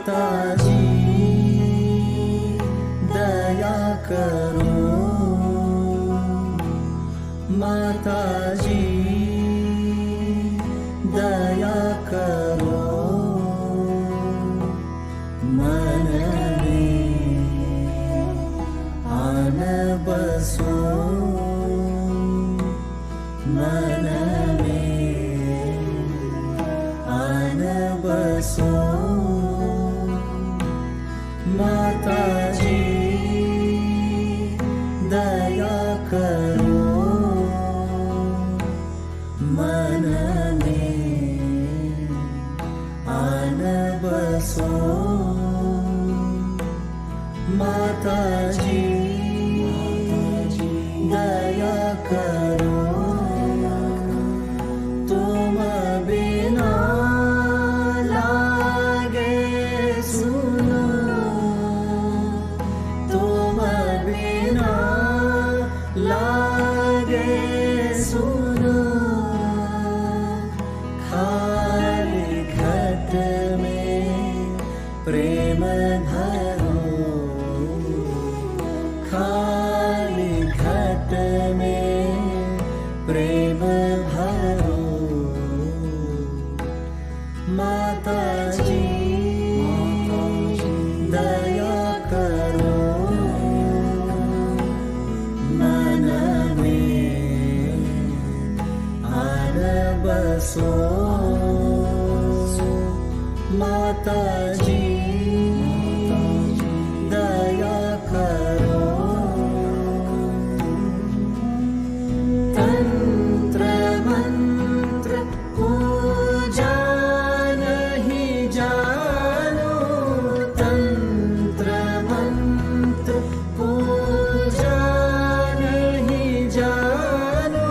माताजी दया करो, माताजी दया करो, मन में आन बसो, मन में आन बसो, माताजी दया करो, मन में आन बसो, माताजी दया करो, तुम बिना लागे सुनो, तुम बिना लागे सुनो, खाली घट में प्रेम भरो, खाली घट में प्रेम भरो, माताजी दया करो, मन में आन बसो, माताजी दया करो, तंत्र मंत्र पूजा नहीं जानो, तंत्र मंत्र पूजा नहीं जानो,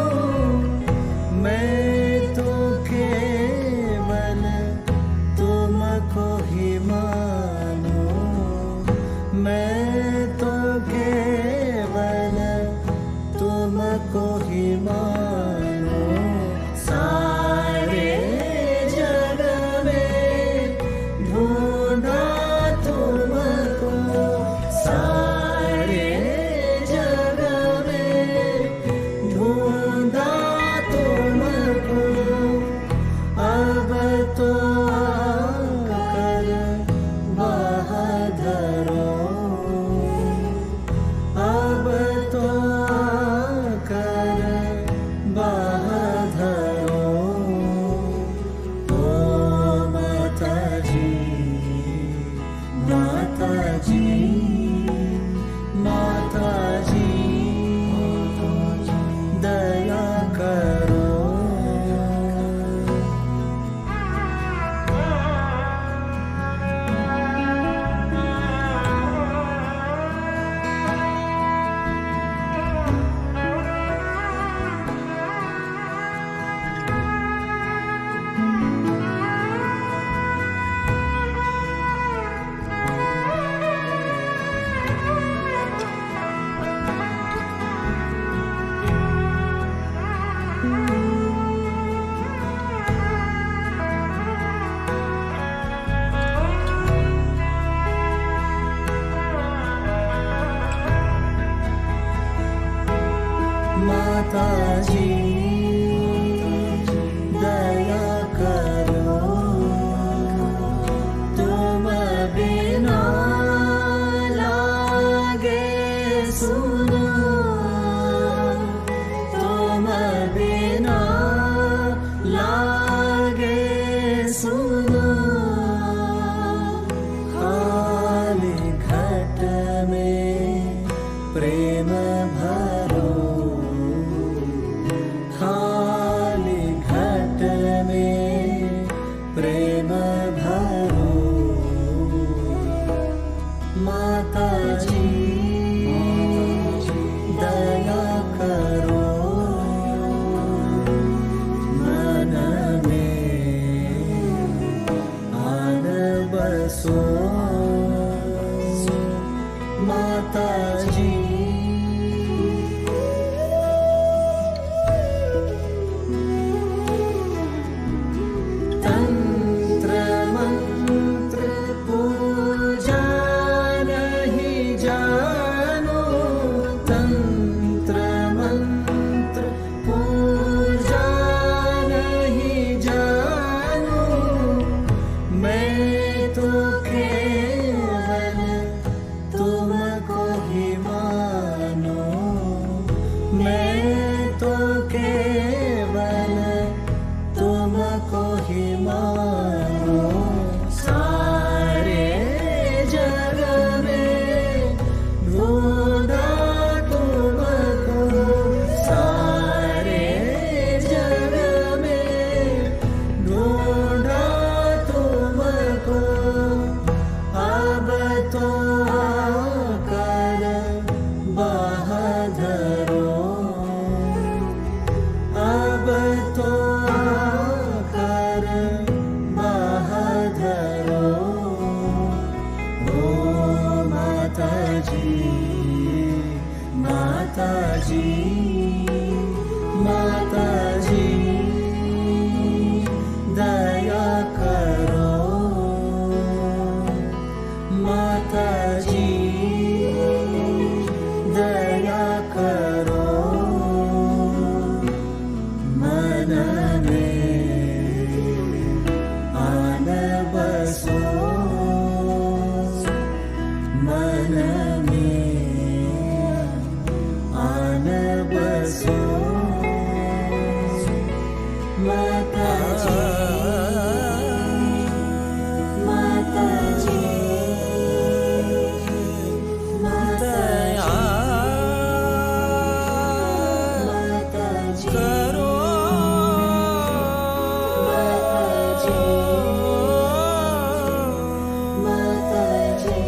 मैं तो केवल तुमको ही मानो, मैं तो केवल तुमको ही मानो, सारे जग में ढूंढा तुमको, सारे जग में ढूंढा तुमको, अब तो आकर बहादुरो, अब तो आकर बहादुरो, ओ माताजी, माताजी, माताजी दया करो, माताजी दया करो, तुम बिना लागे सुनो, तुम बिना लागे सुनो, खाली घट में प्रेम भरो, खाली घट में मैं तो केवल तुमको ही मानूं, सारे जग में ढूंढा तुमको, सारे जग में ढूंढा तुमको, अब तो आकर बहादुरो, अब तो आकर बहादुरो, ओ माताजी, माताजी, माताजी, दया करो, माताजी, दया करो, मन में आन बसो, मन में आन बसो, माताजी, माताजी, माताजी, माताजी, करो, माताजी, माताजी,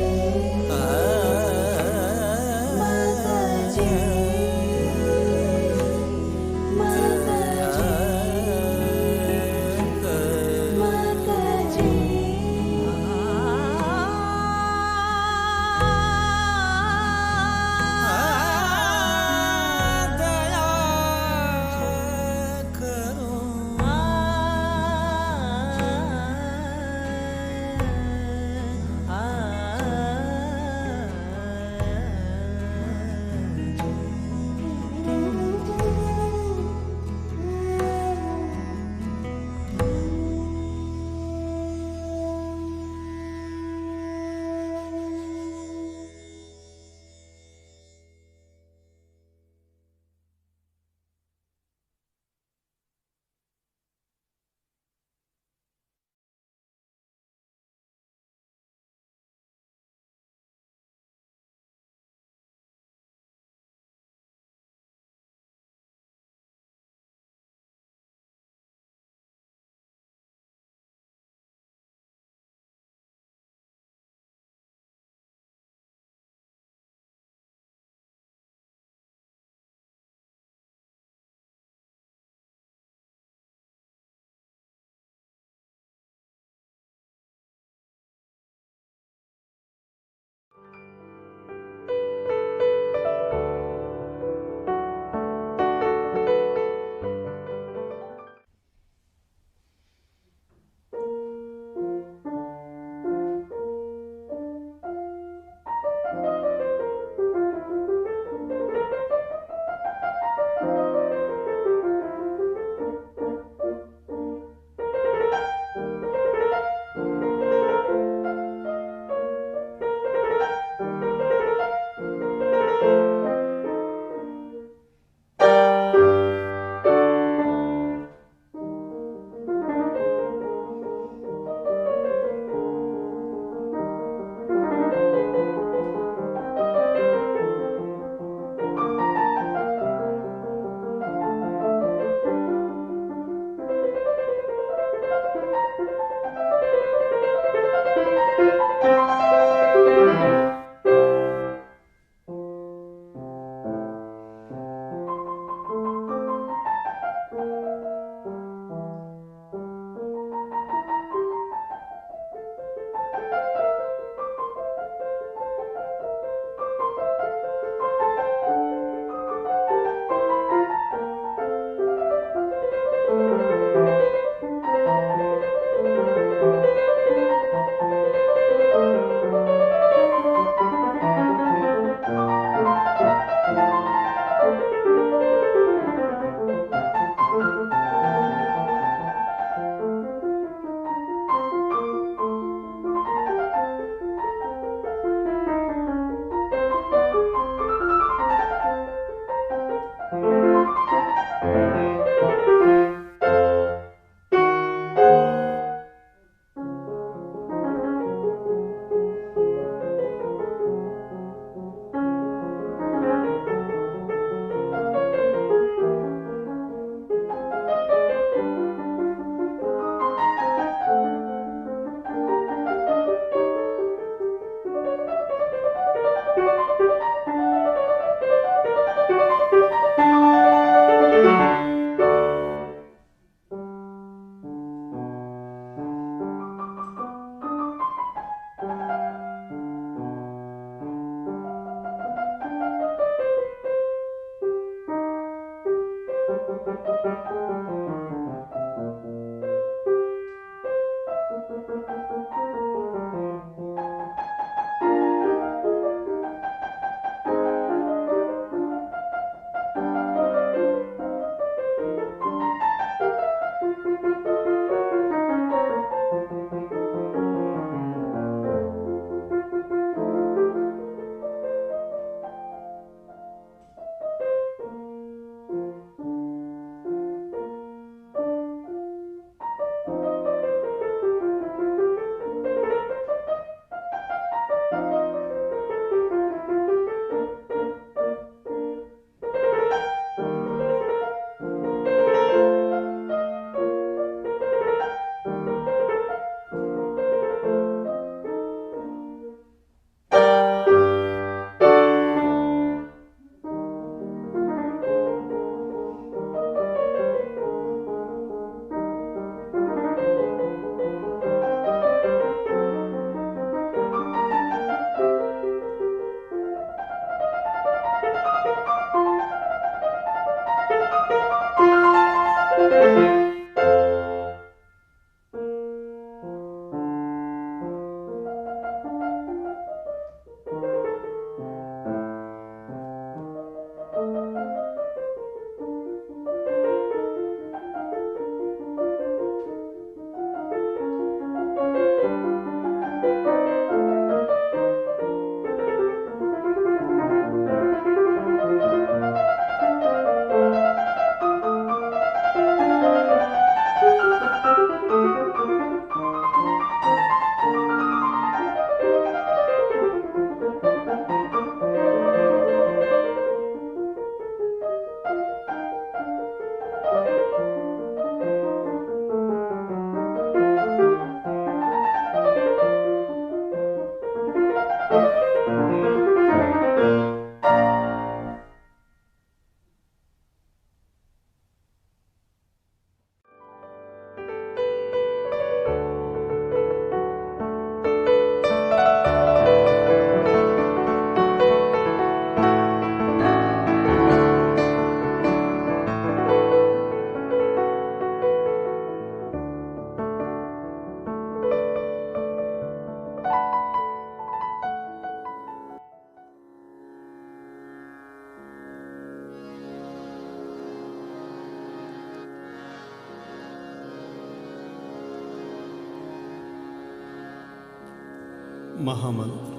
महामंत्र।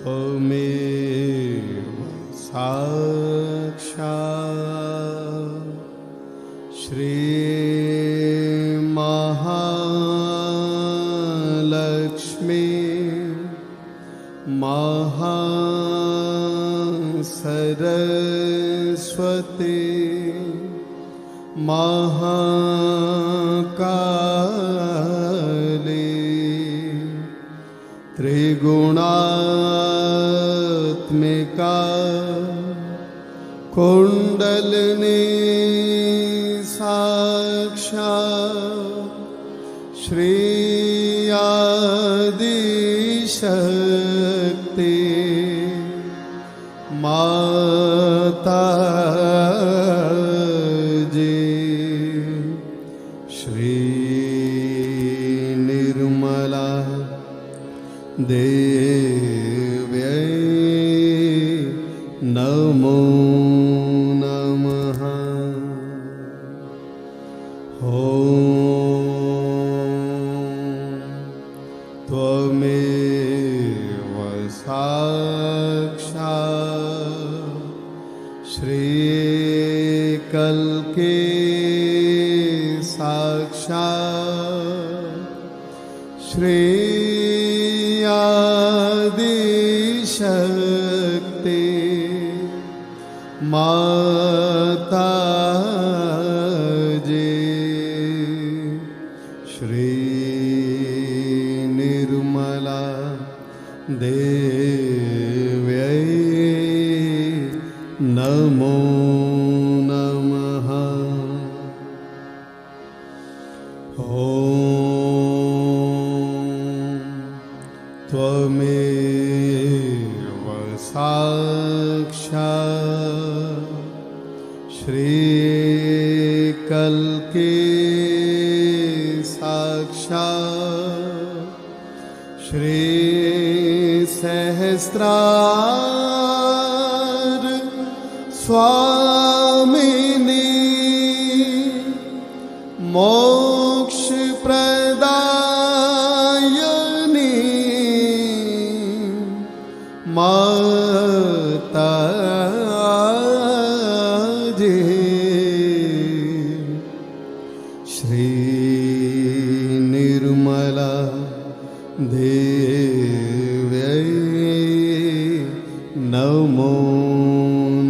त्वमेव साक्षात् श्री महालक्ष्मी महासरस्वती महाकाली त्रिगुणात्मिका कुंडलिनी साक्षात् श्री आदिशक्ति माता निर्मला देव्यै नमो नमः। त्वमेव साक्षात् श्रीकल्के साक्षात् श्री आदिशक्ति माता श्री निर्मला देव्यै नमो नमः। त्वमेव त्वमेव साक्षात् श्रीकल्के साक्षात् श्रीसहस्रार स्वामिनी मोक्ष प्रदायिनी माताजी श्री निर्मला देव्यै नमो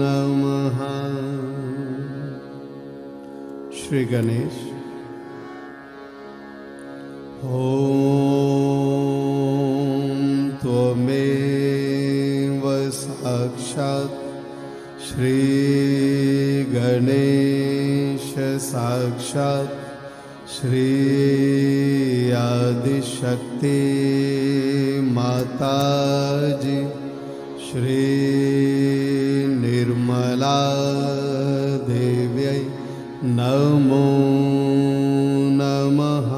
नमः। श्री गणेश। ॐ त्वमेव साक्षात् श्री गणेश साक्षात् श्री आदिशक्ति माताजी श्री निर्मला देव्यै नमो नमः।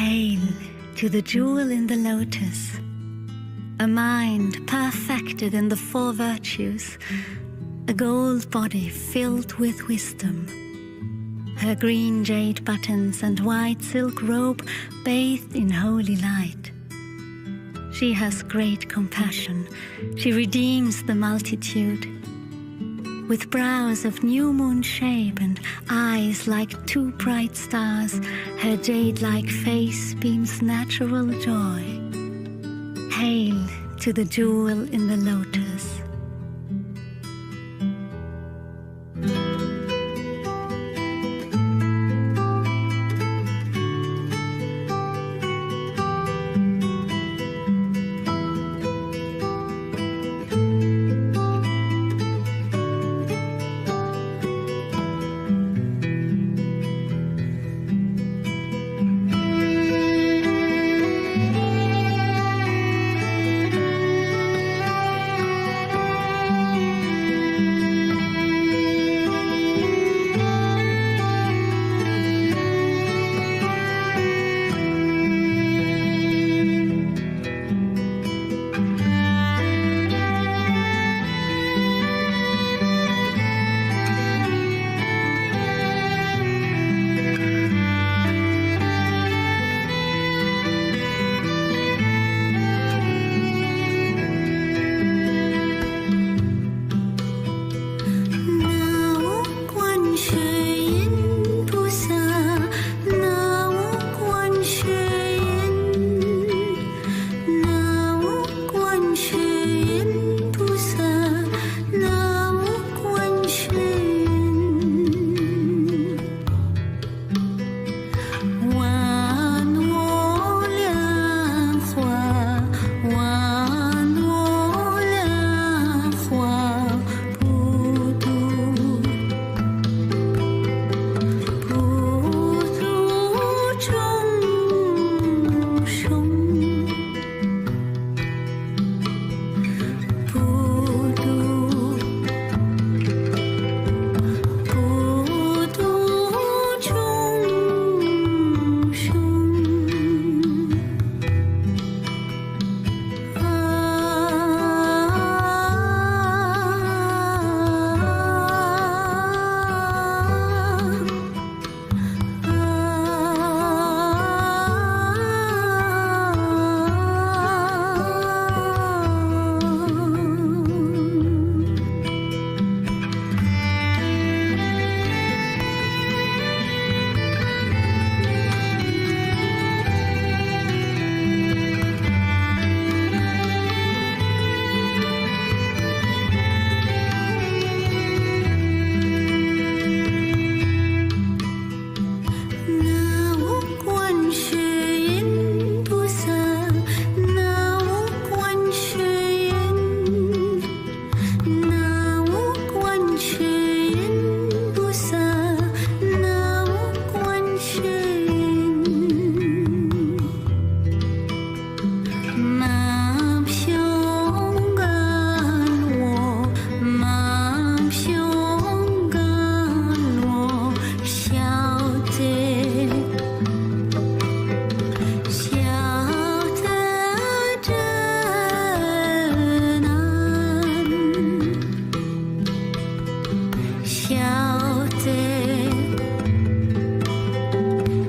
Hail to the jewel in the lotus, a mind perfected in the four virtues, a gold body filled with wisdom. Her green jade buttons and white silk robe bathed in holy light. She has great compassion. She redeems the multitude. With brows of new moon shape and eyes like two bright stars, her jade-like face beams natural joy. Hail to the jewel in the lotus.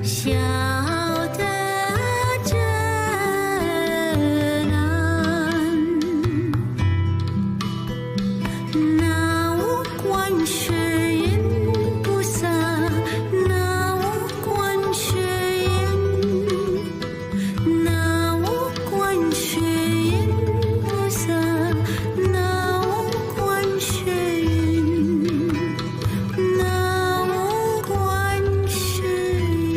小的真安，那无观世音菩萨，那无观世音，那无观世音菩萨，那无观世音，那无观世音。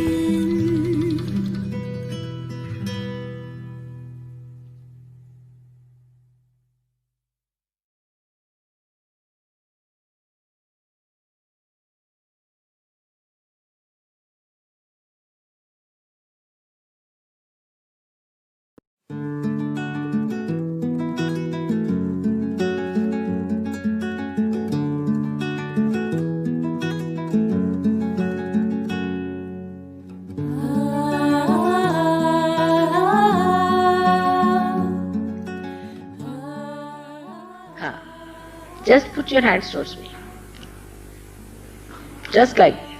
Just put your hands towards me. Just like this.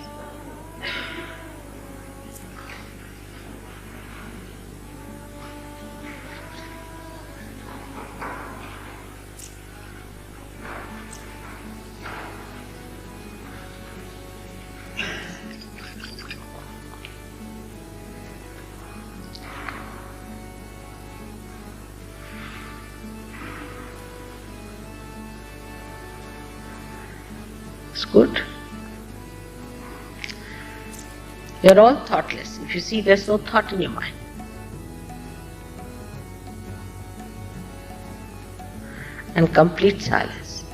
It's good. You're all thoughtless. If you see, there's no thought in your mind. And complete silence.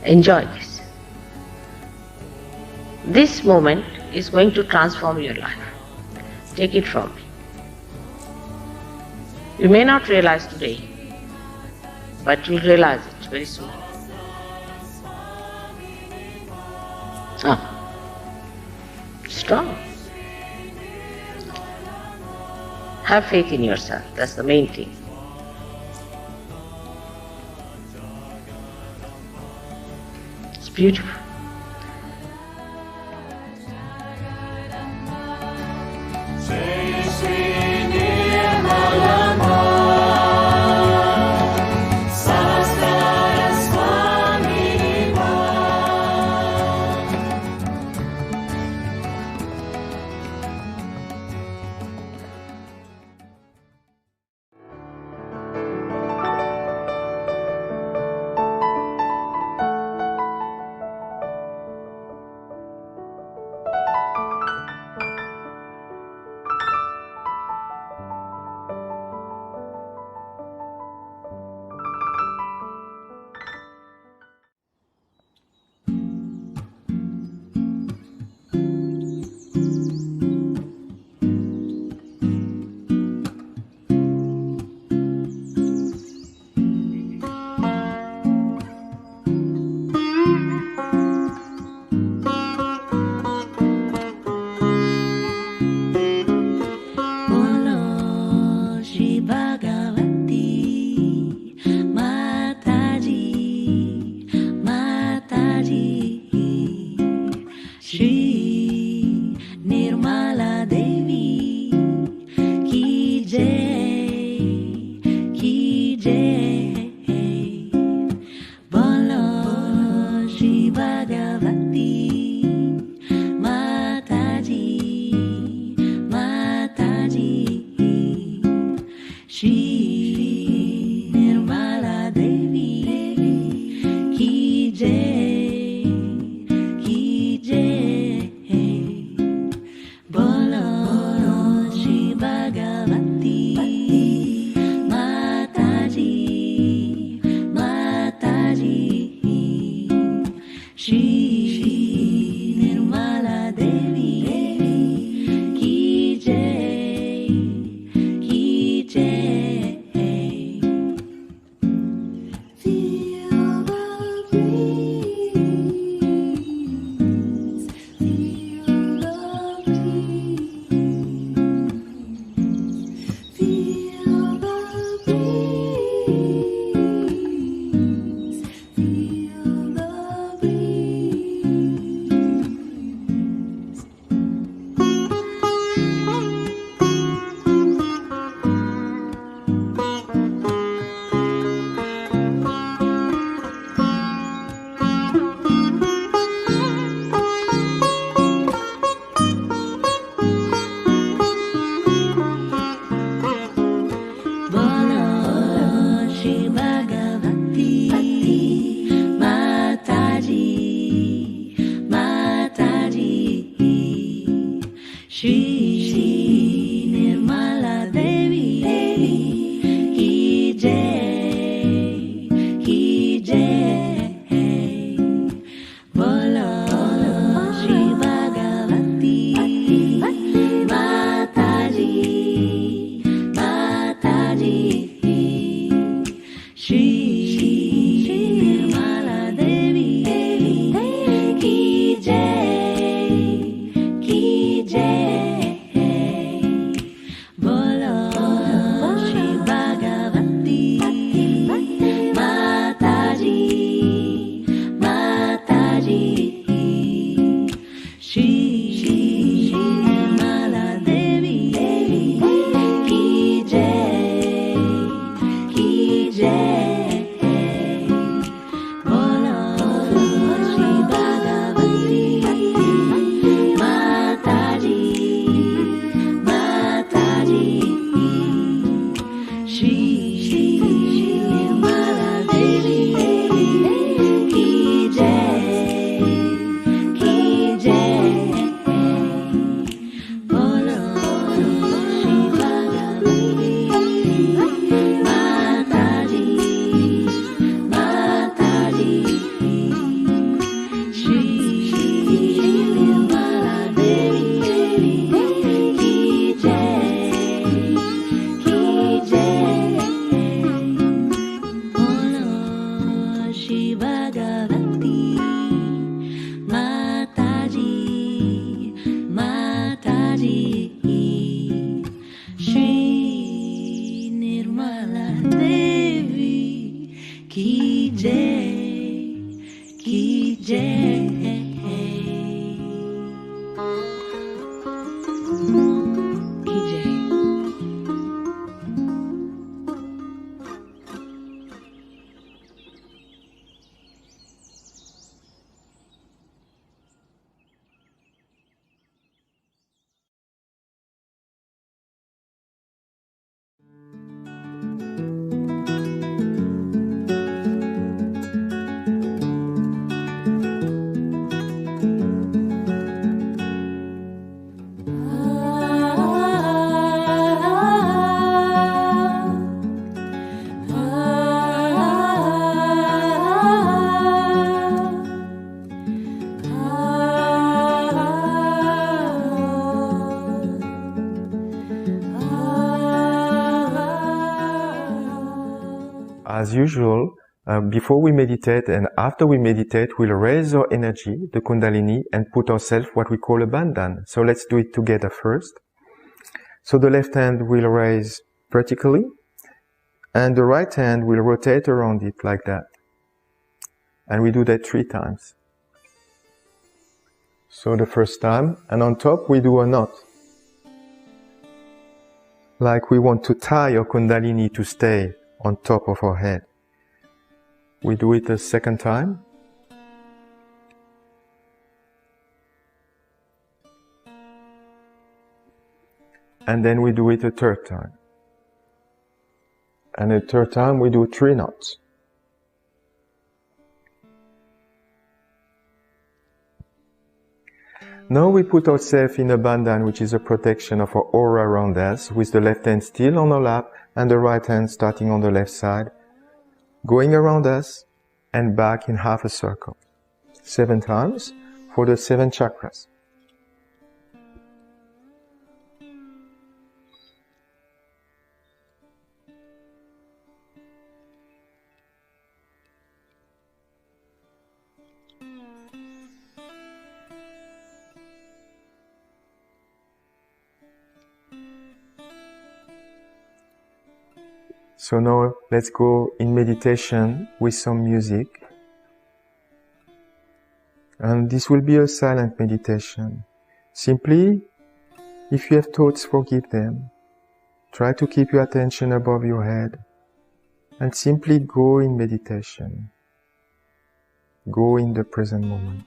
Enjoy this. This moment is going to transform your life. Take it from me. You may not realize today, but you'll realize it very soon. Strong. Have faith in yourself. That's the main thing. It's beautiful. Shri Nirmala Sahaja Swami Shri Nirmala Devi ki jai Bolo Shri Bhagavati Mataji Shri Nirmala Devi ki jai Shri Nirmala Devi ki jai Bolo Shri Bhagavati Mataji Shri Nirmala Devi ki jai Bolo Shri Bhagavati Mataji Shri Nirmala Devi ki jai Bolo Shri Bhagavati Mataji Shri Nirmala Devi ki jai Bolo Shri Bhagavati Mataji Shri Nirmala Devi ki Bolo Shri Bhagavati Mataji Shri Nirmala Devi ki jai As usual, before we meditate and after we meditate, we'll raise our energy, the Kundalini, and put ourselves what we call a bandhan. So let's do it together first. So the left hand will raise vertically, and the right hand will rotate around it like that. And we do that 3 times. So the first time, and on top we do a knot. Like we want to tie our Kundalini to stay on top of our head. We do it a second time. And then we do it a third time. And a third time we do 3 knots. Now we put ourselves in a bandhan, which is a protection of our aura around us, with the left hand still on our lap and the right hand starting on the left side, going around us and back in half a circle. 7 times for the 7 chakras. So now let's go in meditation with some music. And this will be a silent meditation. Simply, if you have thoughts, forgive them. Try to keep your attention above your head. And simply go in meditation. Go in the present moment.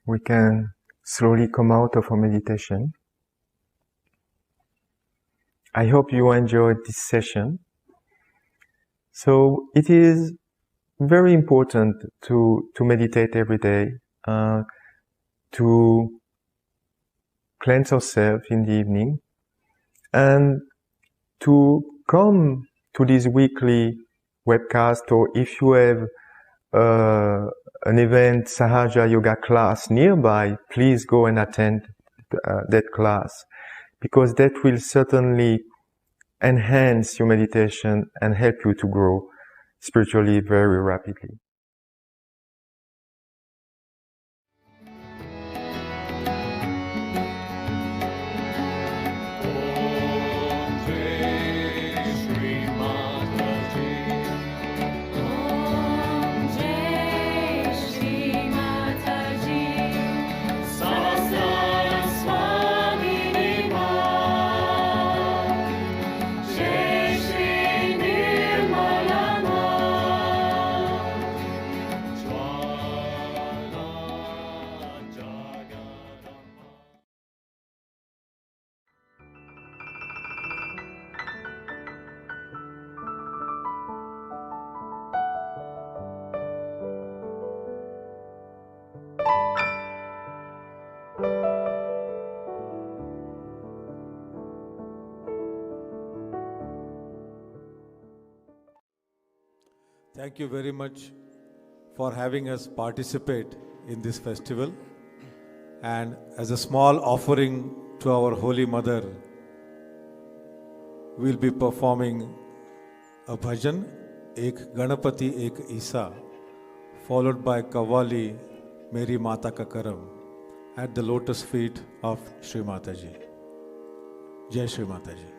We can slowly come out of our meditation. I hope you enjoyed this session. So it is very important to meditate every day, to cleanse ourselves in the evening, and to come to this weekly webcast, or if you have an event, Sahaja Yoga class nearby, please go and attend that class, because that will certainly enhance your meditation and help you to grow spiritually very rapidly. Shri Mataji. Shri Mataji, Sahasra Swami Jai Shri Nirmala Jwala Jagadamba. Thank you very much for having us participate in this festival. And as a small offering to our Holy Mother, we'll be performing a bhajan, Ek Ganapati Ek Isa, followed by Kavali Meri Mata Ka Karam, at the lotus feet of Shri Mataji. Jai Shri Mataji.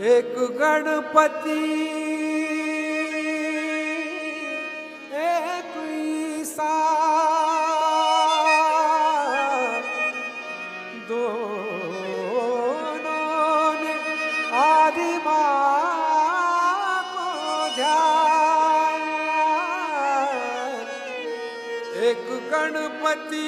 एक गणपति एक ईसा दोनों ने आदि माँ को ध्याया। एक गणपति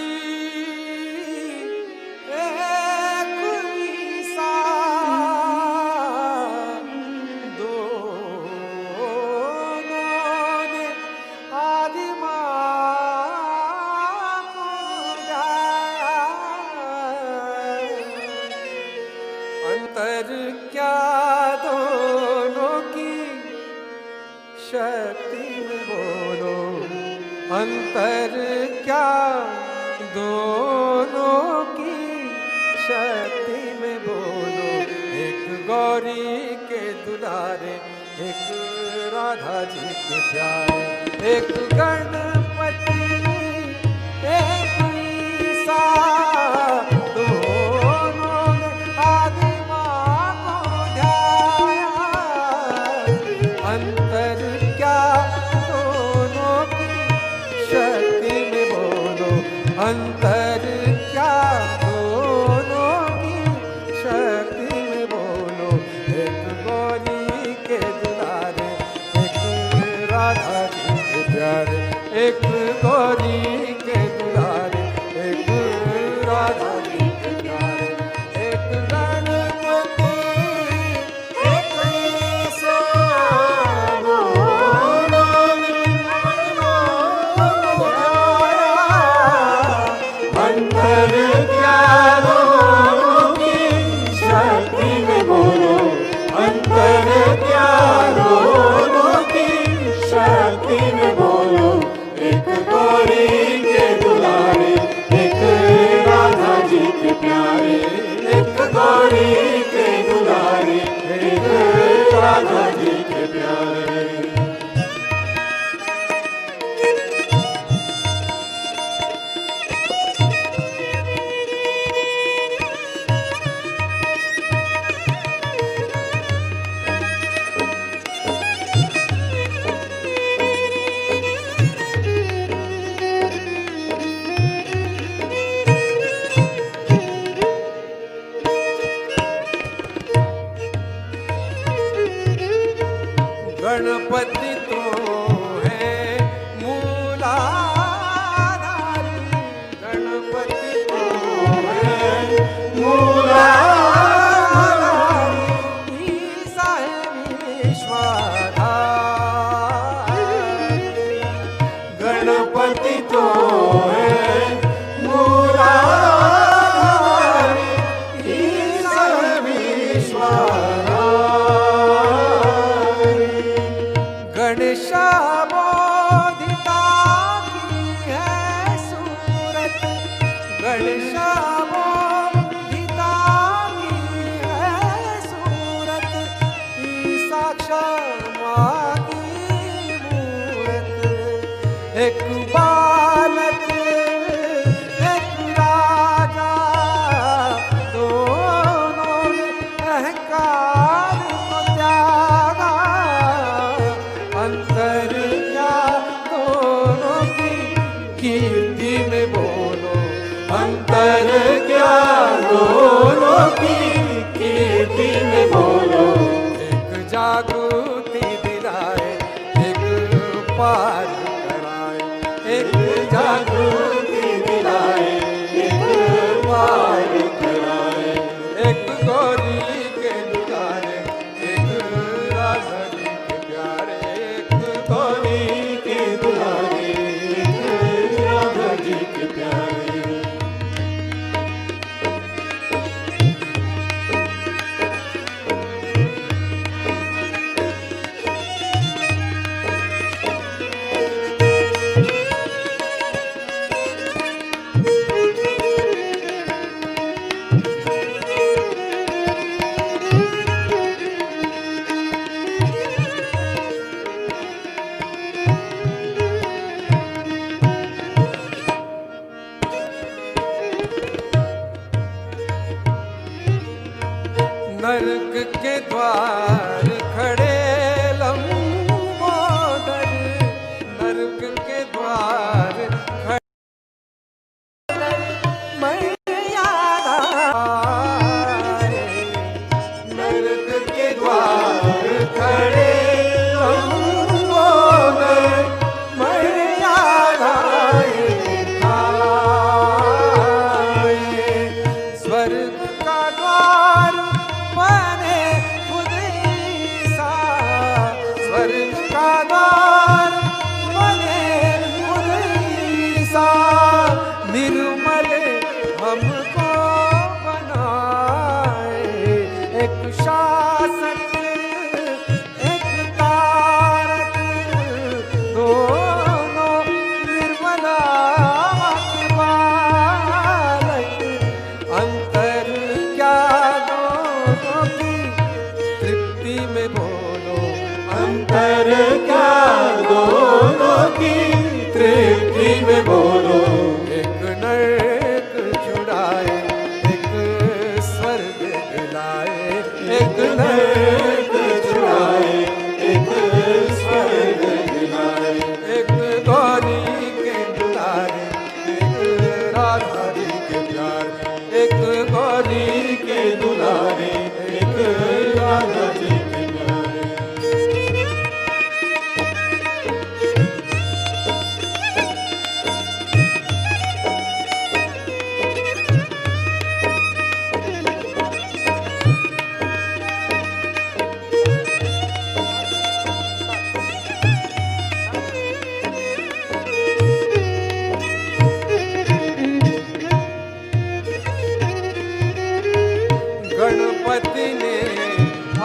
क्या दोनों की शक्ति में बोलो, अंतर क्या दोनों की शक्ति में बोलो। एक गौरी के दुलारे, एक राधा जी के प्यारे, एक गणपति एक ईसा अंतर क्या दोनों की शक्ति में बोलो। एक गौरी के दुलारे, एक राधा जी के प्यारे, एक गौरी के दुलारे, एक राधा जी के प्यारे, एक गणपति एक ईसा अंतर क्या दोनों की शक्ति में बोलो, अंतर क्या दोनों की शक्ति में बोलो। एक गौरी के दुलारे, एक राधा जी के प्यारे, एक गौरी के दुलारे, एक राधा जी के प्यारे। गणपति तो है मूलाधारी, गणपति तो है मूलाधारी, ईसा है विश्वाधारी। गणपति तो है मूलाधारी, ईसा है विश्वाधारी। गणेशा बोधिता की है सूरत, गणेशा बोधिता की है सूरत, ईसा क्षमा की मूरत। एक बालक एक राजा, दोनों ने अहंकार को त्यागा। अंतर क्या दोनों की कीर्ति में बोलो, अंतर नरक के द्वार खड़े लंबोदर, नरक के द्वार खड़े मैया आए, नरक के द्वार खड़े लंबोदर मैया आए, स्वर्ग का द्वार बने खुद ईसा, स्वर्ग का द्वार बने खुद ईसा, निर्मल हमको बनाए, एक शासक एक तारक, दोनों निर्मला के बालक, अंतर क्या दोनों की तृप्ति में बोलो, अंतर क्या दोनों की तृप्ति में बोलो, एक नरक छुड़ाए एक स्वर्ग दिलाए, एक नरक छुड़ाए एक स्वर्ग दिलाए, एक गौरी के दुलारे एक राधा जी के प्यारे, एक गौरी के दुलारे एक राधा जी के प्यारे। गणपति ने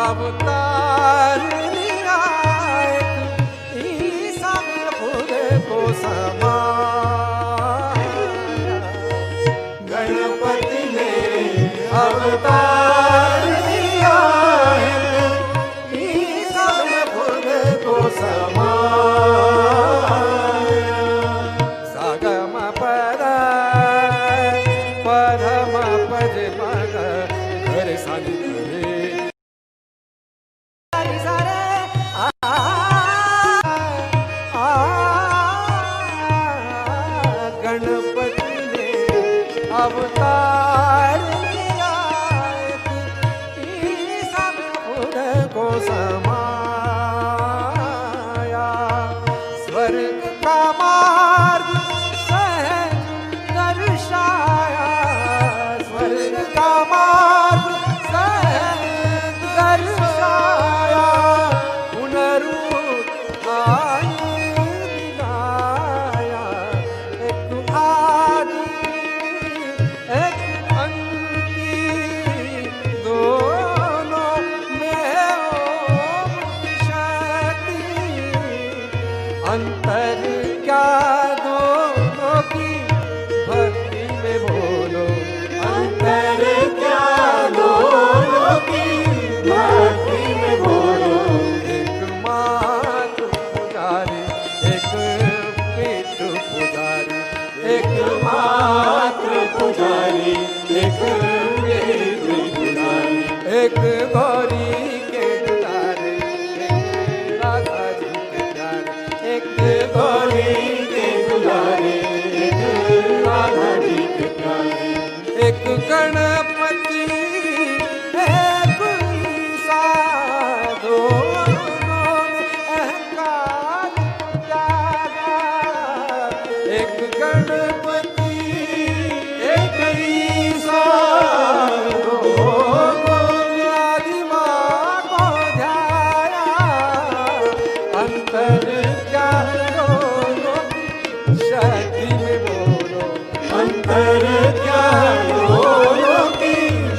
अवतार लिया, ईसा में खुद को समाया, गणपति ने अवतार लिया, ईसा में खुद को समाया, सागम पद पधम पद मग घरे सानी घरे सारे गणपति ने अवतार लिया, ईसा में खुद को समाया, स्वर्ग का मार्ग सहज दर्शाया, स्वर्ग का मार्ग सहज दर्शाया, पुनरुत्थान दिलाया, एक आदि एक अंती, दोनों में ओम की शक्ति, अंतर क्या दोनों की भक्ति में बोलो, अंतर क्या दोनों की भक्ति में बोलो, एक मात्र पुजारी एक पितृ पुजारी, एक मात्र पुजारी एक पितृ पुजारी, एक गौरी के दुलारे एक राधा जी के प्यारे, एक गौरी के दुलारे एक राधा जी के प्यारे, एक गणपति एक ईसा, दोनों ने अहंकार त्यागा, एक गणपति एक ईसा, दोनों ने आदिमाँ को ध्याया, अंतर क्या दोनों की शक्ति में बोलो, अंतर क्या दोनों की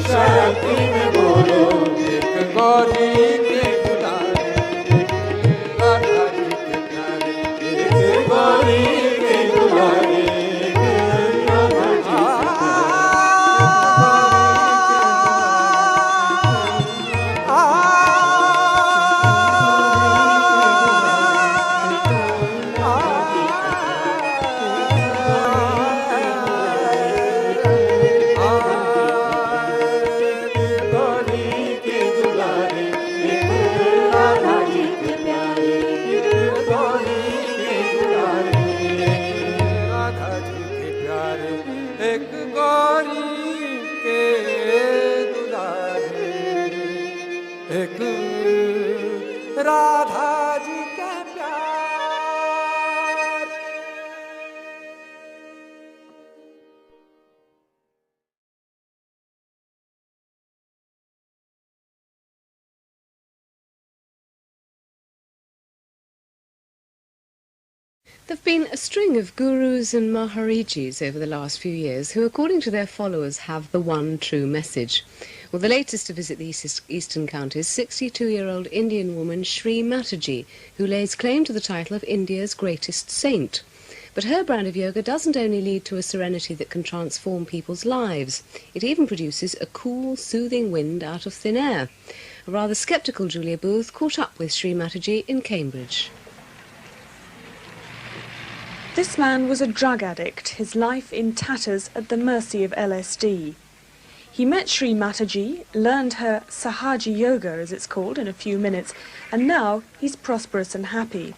शक्ति में बोलो, एक गौरी के दुलारे एक राधा जी के प्यारे, एक गौरी के दुलारे एक राधा जी के प्यारे। एक गौरी के दुलारे, एक राधा जी के प्यार। There have been a string of gurus and maharijis over the last few years who, according to their followers, have the one true message. Well, the latest to visit the eastern counties, 62-year-old Indian woman Shri Mataji, who lays claim to the title of India's greatest saint. But her brand of yoga doesn't only lead to a serenity that can transform people's lives, it even produces a cool, soothing wind out of thin air. A rather sceptical Julia Booth caught up with Shri Mataji in Cambridge. This man was a drug addict, his life in tatters at the mercy of LSD. He met Shri Mataji, learned her Sahaja Yoga, as it's called, in a few minutes, and now he's prosperous and happy.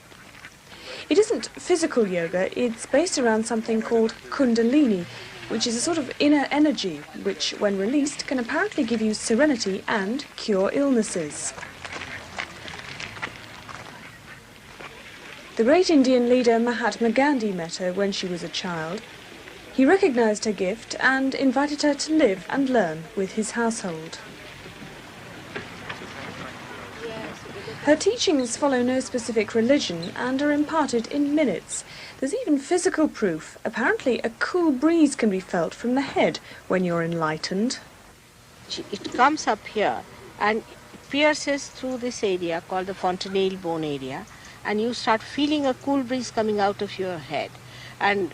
It isn't physical yoga, it's based around something called Kundalini, which is a sort of inner energy, which, when released, can apparently give you serenity and cure illnesses. The great Indian leader Mahatma Gandhi met her when she was a child. He recognised her gift and invited her to live and learn with his household. Her teachings follow no specific religion and are imparted in minutes. There's even physical proof. Apparently a cool breeze can be felt from the head when you're enlightened. It comes up here and pierces through this area called the fontanelle bone area, and you start feeling a cool breeze coming out of your head. And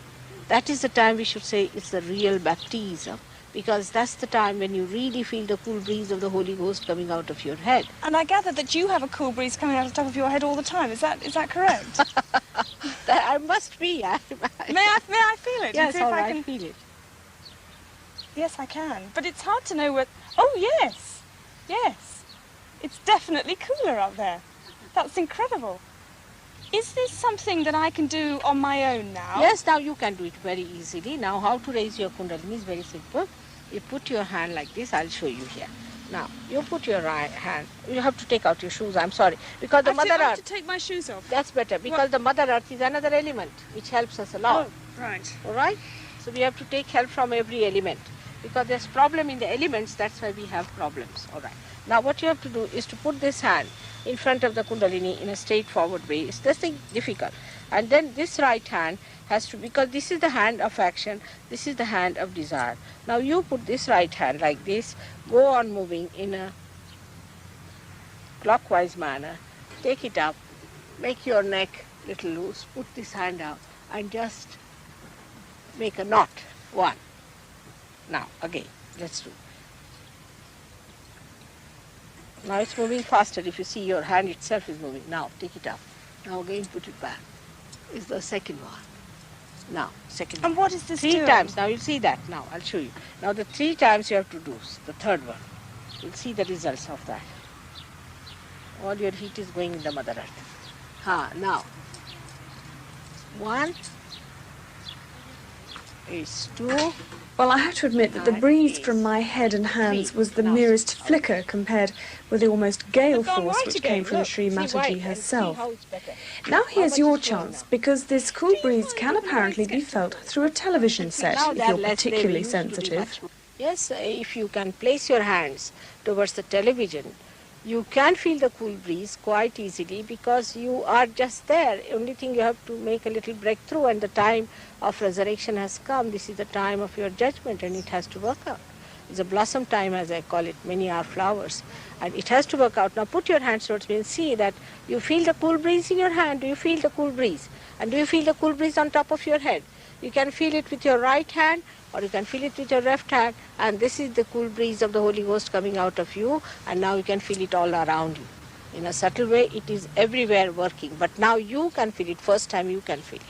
that is the time we should say it's the real baptism, because that's the time when you really feel the cool breeze of the Holy Ghost coming out of your head. And I gather that you have a cool breeze coming out of the top of your head all the time. Is that correct? I must be. May I feel it? Yes, See if all I right, can feel it. Yes, I can. But it's hard to know what... Oh, yes. Yes. It's definitely cooler up there. That's incredible. Is this something that I can do on my own now? Yes, now you can do it very easily. Now how to raise your Kundalini is very simple. You put your hand like this, I'll show you here. Now, you put your right hand, you have to take out your shoes, I'm sorry. Because the Mother I have Earth... to take my shoes off? That's better, because the Mother Earth is another element which helps us a lot. Oh, right. All right? So we have to take help from every element. Because there's problem in the elements, that's why we have problems. All right. Now what you have to do is to put this hand in front of the Kundalini in a straightforward way. It's nothing difficult. And then this right hand has to, because this is the hand of action, this is the hand of desire. Now you put this right hand like this, go on moving in a clockwise manner, take it up, make your neck little loose, put this hand out and just make a knot, one. Now again, let's do. Now it's moving faster. If you see your hand itself is moving. Now take it up. Now again put it back. Is the second one. Now, second one. And what is this Three doing? times. Now you'll see that. Now I'll show you. Now the 3 times you have to do the third one. You'll see the results of that. All your heat is going in the Mother Earth. Now. 1 is 2. Well, I have to admit that the breeze from my head and hands was the merest flicker compared with the almost gale force which came from Shri Mataji herself. Now here's your chance, because this cool breeze can apparently be felt through a television set if you're particularly sensitive. Yes, if you can place your hands towards the television, you can feel the cool breeze quite easily because you are just there. Only thing you have to make a little breakthrough, and the time of resurrection has come. This is the time of your judgment and it has to work out. It's a blossom time, as I call it. Many are flowers and it has to work out. Now put your hands towards me and see that you feel the cool breeze in your hand. Do you feel the cool breeze? And do you feel the cool breeze on top of your head? You can feel it with your right hand or you can feel it with your left hand, and this is the cool breeze of the Holy Ghost coming out of you, and now you can feel it all around you. In a subtle way, it is everywhere working, but now you can feel it. First time you can feel it.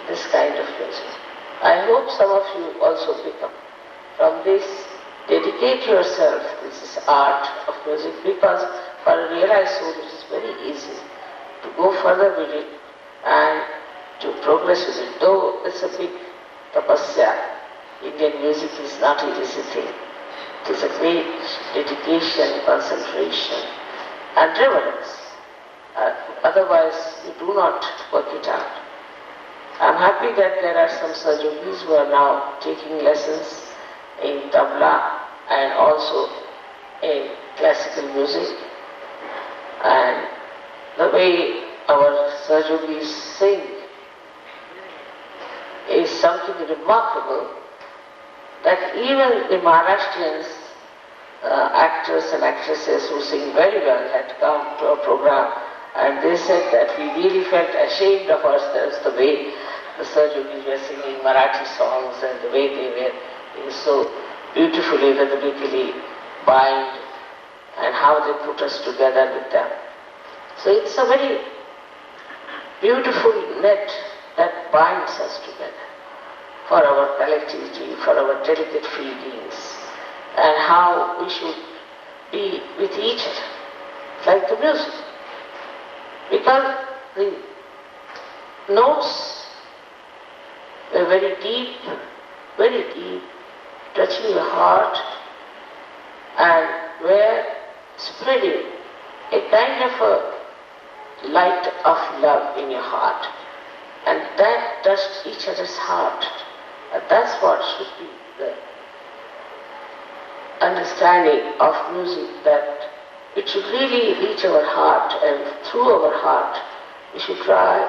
this kind of music. I hope some of you also pick up from this. Dedicate yourself to this art of music, because for a realized soul it is very easy to go further with it and to progress with it. Though it's a big tapasya, Indian music is not an easy thing. It is a great dedication, concentration and reverence. Otherwise you do not work it out. I am happy that there are some Sahaja Yogis who are now taking lessons in tabla and also in classical music, and the way our Sahaja Yogis sing is something remarkable, that even the Maharashtrians, actors and actresses who sing very well had come to a program, and they said that we really felt ashamed of ourselves the way the Sahaja Yogis were singing Marathi songs and the way they were so beautifully, rhythmically bind, and how they put us together with them. So it's a very beautiful net that binds us together for our collectivity, for our delicate feelings, and how we should be with each other, like the music. Because the notes were very deep, touching your heart, and were spreading a kind of a light of love in your heart. And that touched each other's heart. And that's what should be the understanding of music, that it should really reach our heart, and through our heart we should try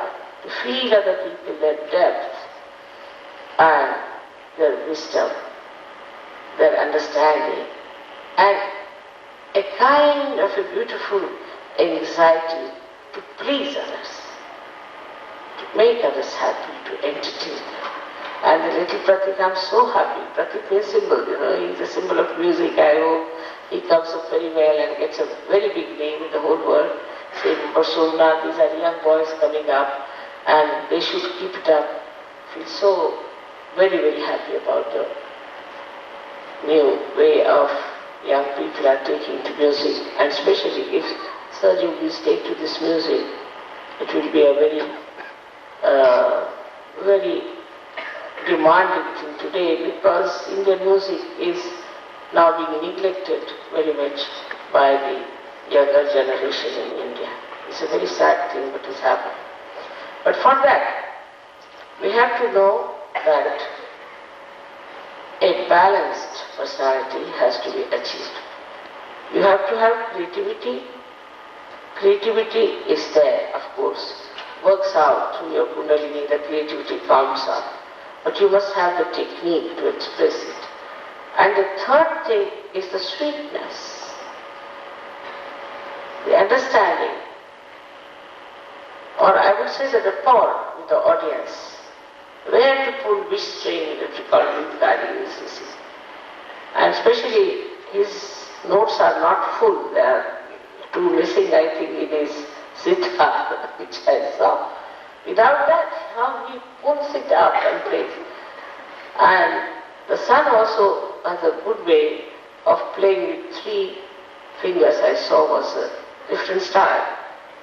to feel other people, their depth and their wisdom, their understanding, and a kind of a beautiful anxiety to please others, to make others happy, to entertain them. And the little Pratik, I'm so happy. Pratik is a symbol, he's a symbol of music. I hope he comes up very well and gets a very big name in the whole world. Say, Somnath, these are young boys coming up, and they should keep it up. I feel so very happy about the new way of young people are taking to music, and especially if Sahaja Yogis take to this music, it will be a very demanding thing today, because Indian music is now being neglected very much by the younger generation in India. It's a very sad thing what is happening. But for that, we have to know that a balanced personality has to be achieved. You have to have creativity. Creativity is there, of course. Works out through your Kundalini, the creativity comes up. But you must have the technique to express it. And the third thing is the sweetness, the understanding, or I would say the rapport with the audience, where to pull which string, that we call Vidgari, and especially his notes are not full, there are two missing, I think, in his sitar, which I saw. Without that, how he pulls it up and plays. And the son also has a good way of playing with 3 fingers, I saw, was a different style.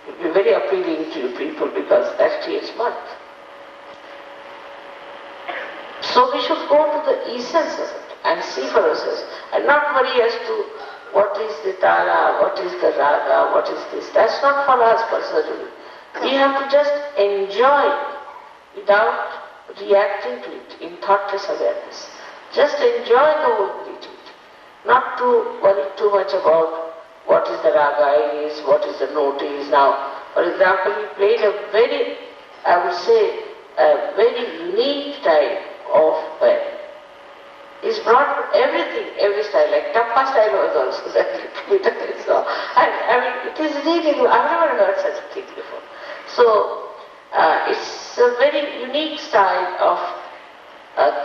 It will be very appealing to you people, because that creates mirth. So we should go to the essence of it and see for ourselves, and not worry as to what is the tara, what is the raga, what is this. That's not for us personally. We have to just enjoy it without reacting to it in thoughtless awareness. Just enjoy the whole creativity. Not to worry too much about what is the raga is, what is the note is. Now, for example, he played a very, I would say, a very unique type of bell. He's brought everything, every style, like Tappa style was also that so, and I mean, it is really good. I've never heard such a thing before. So, it's a very unique style of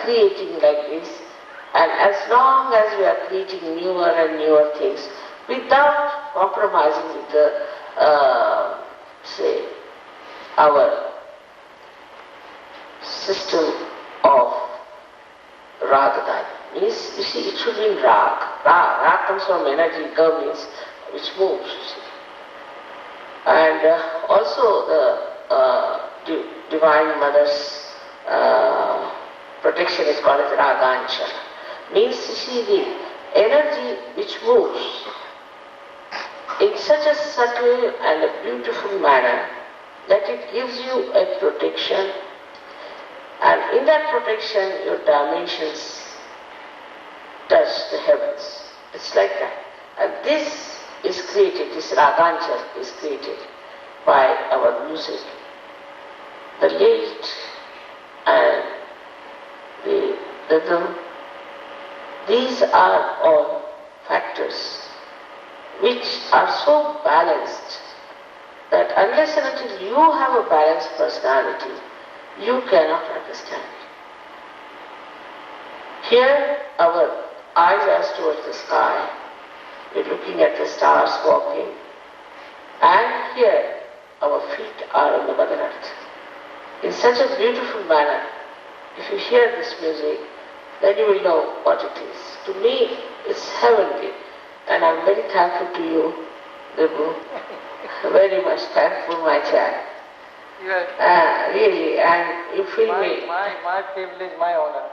creating like this, and as long as we are creating newer and newer things, without compromising with the, say, our system of Ragadai. Means, you see, it should be in Rag. Rag comes from energy, Ga means which moves, you see. And also the Divine Mother's protection is called as Ragancha. Means, you see, the energy which moves in such a subtle and a beautiful manner that it gives you a protection, and in that protection your dimensions touch the heavens. It's like that. And this is created, this Ragancha is created by our music. The lilt and the rhythm, these are all factors which are so balanced that unless and until you have a balanced personality, you cannot understand. Here our eyes are towards the sky, we're looking at the stars walking, and here our feet are on the Mother Earth. In such a beautiful manner, if you hear this music, then you will know what it is. To me, it's heavenly, and I'm very thankful to you, Devi. Very much thankful, my child. Really, and you feel me. My privilege, my honor.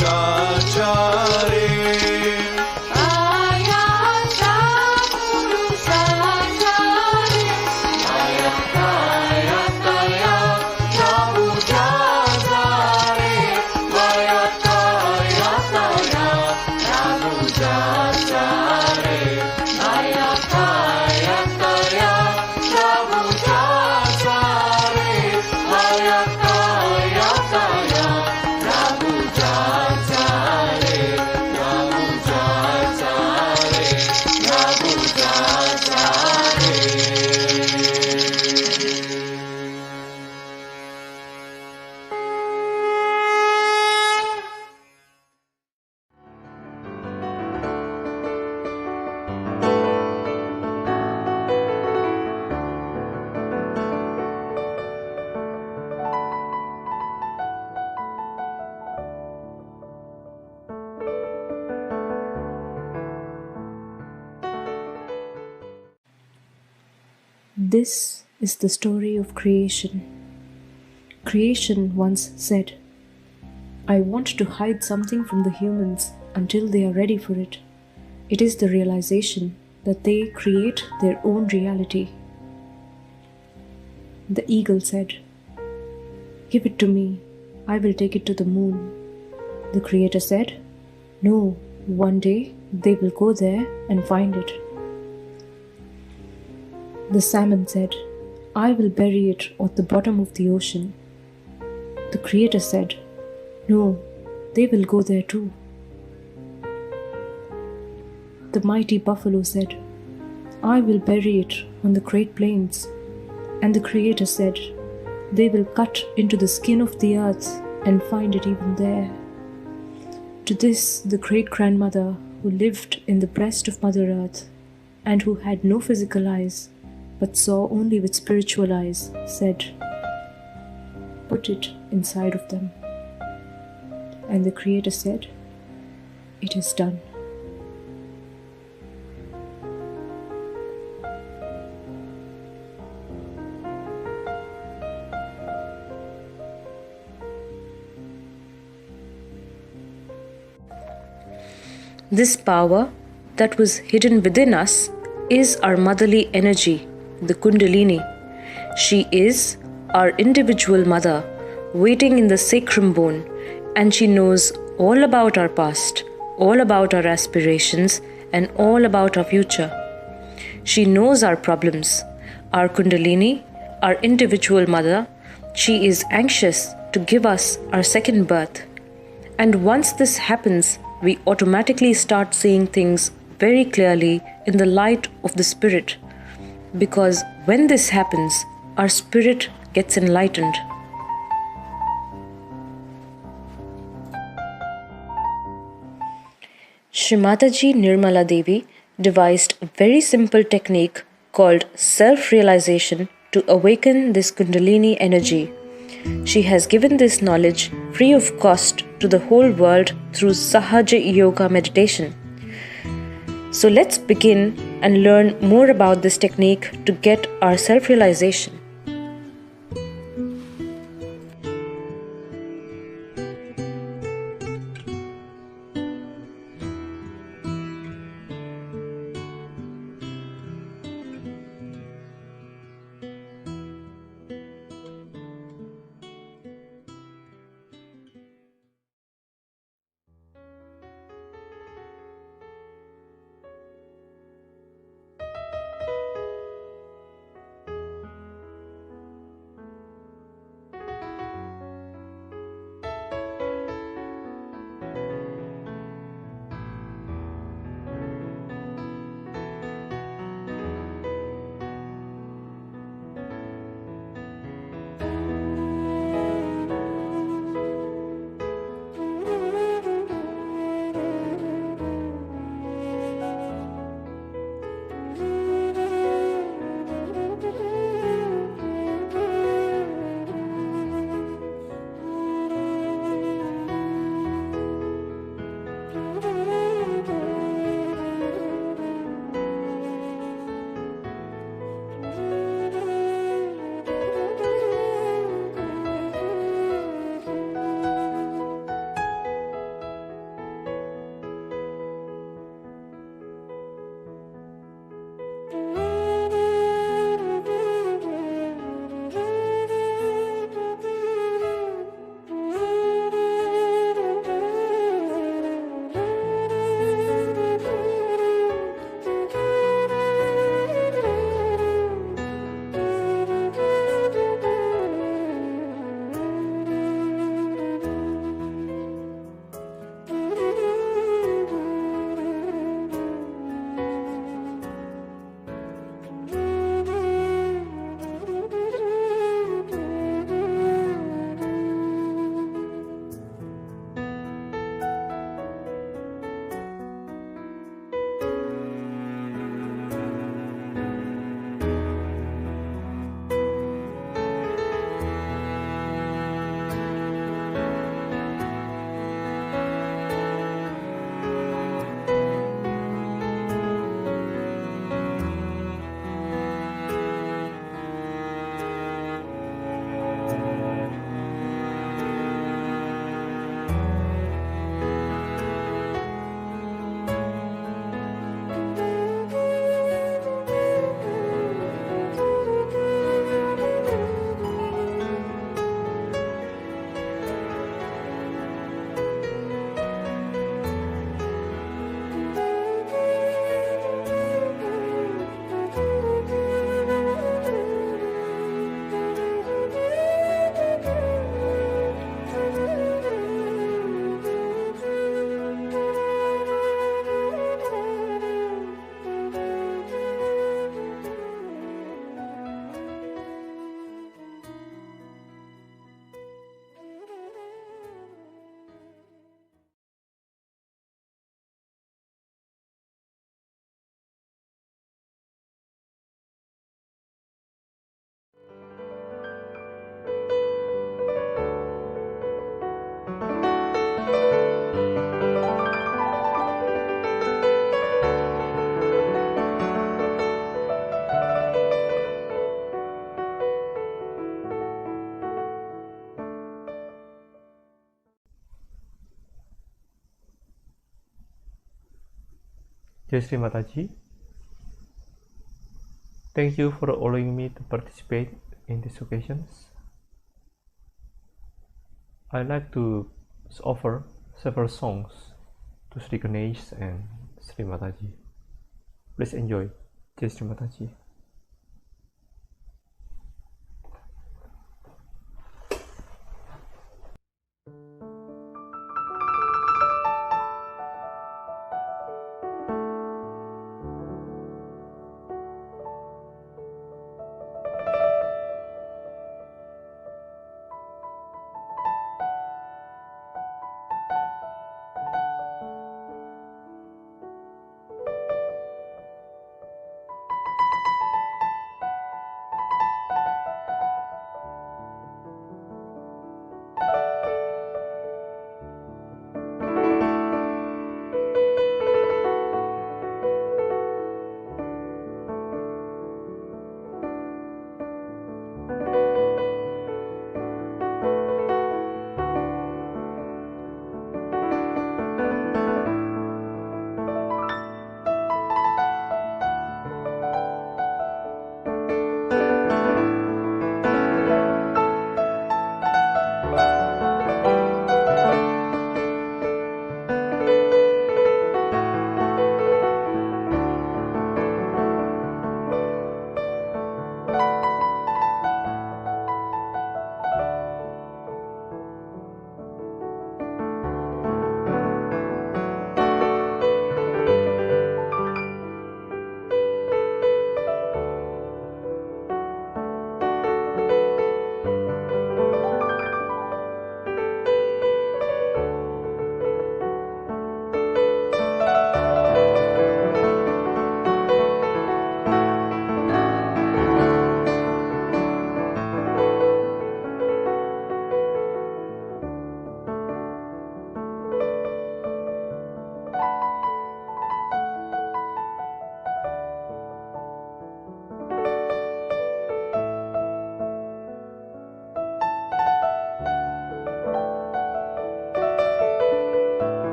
पुरुषाचारे This is the story of creation. Creation once said, I want to hide something from the humans until they are ready for it. It is the realization that they create their own reality. The eagle said, give it to me, I will take it to the moon. The Creator said, no, one day they will go there and find it. The salmon said, I will bury it at the bottom of the ocean. The Creator said, no, they will go there too. The mighty buffalo said, I will bury it on the Great Plains. And the Creator said, they will cut into the skin of the earth and find it even there. To this, the great-grandmother who lived in the breast of Mother Earth and who had no physical eyes but saw only with spiritual eyes, said, put it inside of them. And the Creator said, it is done. This power that was hidden within us is our motherly energy, the Kundalini. She is our individual mother waiting in the sacrum bone, and she knows all about our past, all about our aspirations, and all about our future. She knows our problems. Our Kundalini, our individual mother, she is anxious to give us our second birth. And once this happens, we automatically start seeing things very clearly in the light of the spirit. Because when this happens, our spirit gets enlightened. Shri Mataji Nirmala Devi devised a very simple technique called self-realization to awaken this Kundalini energy. She has given this knowledge free of cost to the whole world through Sahaja Yoga meditation. So let's begin and learn more about this technique to get our self-realization. Shri Mataji. Thank you for allowing me to participate in these occasions. I'd like to offer several songs to Sri Ganesh and Shri Mataji. Please enjoy. Shri Mataji.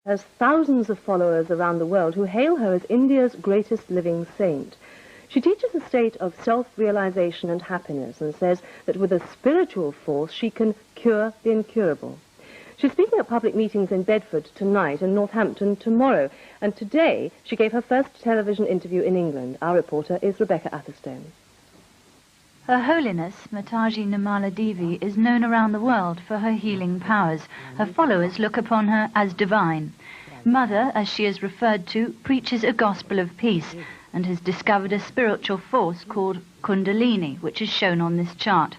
has thousands of followers around the world who hail her as India's greatest living saint. She teaches a state of self-realization and happiness and says that with a spiritual force she can cure the incurable. She's speaking at public meetings in Bedford tonight and Northampton tomorrow, and today she gave her first television interview in England. Our reporter is Rebecca Atherstone. Her Holiness, Mataji Nirmala Devi, is known around the world for her healing powers. Her followers look upon her as divine. Mother, as she is referred to, preaches a gospel of peace and has discovered a spiritual force called Kundalini, which is shown on this chart.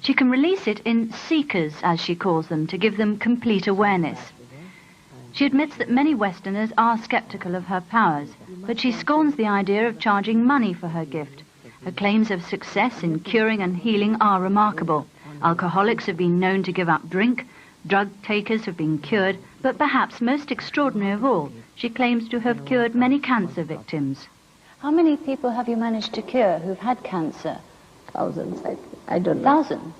She can release it in seekers, as she calls them, to give them complete awareness. She admits that many Westerners are skeptical of her powers, but she scorns the idea of charging money for her gift. Her claims of success in curing and healing are remarkable. Alcoholics have been known to give up drink, drug takers have been cured, but perhaps most extraordinary of all, she claims to have cured many cancer victims. How many people have you managed to cure who've had cancer? Thousands, I don't know. Thousands?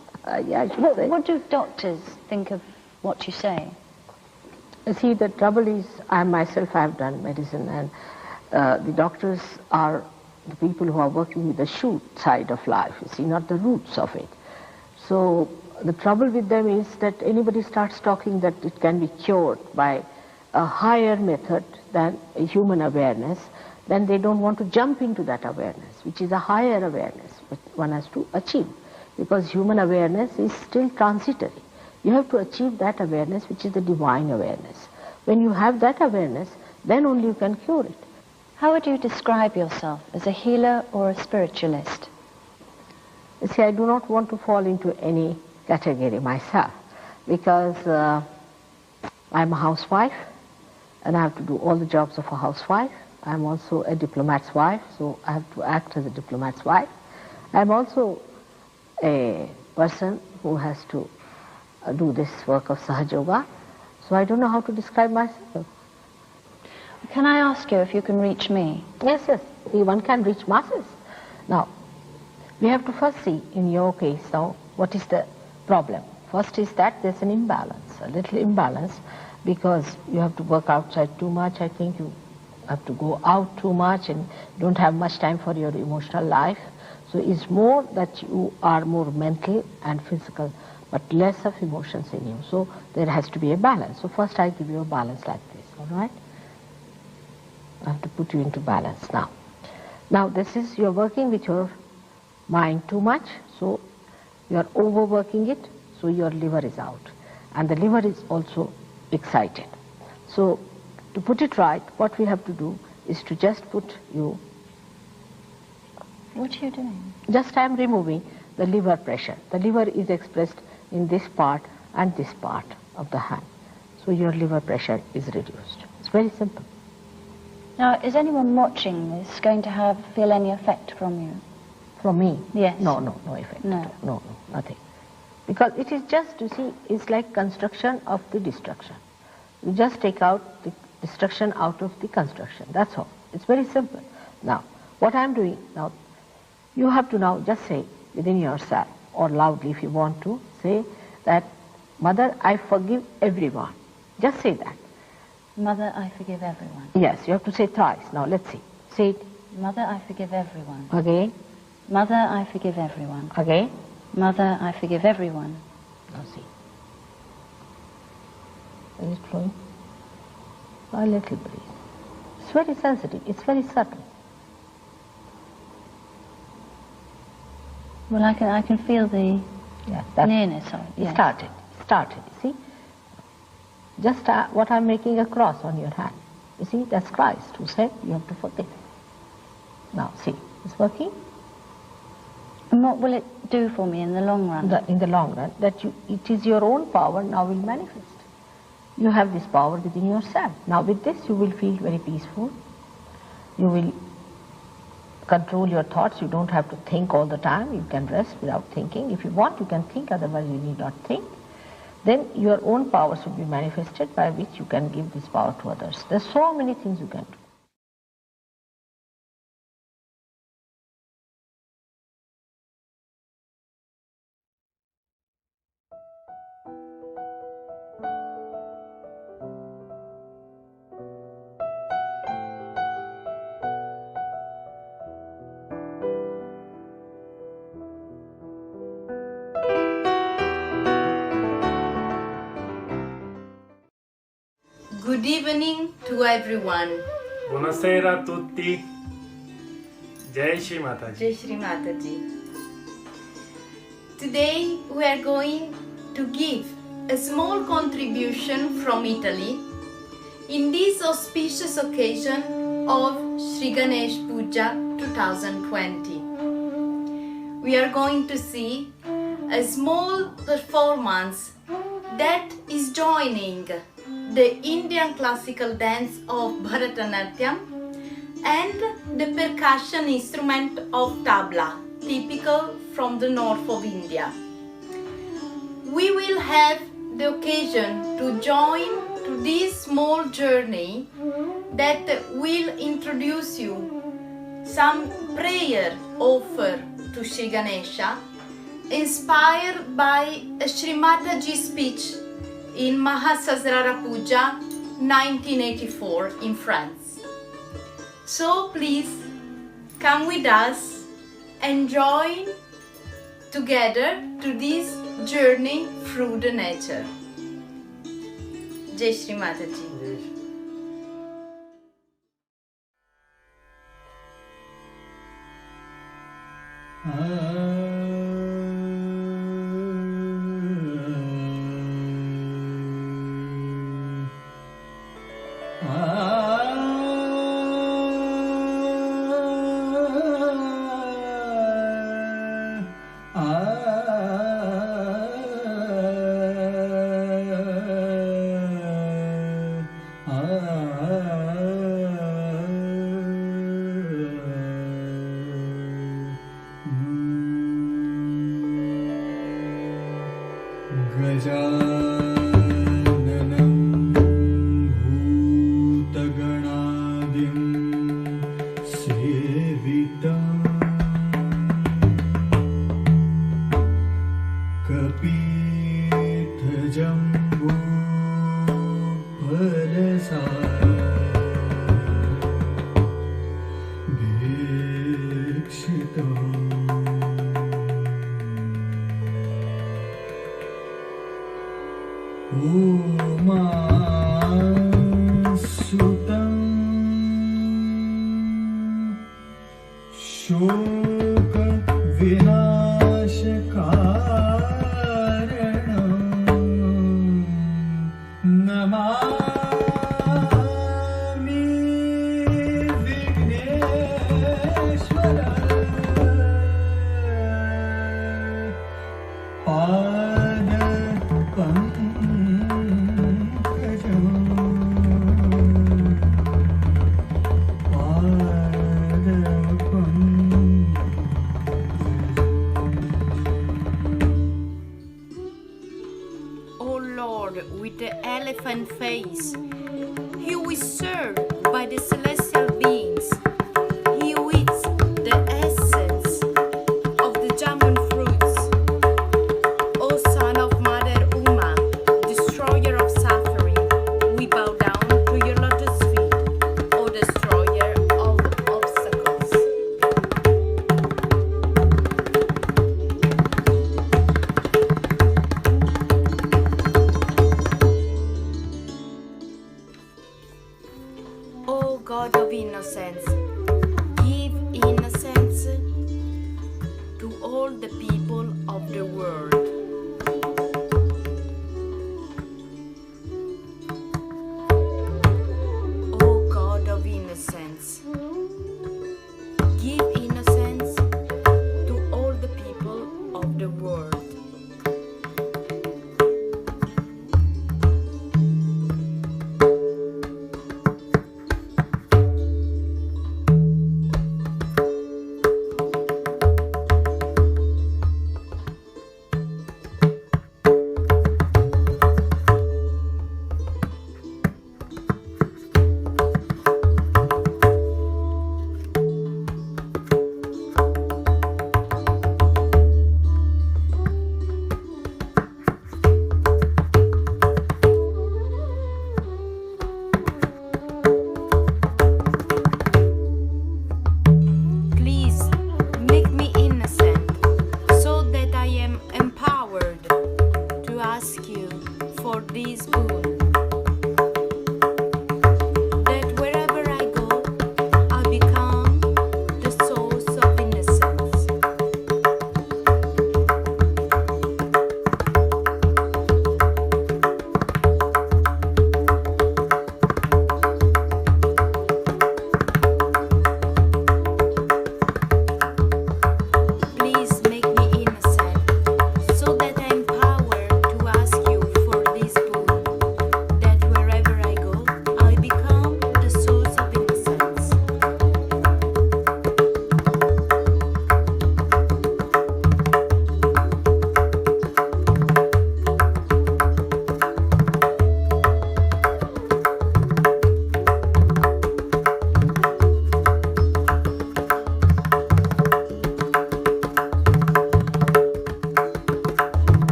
Yeah, I should say. What do doctors think of what you say? You see, the trouble is, I myself have done medicine, and the doctors are the people who are working with the shoot side of life, you see, not the roots of it. So the trouble with them is that anybody starts talking that it can be cured by a higher method than a human awareness, then they don't want to jump into that awareness, which is a higher awareness which one has to achieve, because human awareness is still transitory. You have to achieve that awareness, which is the divine awareness. When you have that awareness, then only you can cure it. How would you describe yourself, as a healer or a spiritualist? You see, I do not want to fall into any category myself, because I'm a housewife and I have to do all the jobs of a housewife. I'm also a diplomat's wife, so I have to act as a diplomat's wife. I'm also a person who has to do this work of Sahaja Yoga, so I don't know how to describe myself. Can I ask you if you can reach me? Yes, yes, one can reach masses. Now, we have to first see, in your case now, what is the problem. First is that there's an imbalance, a little imbalance, because you have to work outside too much. I think you have to go out too much and don't have much time for your emotional life. So it's more that you are more mental and physical, but less of emotions in you. So there has to be a balance. So first I give you a balance like this, all right? I have to put you into balance now. Now this is, you're working with your mind too much, so you're overworking it, so your liver is out. And the liver is also excited. So to put it right, what we have to do is to just put you... What are you doing? Just I'm removing the liver pressure. The liver is expressed in this part and this part of the hand. So your liver pressure is reduced. It's very simple. Now, is anyone watching this going to feel any effect from you? From me? Yes. No effect. No. No, nothing. Because it is just, you see, it's like construction of the destruction. You just take out the destruction out of the construction. That's all. It's very simple. Now, what I'm doing now, you have to now just say within yourself, or loudly if you want to, say that, Mother, I forgive everyone. Just say that. Mother, I forgive everyone. Yes, you have to say twice. Now let's see. Say it. Mother, I forgive everyone. Again. Mother, I forgive everyone. Again. Mother, I forgive everyone. Now see. Is it flowing? A little breeze. It's very sensitive. It's very subtle. Well, I can feel the nearness of it. Yes. Started, see? Just what I'm making a cross on your hand. You see, that's Christ who said you have to forgive. Now, see, it's working. And what will it do for me in the long run? In the long run, that it is your own power now will manifest. You have this power within yourself. Now with this you will feel very peaceful. You will control your thoughts. You don't have to think all the time. You can rest without thinking. If you want, you can think, otherwise you need not think. Then your own powers will be manifested, by which you can give this power to others. There's so many things you can do. Good evening to everyone. Buonasera a tutti. Jai Shri Mataji. Jai Shri Mataji. Today we are going to give a small contribution from Italy in this auspicious occasion of Shri Ganesh Puja 2020. We are going to see a small performance that is joining the Indian classical dance of Bharatanatyam and the percussion instrument of tabla, typical from the north of India. We will have the occasion to join to this small journey that will introduce you some prayer offered to Shri Ganesha, inspired by a Shri Mataji speech in Mahasasrara Puja 1984 in France. So please come with us and join together to this journey through the nature. Jai Shri Mataji. With the elephant face, who is served by the celestial beings. He eats the essence of the jamun fruits. O son of Mother Uma, destroyer of suffering, we bow down to your lotus feet, O destroyer of obstacles. O God of innocence, give innocence to all the people of the world. O God of innocence, give innocence to all the people of the world.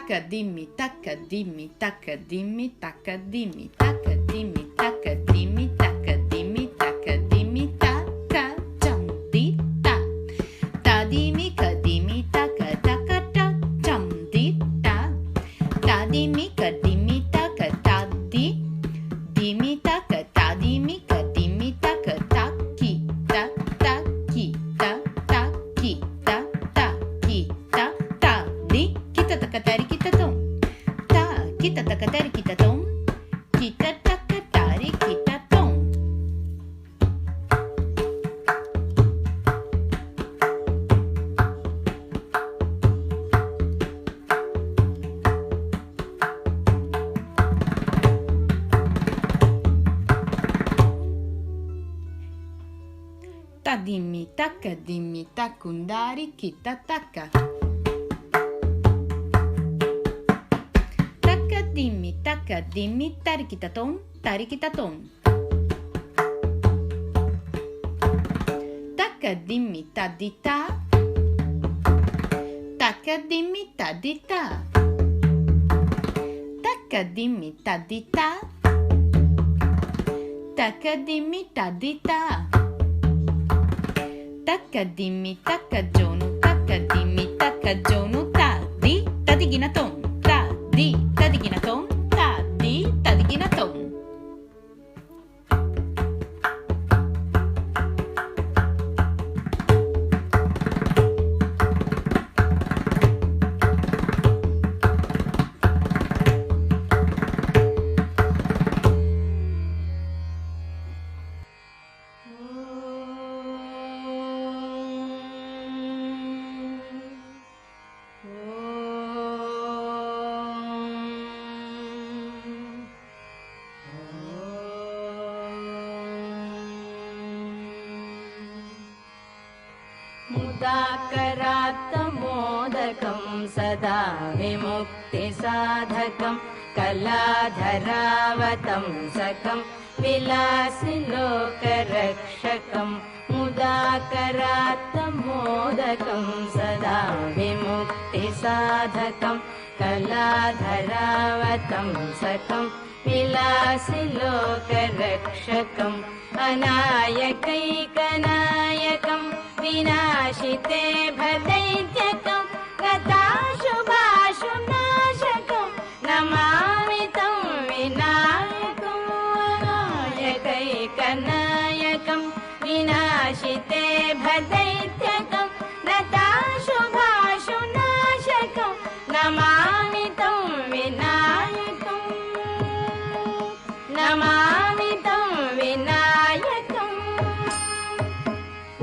taka dimmi, taka dimmi, taka dimmi, taka dimmi, taka dimmi, taka dimmi, taka dimmi, taka dimmi, taka jam di ta. Ta dimmi ka dimmi taka taka ta jam di ta. Ta dimmi ka dimmi taka ta di. Dimmi taka ta dimmi ka dimmi taka ta ki ta ta ki ta ta ki ta ta ki ta ta di. Kita taka tari kita tom. Ta kita taka tari kita tom. Kita taka tari kita tom. Ta dimmi takundari kita taka. Taka dimmi tari kita tom, tari kita tom. Taka dimmi ta di ta. Taka dimmi ta di ta. Taka dimmi ta di ta. Taka dimmi ta di ta. Taka dimmi taka jono, taka dimmi taka jono ta di ta di gina tom. Ta di ta di gina tom. Ta di ta di gina tom. मुदाकरात्तमोदकं सदा विमुक्तिसाधकं कलाधरावतंसकं विलासिलोकरक्षकं मुदाकरात्तमोदकं सदा विमुक्तिसाधकं कलाधरावतंसकं विलासिलोकरक्षकम् अनायकैकनायकं विनाशिते भदैत्यकं गताशुभाशुनाशकं नमामि तं विनायकम् अनायकैकनायकं विनाशिते भदैत्यकं गताशुभाशुनाशकं नमामि तं विनायकम् नमामि तं विनायकम्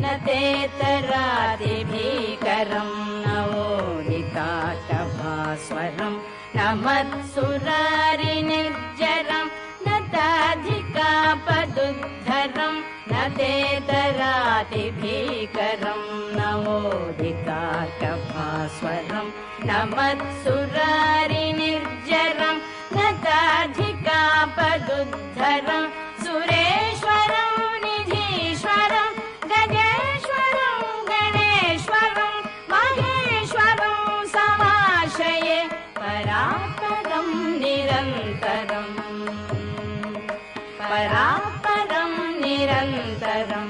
न तेतरादिभीकरं नवोदिताटभास्वरं न मत्सुरारिनिर्जरं न ताधिकापदुद्धरं न तेतरादिभीकरं नवोदिताटभास्वरं न मत्सुरारिनिर्जरं न ताधिकापदुद्धरं सुरेश्वरं निधीश्वरं गजेश्वरं गणेश्वरं महेश्वरं समाश्रये परात्परं निरन्तरं परात्परं निरन्तरं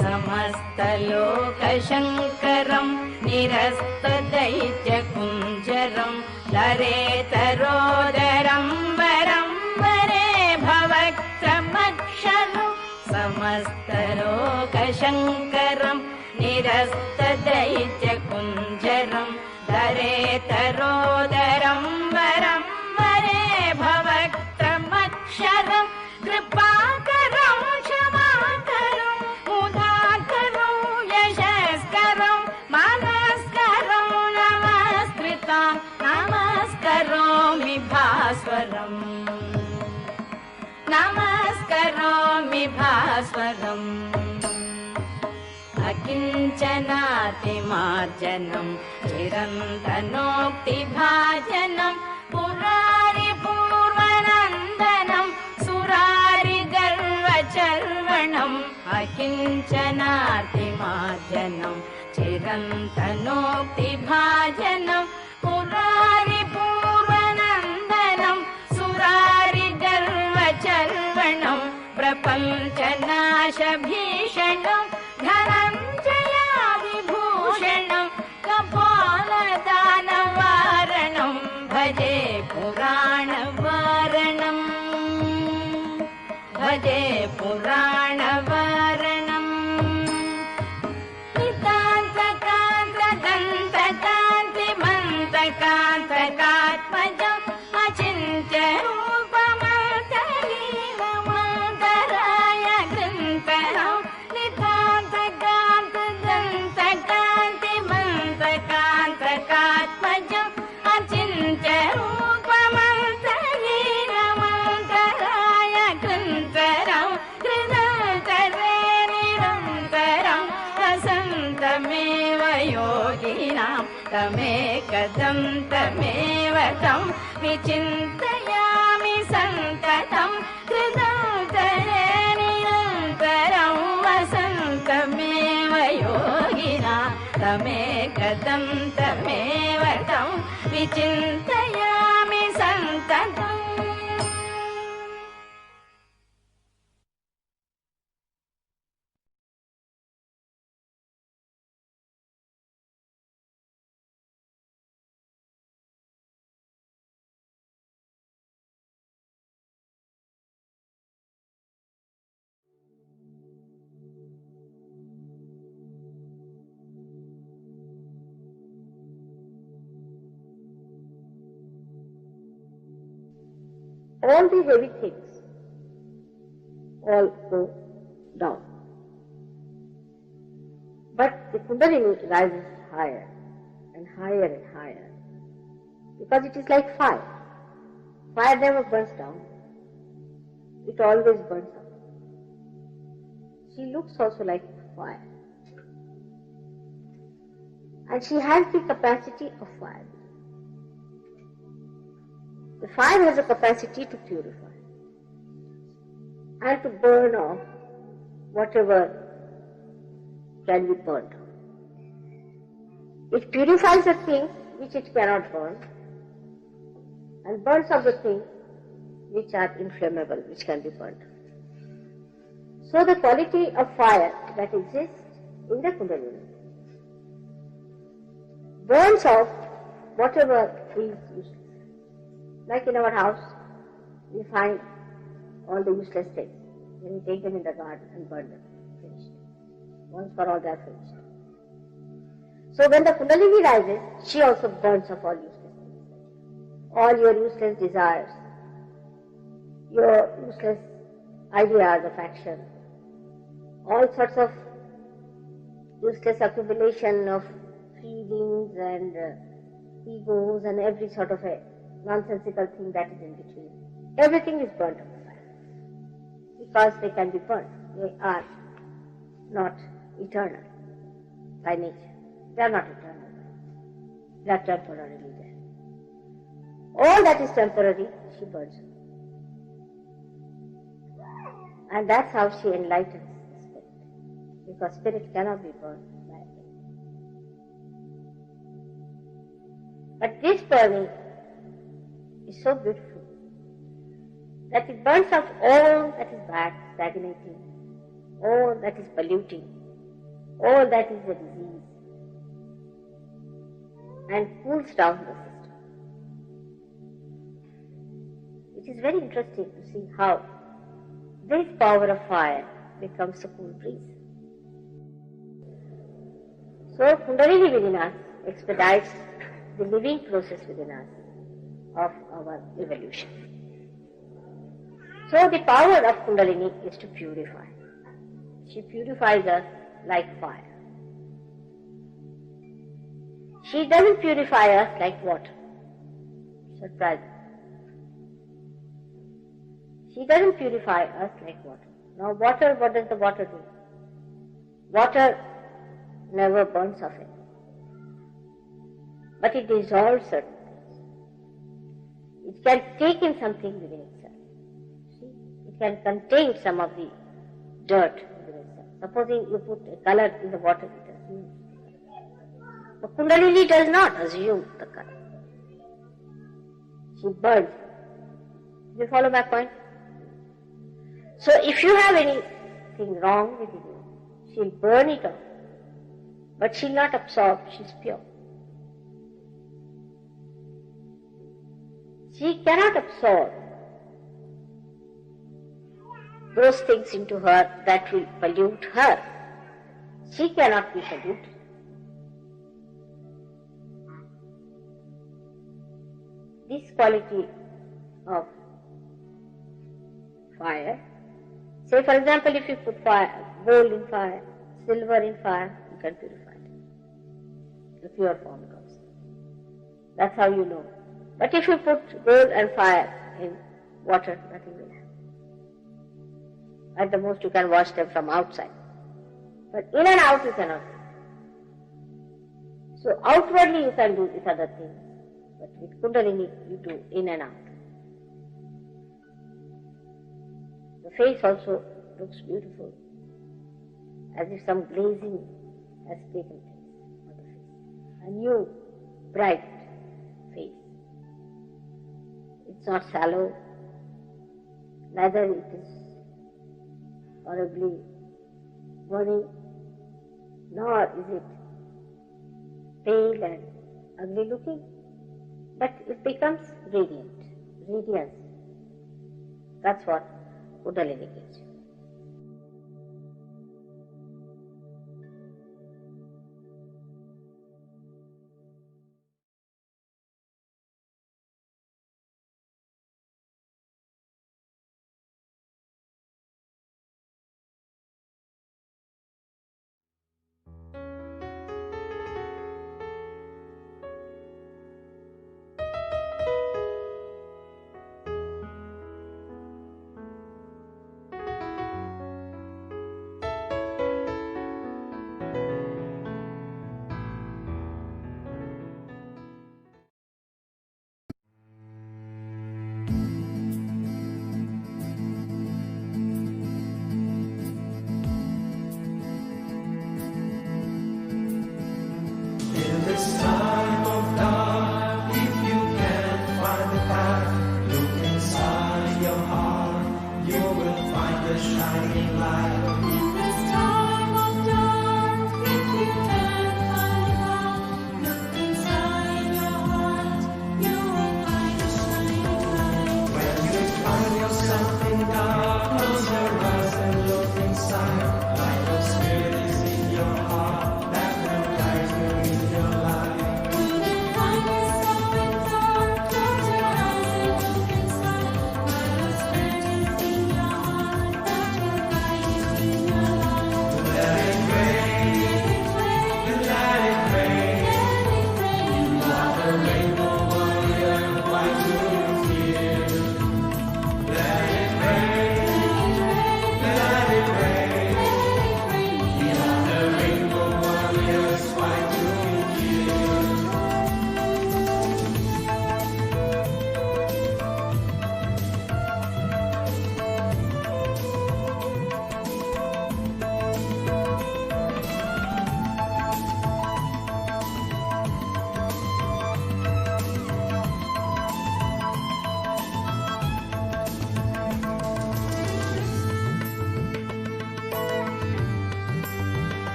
समस्तलोकशङ्करं निरस्तदैत्यकुञ्जरं लरेतरोदरं वरं वरे भवक्त्रमक्षरं समस्तलोकशङ्करं निरस्तदैत्यकुञ्जरं लरेतरोदरं वरं वरे भवक्त्रमक्षरं कृपाकरं क्षमाकरं मुदाकरं यशस्करं मनस्करं नमस्कृतां नमस्करोमि भास्वरम् नमस्करोमि भास्वरम् अकिञ्चनातिमार्जनं चिरन्तनोक्तिभाजनं पुरारिपूर्वनन्दनं सुरारिगर्वचर्वणम् अकिञ्चनातिमार्जनं चिरन्तनोक्तिभाजनं भीषणं धनञ्जयादिभूषणं कपालदानवारणं भजे पुराणवारणम् भजे पुराणवारणम् नितान्तकान्तकान्तकान्तिमन्तकान्तकात्मजम् अचिन्त्यरूपमन्तलीलमन्तराय गन्तरं नितान्तकान्तकान्तिमन्तकान्तकात्मजम् अचिन्त्यरूपमन्तलीलमन्तराय गन्तरं कृततरे निरन्तरं वसन्तमेव योगिनां तमेकदं तमेव तं विचिन्तयामि सन्ततं कृततरे निरन्तरं वसन्तमेव योगिनां तमेकदं तमेव तं विचिन्तयामि सन्ततम् all the heavy things all go down. But the Kundalini rises higher and higher and higher because it is like fire. Fire never burns down. It always burns up. She looks also like fire. And she has the capacity of fire. The fire has a capacity to purify and to burn off whatever can be burned. It purifies the things which it cannot burn and burns off the things which are inflammable, which can be burned. So the quality of fire that exists in the Kundalini burns off whatever is useless. Like in our house, we find all the useless things. Then we take them in the garden and burn them. Finished. Once for all they are finished. So when the Kundalini rises, she also burns off all useless things. All your useless desires, your useless ideas of action, all sorts of useless accumulation of feelings and egos and every sort of a nonsensical thing that is in between. Everything is burnt up because they can be burnt. They are not eternal by nature. They are not eternal. They are temporarily there. All that is temporary, she burns up. And that's how she enlightens the spirit. Because spirit cannot be burned by anything. But this burning is so beautiful that it burns out all that is bad, stagnating, all that is polluting, all that is a disease, and cools down the system. It is very interesting to see how this power of fire becomes a cool breeze. So Kundalini within us expedites the living process within us of our evolution. So the power of Kundalini is to purify. She purifies us like fire. She doesn't purify us like water. Surprising. She doesn't purify us like water. Now water, what does the water do? Water never burns off it. But it dissolves certain things. It can take in something within itself. See? It can contain some of the dirt within itself. Supposing you put a color in the water, it assumes. But Kundalini does not assume the color. She burns. Do you follow my point? So if you have anything anything wrong with it, she'll burn it off. But she'll not absorb, she's pure. She cannot absorb those things into her that will pollute her. She cannot be polluted. This quality of fire, say for example, if you put gold in fire, silver in fire, you can purify it. The pure form comes. That's how you know. But if you put gold and fire in water, nothing will happen. At the most you can wash them from outside. But in and out you cannot do. So outwardly you can do with other things. But with Kundalini you do in and out. The face also looks beautiful, as if some glazing has taken place on the face. A new, bright face. It's not sallow, neither it is horribly burning, nor is it pale and ugly looking, but it becomes radiant, radiance. That's what Kundalini gives you.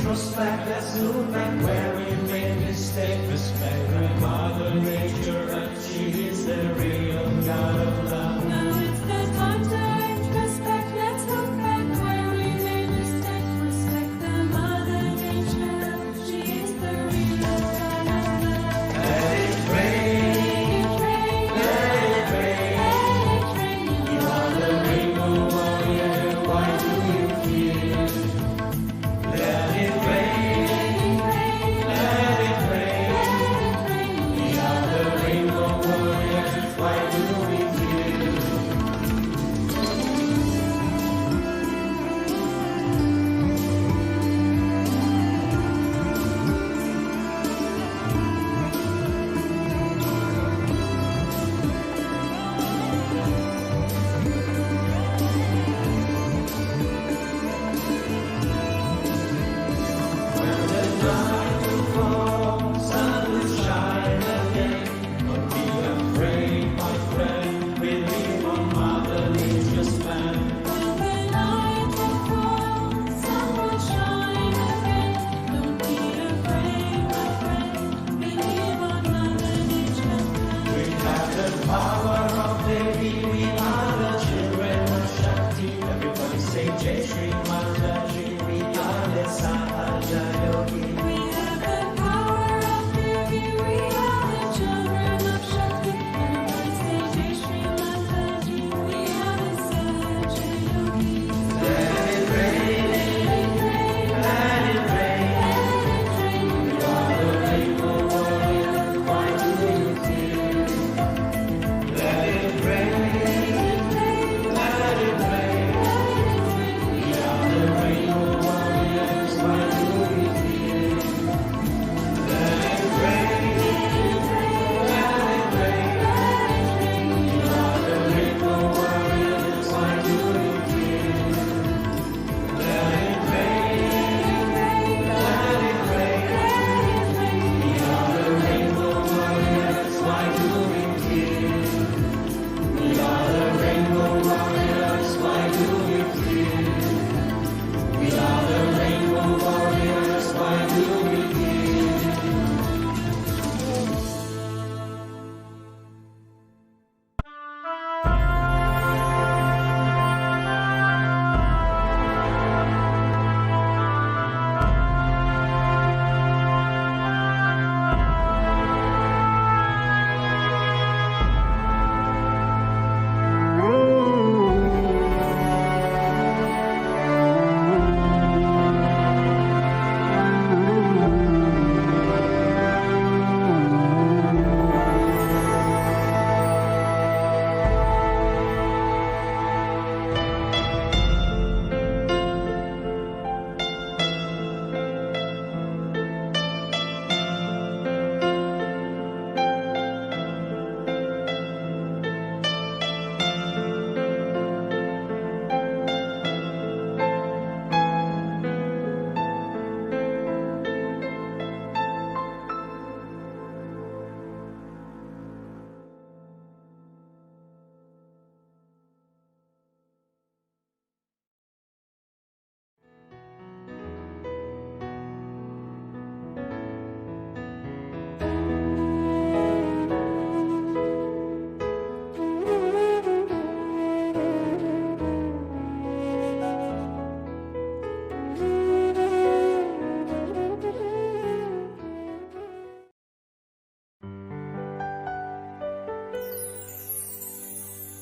Respect, let's look back where we made mistakes. Respect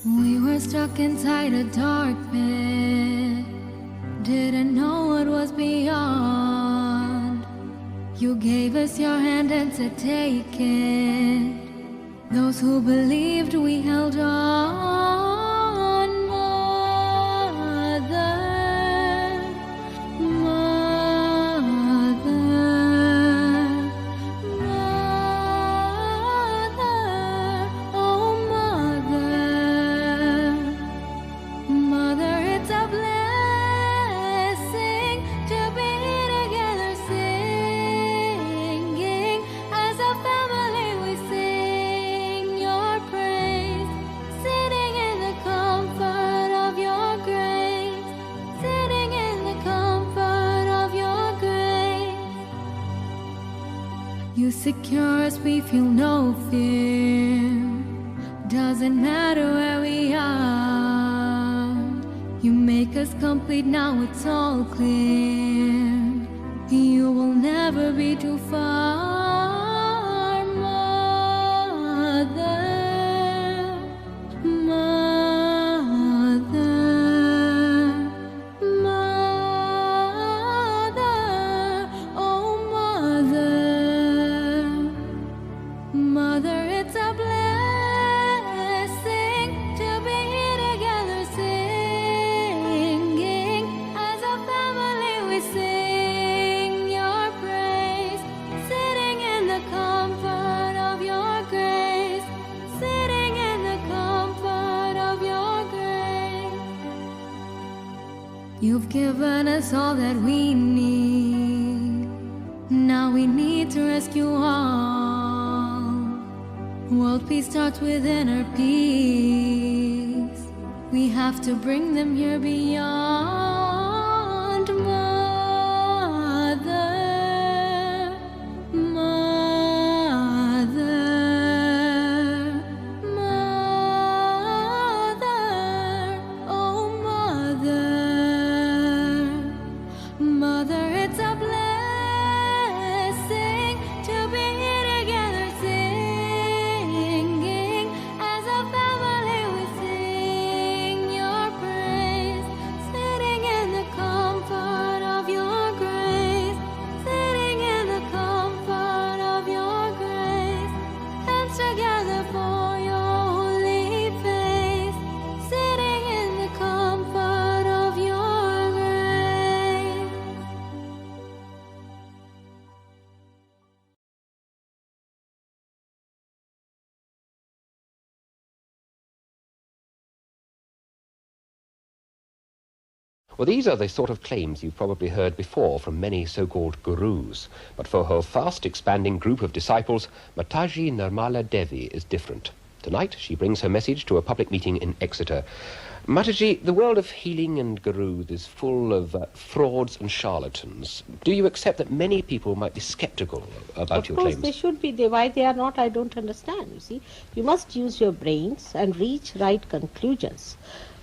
We were stuck inside a dark pit, didn't know what was beyond. You gave us your hand and said take it. Those who believed, we held on. You secure us, we feel no fear. Doesn't matter where we are. You make us complete, now it's all clear. You will never be too far, Mother. You've given us all that we need. Now we need to rescue all. World peace starts with inner peace. We have to bring them here beyond. Mother, Mother, Mother, oh Mother. Mother, it's a blessing to be together singing. As a family we sing your praise, sitting in the comfort of your grace, sitting in the comfort of your grace. Hands together for your holy face, sitting in the comfort of your grace. Well, these are the sort of claims you've probably heard before from many so-called gurus. But for her fast-expanding group of disciples, Mataji Nirmala Devi is different. Tonight, she brings her message to a public meeting in Exeter. Mataji, the world of healing and gurus is full of frauds and charlatans. Do you accept that many people might be skeptical about your claims? Of course, they should be. Why they are not, I don't understand. You see, you must use your brains and reach right conclusions.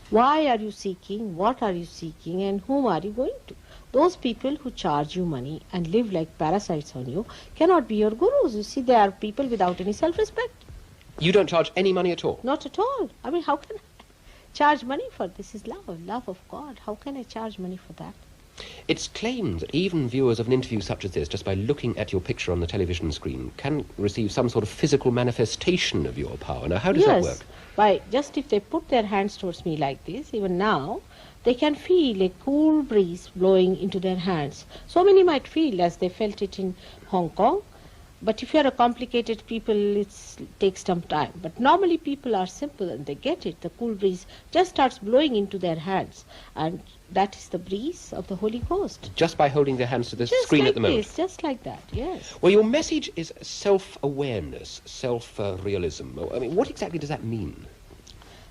Why are you seeking, what are you seeking, and whom are you going to? Those people who charge you money and live like parasites on you cannot be your gurus. You see, they are people without any self-respect. You don't charge any money at all? Not at all. I mean, how can I charge money for this? This is love of God. How can I charge money for that? It's claimed that even viewers of an interview such as this, just by looking at your picture on the television screen, can receive some sort of physical manifestation of your power. Now, how does that work? By just if they put their hands towards me like this, even now, they can feel a cool breeze blowing into their hands. So many might feel as they felt it in Hong Kong. But if you are a complicated people, it takes some time. But normally people are simple and they get it. The cool breeze just starts blowing into their hands. And that is the breeze of the Holy Ghost. Just by holding their hands to the screen at the moment? Just like that, yes. Well, your message is self-awareness, self-realism. I mean, what exactly does that mean?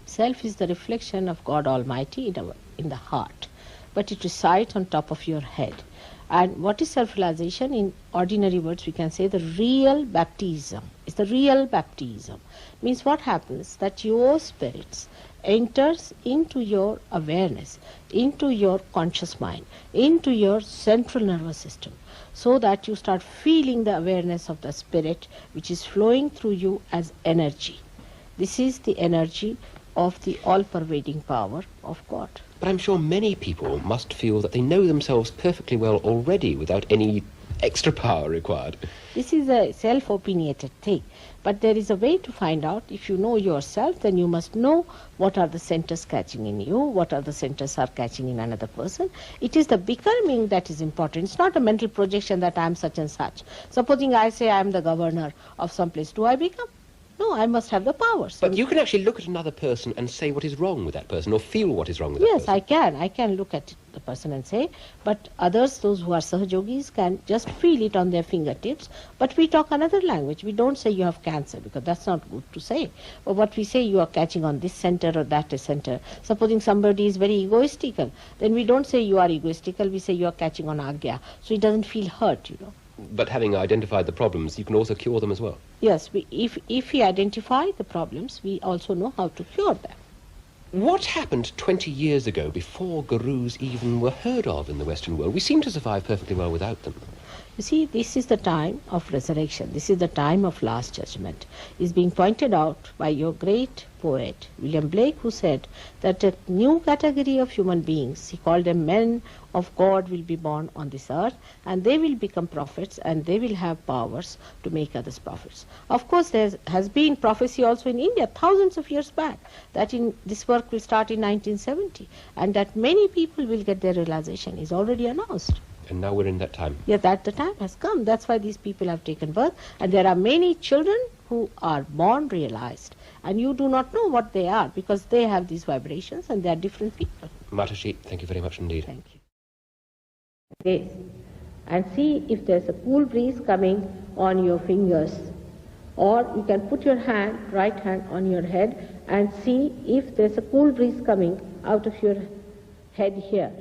Self is the reflection of God Almighty in the heart. But it resides on top of your head. And what is self-realization? In ordinary words, we can say the real baptism. It's the real baptism. Means what happens? That your spirits enters into your awareness, into your conscious mind, into your central nervous system, so that you start feeling the awareness of the spirit which is flowing through you as energy. This is the energy of the all-pervading power of God. But I'm sure many people must feel that they know themselves perfectly well already without any extra power required. This is a self-opinionated thing, but there is a way to find out. If you know yourself, then you must know what are the centers catching in you, what are the centers are catching in another person. It is the becoming that is important. It's not a mental projection that I am such and such. Supposing I say I am the governor of some place, do I become? No, I must have the powers. But you can actually look at another person and say what is wrong with that person, or feel what is wrong with that Yes, person. I can. I can look at the person and say, but others, those who are Sahaja Yogis, can just feel it on their fingertips. But we talk another language. We don't say you have cancer, because that's not good to say. But what we say, you are catching on this center or that center. Supposing somebody is very egoistical, then we don't say you are egoistical, we say you are catching on agya. So he doesn't feel hurt, you know. But having identified the problems, you can also cure them as well. Yes, if we identify the problems, we also know how to cure them. What happened 20 years ago before gurus even were heard of in the Western world? We seem to survive perfectly well without them. You see, this is the time of resurrection. This is the time of last judgment. It's being pointed out by your great poet, William Blake, who said that a new category of human beings, he called them men of God, will be born on this earth, and they will become prophets, and they will have powers to make others prophets. Of course, there has been prophecy also in India thousands of years back, that this work will start in 1970, and that many people will get their realization is already announced. And now we're in that time. Yeah, that the time has come. That's why these people have taken birth. And there are many children who are born realized. And you do not know what they are, because they have these vibrations and they are different people. Mataji, thank you very much indeed. Thank you. Gaze and see if there's a cool breeze coming on your fingers. Or you can put your hand, right hand, on your head and see if there's a cool breeze coming out of your head here.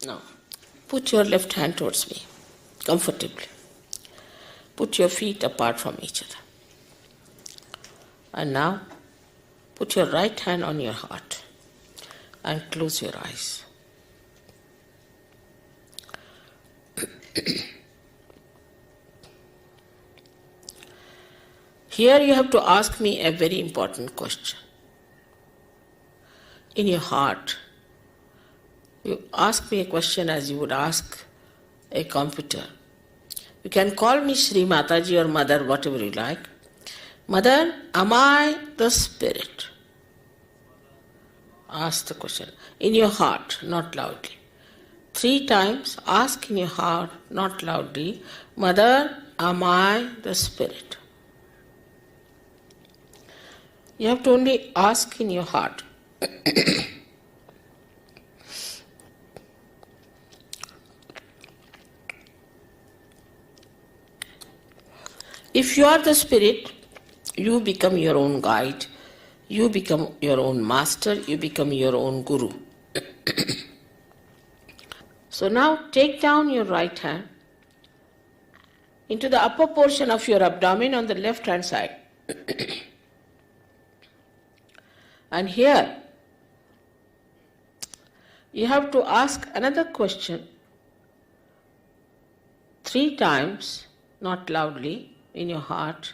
Now, put your left hand towards me, comfortably. Put your feet apart from each other. And now, put your right hand on your heart and close your eyes. Here you have to ask me a very important question. In your heart, you ask me a question as you would ask a computer. You can call me Shri Mataji or Mother, whatever you like. Mother, am I the spirit? Ask the question. In your heart, not loudly. 3 times, ask in your heart, not loudly. Mother, am I the spirit? You have to only ask in your heart. If you are the spirit, you become your own guide, you become your own master, you become your own guru. So now take down your right hand into the upper portion of your abdomen on the left hand side. And here you have to ask another question 3 times, not loudly, in your heart.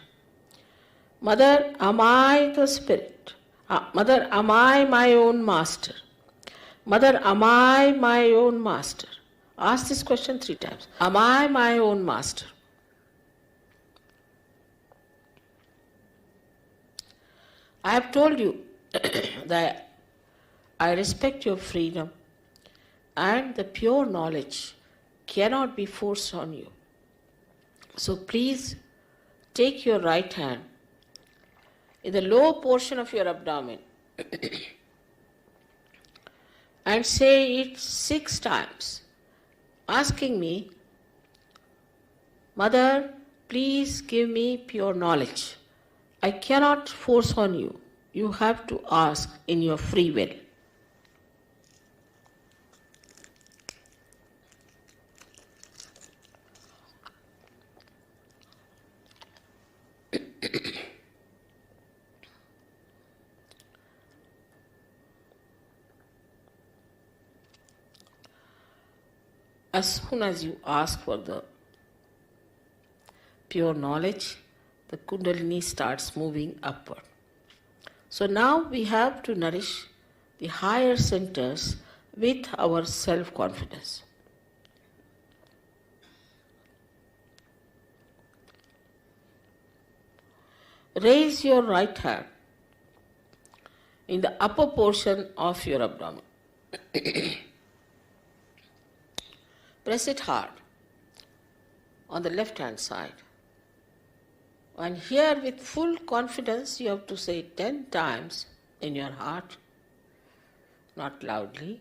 Mother, am I the spirit? Mother, am I my own master? Mother, am I my own master? Ask this question 3 times. Am I my own master? I have told you that I respect your freedom and the pure knowledge cannot be forced on you. So please take your right hand in the lower portion of your abdomen and say it 6 times, asking me, Mother, please give me pure knowledge. I cannot force on you. You have to ask in your free will. As soon as you ask for the pure knowledge, the Kundalini starts moving upward. So now we have to nourish the higher centers with our self-confidence. Raise your right hand in the upper portion of your abdomen. Press it hard on the left hand side. And here with full confidence you have to say 10 times in your heart, not loudly.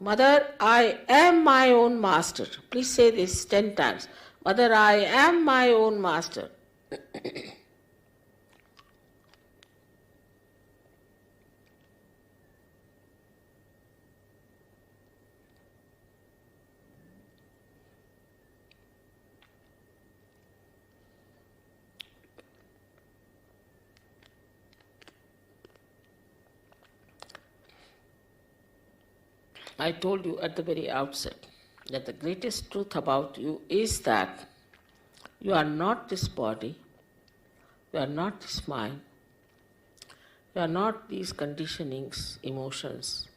Mother, I am my own master. Please say this 10 times. Mother, I am my own master. I told you at the very outset that the greatest truth about you is that you are not this body, you are not this mind, you are not these conditionings, emotions,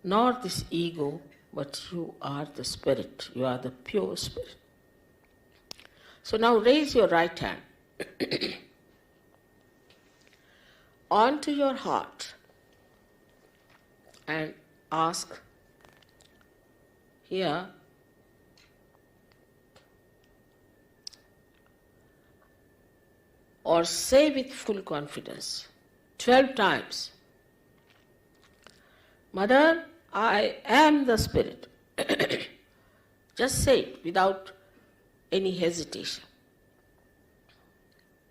nor this ego, but you are the spirit, you are the pure spirit. So now raise your right hand onto your heart and ask here, or say with full confidence 12 times, Mother, I am the spirit. Just say it without any hesitation.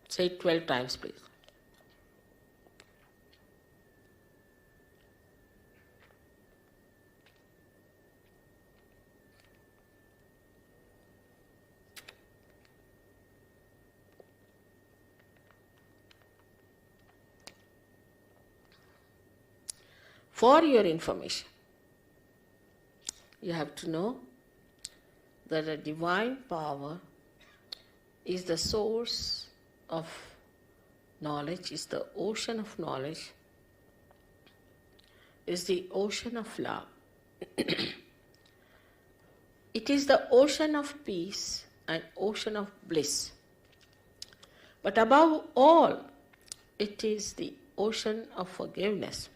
Say it 12 times, please. For your information, you have to know that a divine power is the source of knowledge, is the ocean of knowledge, is the ocean of love. It is the ocean of peace and ocean of bliss. But above all, it is the ocean of forgiveness.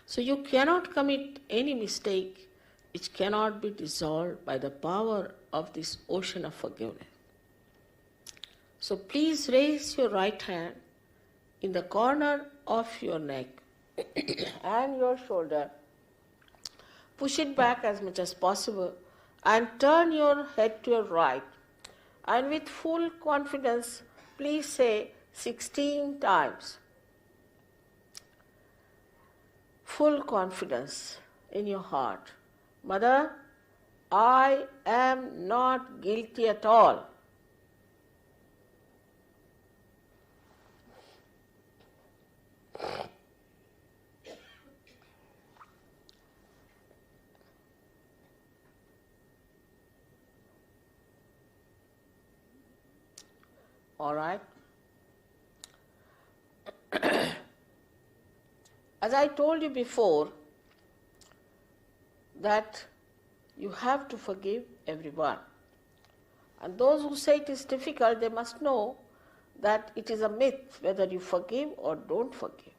So you cannot commit any mistake which cannot be dissolved by the power of this ocean of forgiveness. So please raise your right hand in the corner of your neck and your shoulder. Push it back as much as possible and turn your head to your right. And with full confidence, please say 16 times. Full confidence in your heart. Mother, I am not guilty at all. All right. As I told you before, that you have to forgive everyone. And those who say it is difficult, they must know that it is a myth whether you forgive or don't forgive.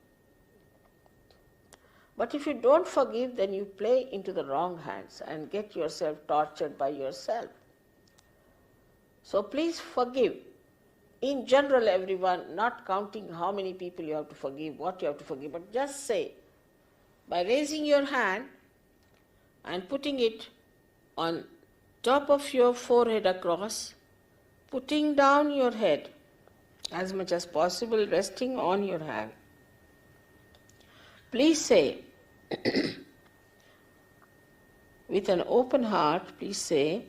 But if you don't forgive, then you play into the wrong hands and get yourself tortured by yourself. So please forgive. In general, everyone, not counting how many people you have to forgive, what you have to forgive, but just say, by raising your hand and putting it on top of your forehead across, putting down your head as much as possible, resting on your hand. Please say, with an open heart, please say,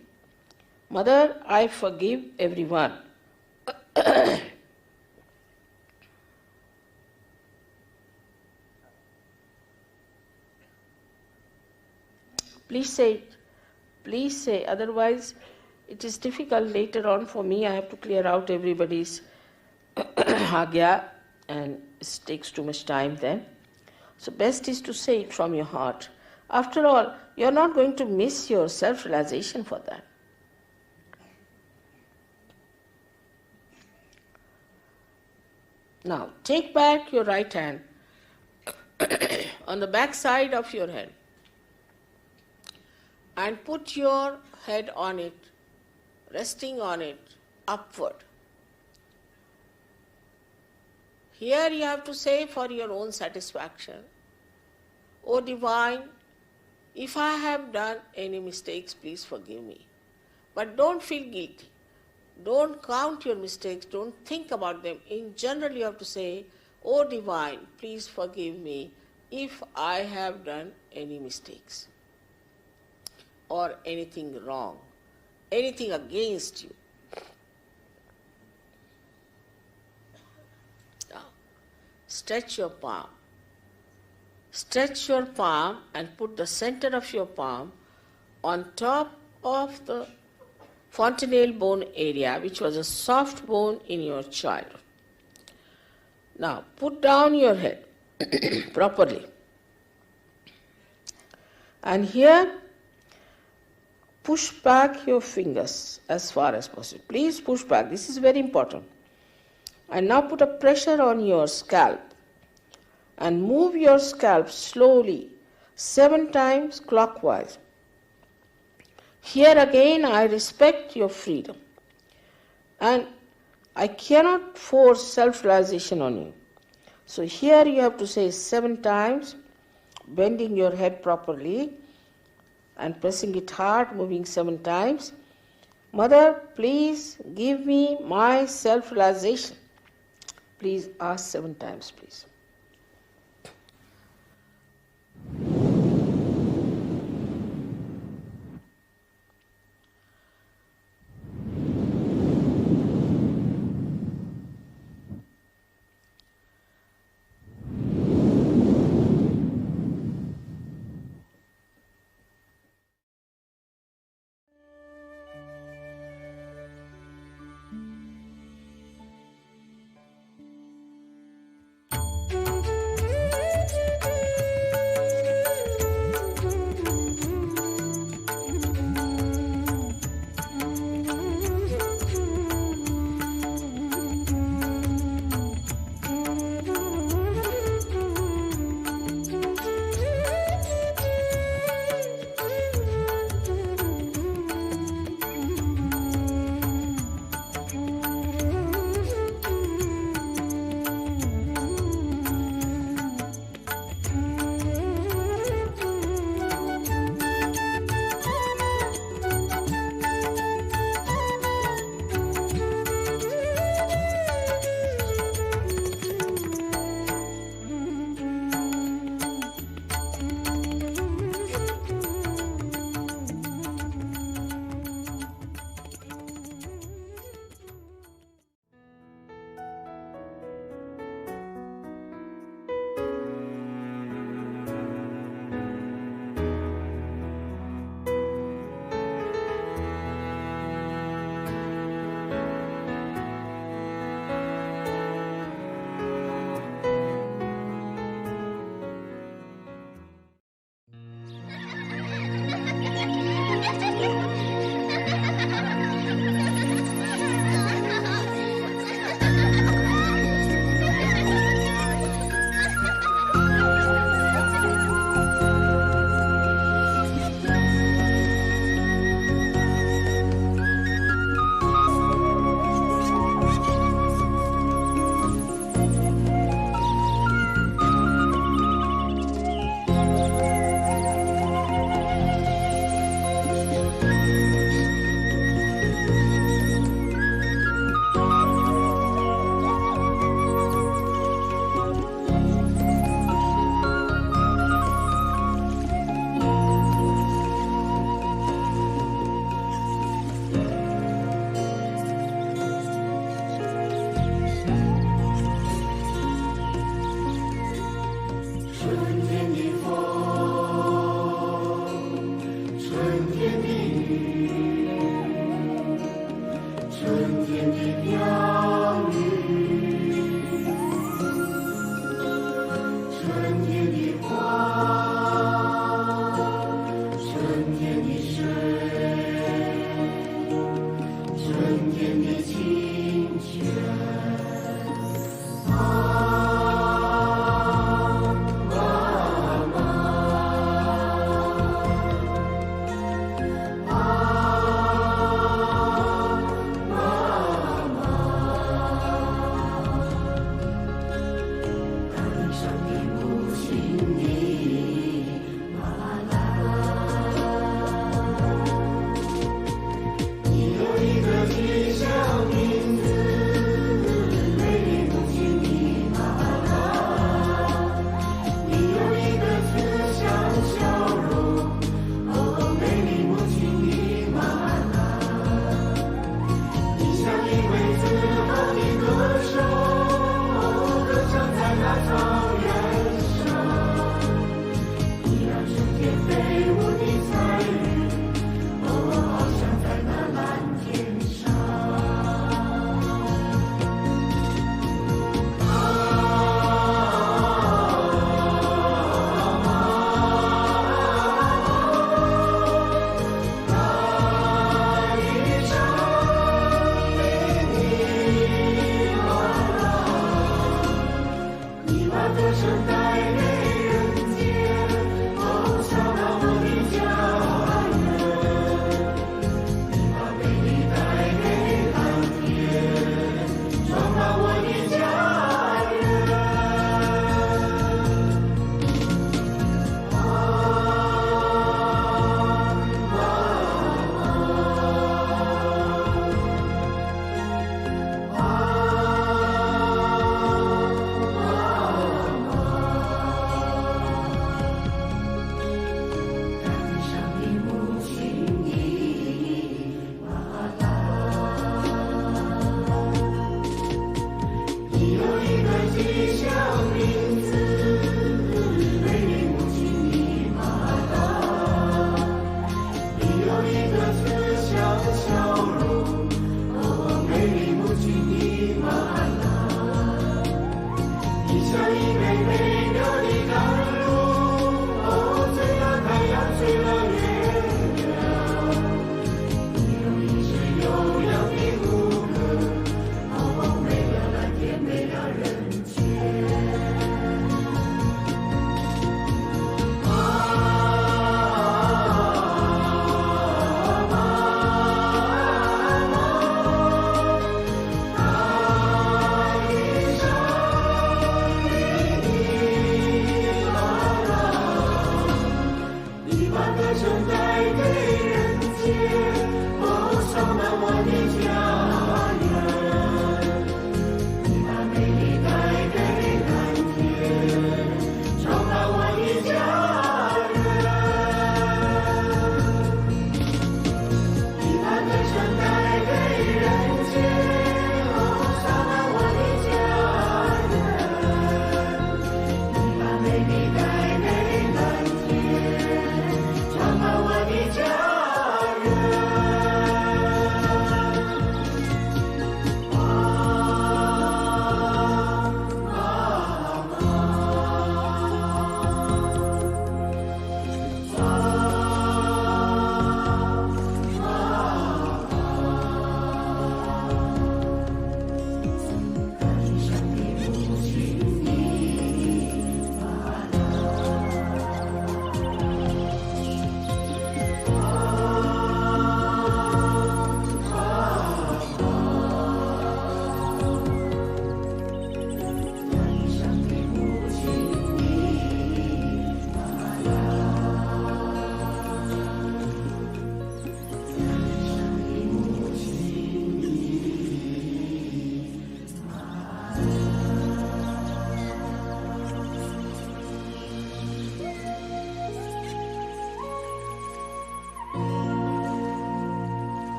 Mother, I forgive everyone. Please say it. Please say, otherwise it is difficult later on for me. I have to clear out everybody's agya and it takes too much time then. So best is to say it from your heart. After all, you are not going to miss your self-realization for that. Now, take back your right hand on the back side of your head and put your head on it, resting on it, upward. Here you have to say for your own satisfaction, O Divine, if I have done any mistakes, please forgive me. But don't feel guilty. Don't count your mistakes, don't think about them. In general, you have to say, O Divine, please forgive me if I have done any mistakes or anything wrong, anything against you. Now, stretch your palm. Stretch your palm and put the center of your palm on top of the fontanelle bone area, which was a soft bone in your childhood. Now, put down your head properly. And here, push back your fingers as far as possible. Please push back. This is very important. And now put a pressure on your scalp and move your scalp slowly 7 times clockwise. Here again, I respect your freedom. And I cannot force self-realization on you. So here you have to say 7 times, bending your head properly and pressing it hard, moving 7 times. Mother, please give me my self-realization. Please ask 7 times, please.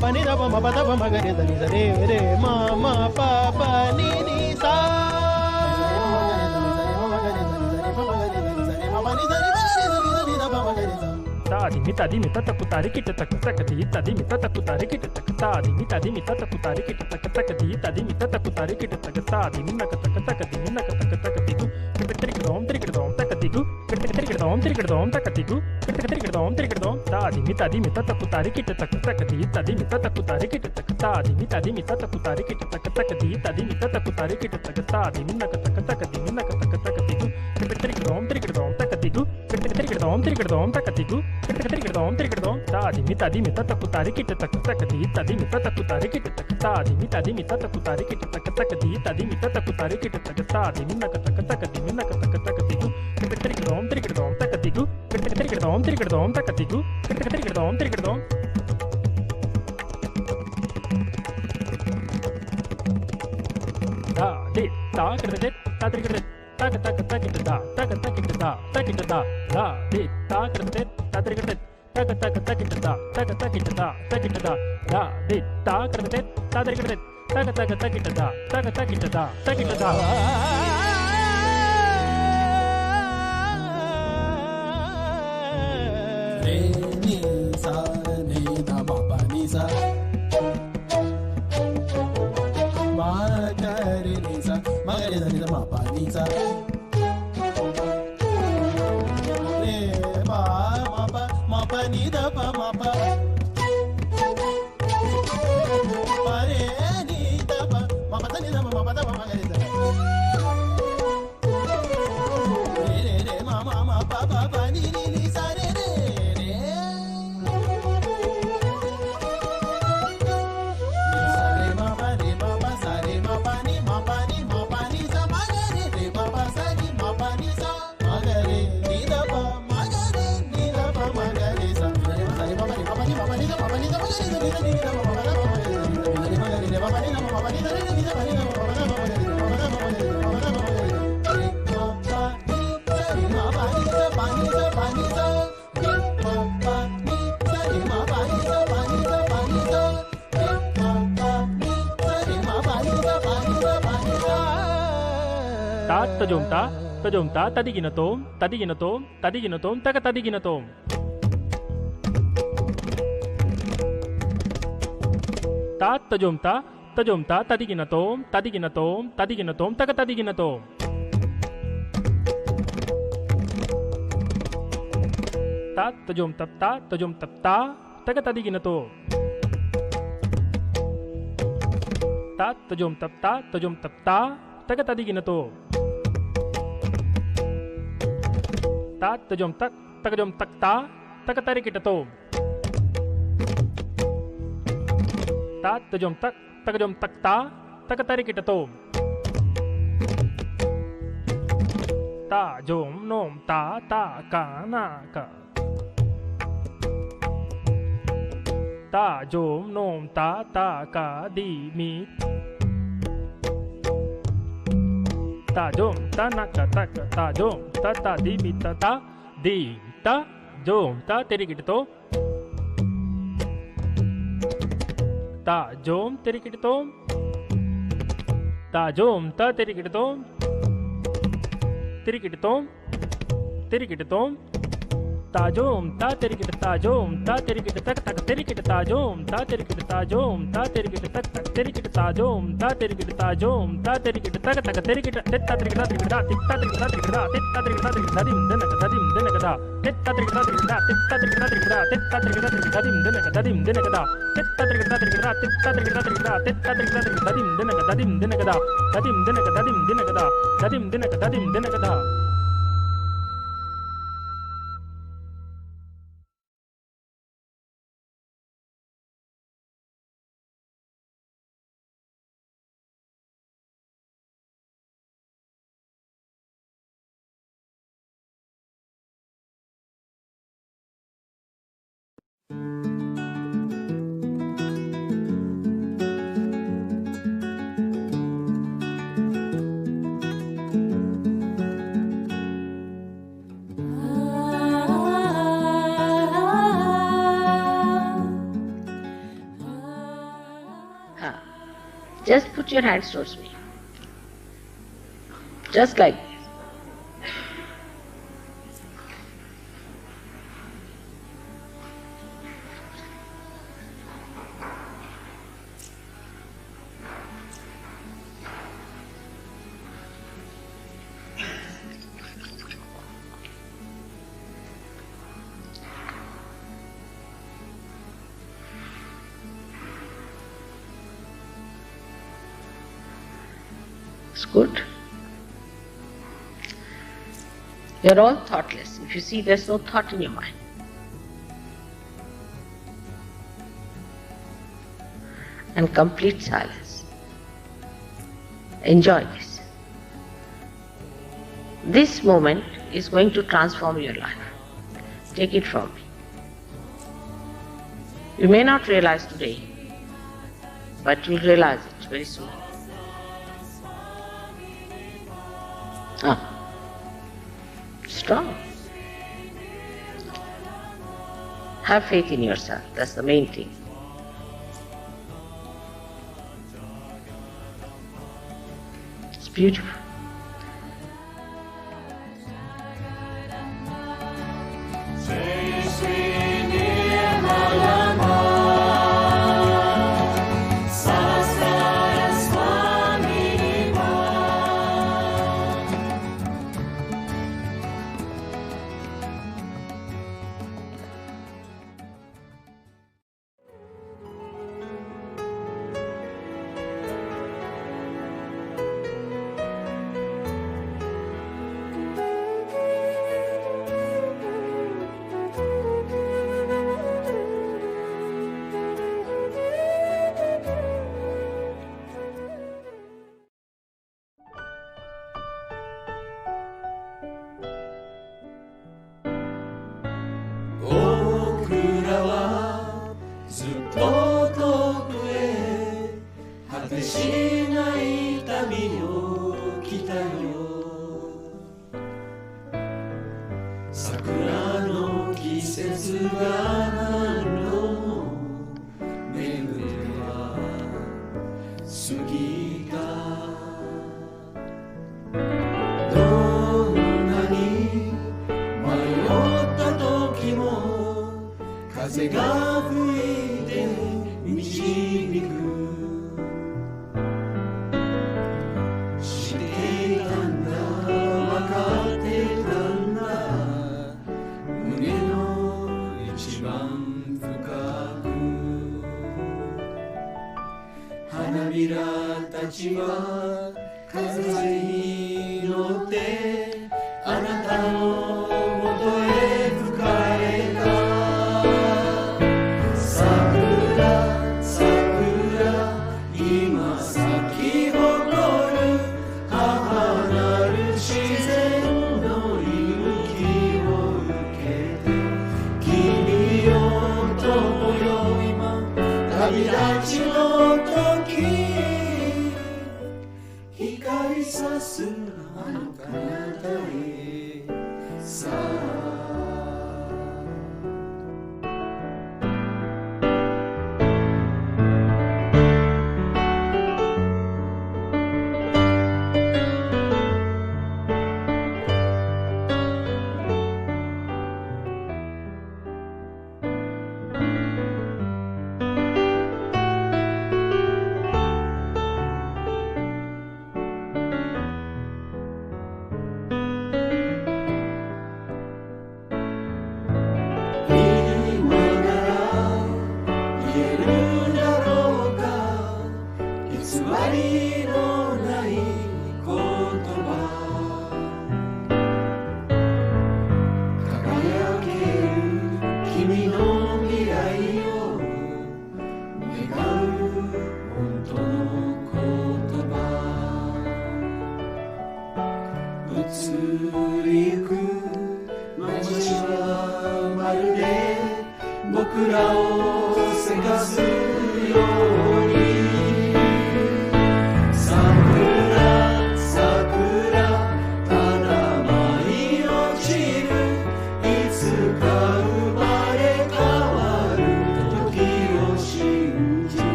Pani da pa ma pa da pa ma ga re da ni da re re ma ma pa pa ni ni sa mita di mita ta kutari kita tak tak di ta di mita ta kutari kita tak ta di mita ta kutari kita tak tak di ta di mita ta kutari kita tak ta di minna ka tak di minna ka tak di tu tri dom tak di tu tri dom tak di tu tri dom ta di mita ta kutari kita tak tak di ta di mita ta kutari kita tak ta di mita ta kutari kita tak tak di ta di mita ta kutari kita tak ta di minna ka tak di minna ka tak di tu tri dom tak di tu tri dom tak di tu tri dom ta di mita ta kutari kita tak tak di ta di mita ta kutari kita tak ta di mita ta kutari kita tak tak di ta di mita ta kutari kita tak ta di minna ka tak di minna ka tak di tu tri dom tak di tu tri dom tak di tu tri dom da de ta kerde ta kerde ta ta ta ta da ta ta da ta da da de ta kerde ta kerde ta ta ta da ta ta da ta da da de ta kerde ta kerde ta ta ta da ta da re ni sa ni da ma pa ni sa ma ga re ni sa ma ga re ni da ma pa ni sa re pa ma pa ni da pa ma pa pa re ni da pa ma pa ni da ma pa da ma ga re da re re ma pa pa ni ni sa re tajom ta tadi gina tom taka tadi gina tom ta tajom ta tadi gina tom taka tadi gina tom ta tajom tap ta taka tadi gina tom ta tajom tap ta taka tadi gina tom ta tajom tak ta taka tari kita tom ta tajom tak ta taka tari kita tom ta jom nom ta ka na ka ta jom nom ta ka di mi ta jom ta na ka ta jom ta di mi ta di ta jom ta teri kita tom ta jom teri kita tom ta jom ta teri kita tom teri kita tom ta jom ta teri kita ta jom ta teri kita tak teri kita ta jom ta teri kita ta jom ta teri kita tak teri kita ta jom ta teri kita ta jom ta teri kita tak teri kita ta teri kita ta teri kita dim den ka dim den ka da ta teri kita ta teri kita dim den ka dim den ka da ta teri kita dim den ka dim den ka da dim den ka dim den ka da dim den ka dim den ka da Just put your hands towards me. Just like this. It's good. You're all thoughtless. If you see, there's no thought in your mind. And complete silence. Enjoy this. This moment is going to transform your life. Take it from me. You may not realize today, but you'll realize it very soon. Strong. Have faith in yourself. That's the main thing. It's beautiful. Jai Shri Nirmala Sahasra Swami Ma.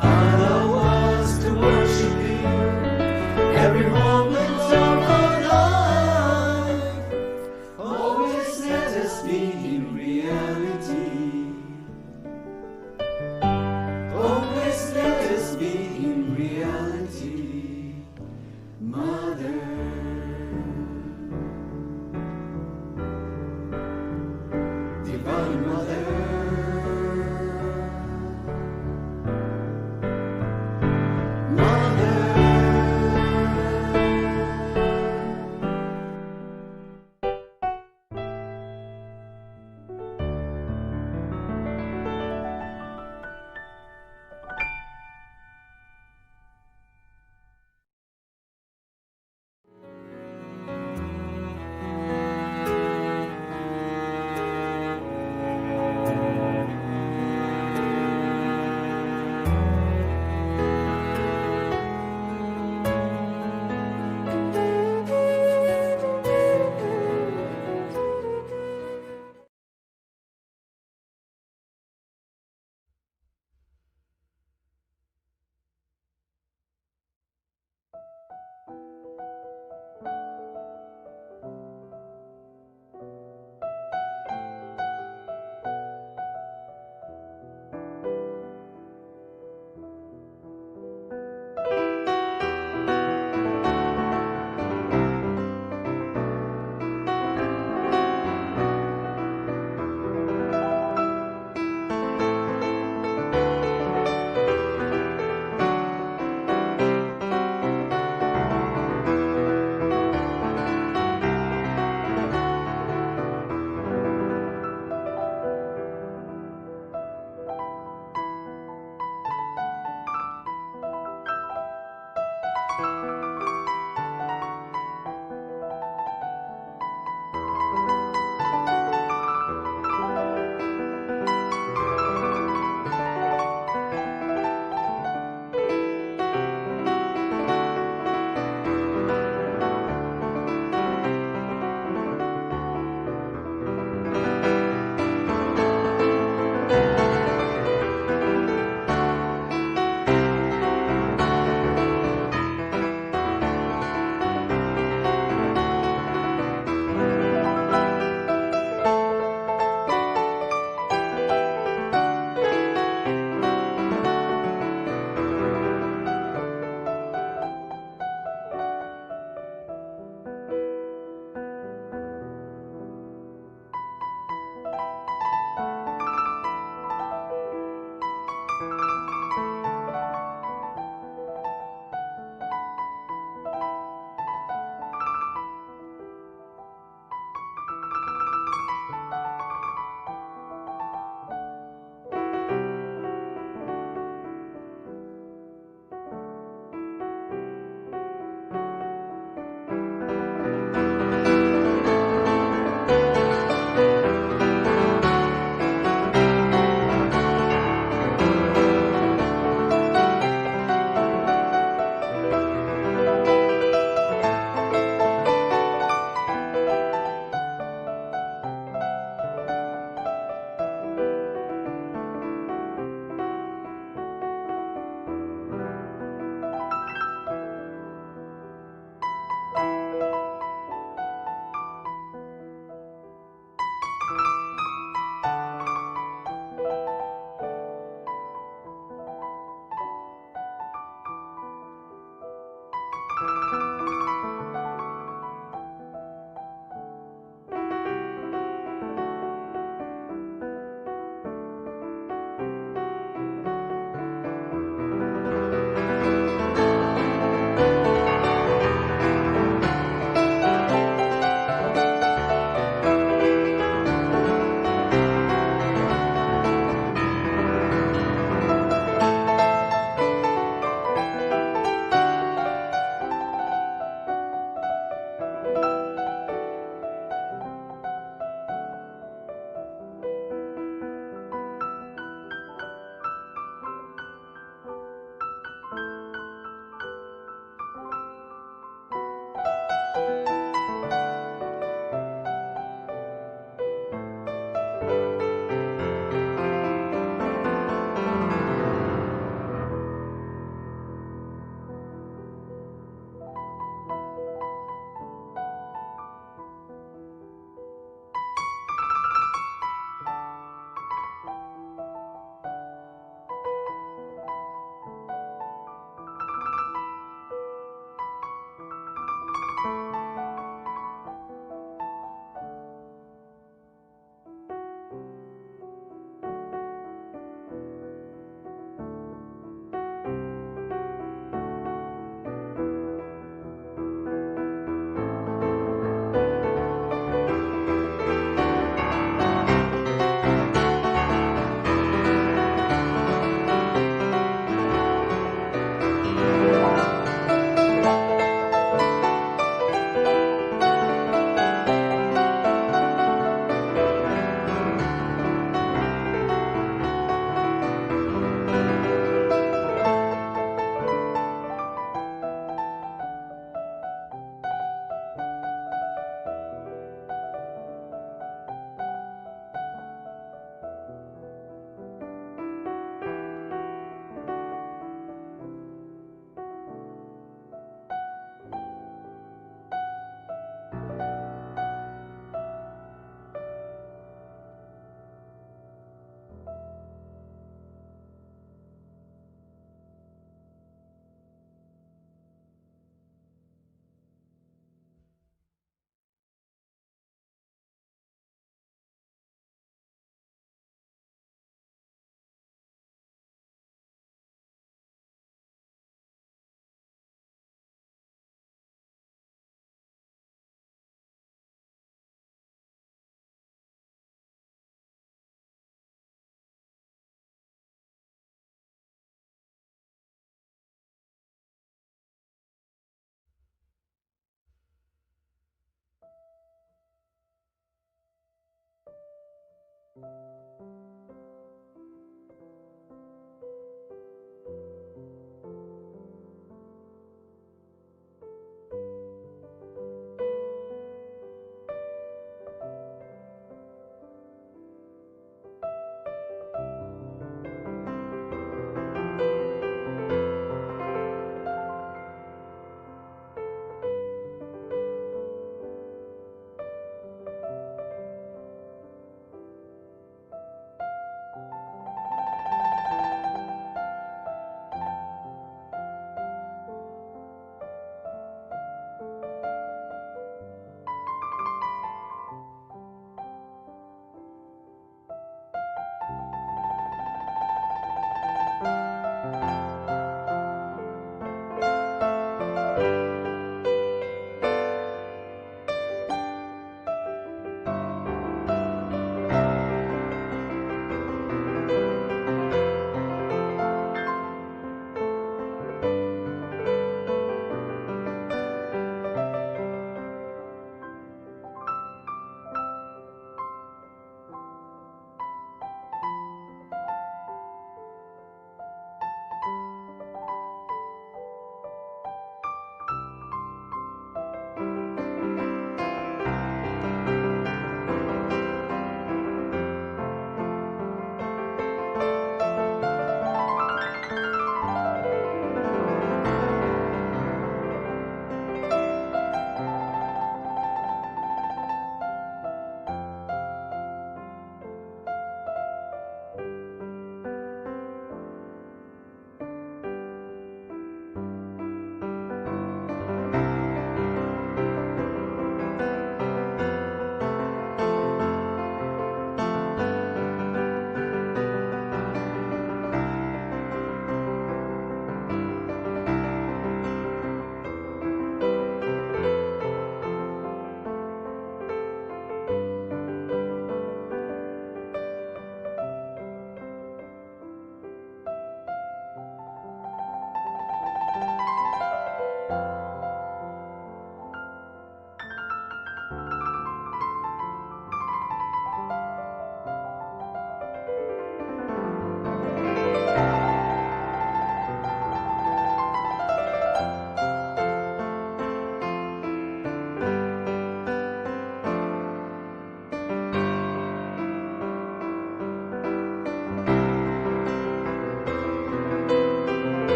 Allow us to worship Almighty Mother. Divine Mother.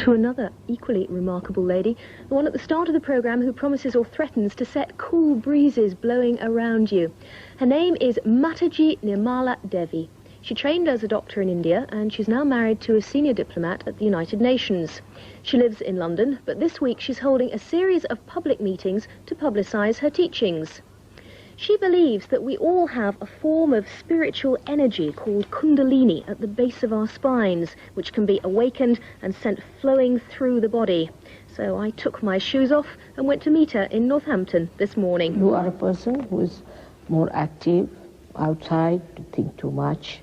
to another equally remarkable lady, the one at the start of the programme who promises or threatens to set cool breezes blowing around you. Her name is Mataji Nirmala Devi. She trained as a doctor in India and she's now married to a senior diplomat at the United Nations. She lives in London, but this week she's holding a series of public meetings to publicise her teachings. She believes that we all have a form of spiritual energy called Kundalini at the base of our spines, which can be awakened and sent flowing through the body. So I took my shoes off and went to meet her in Northampton this morning. You are a person who is more active, outside, to think too much,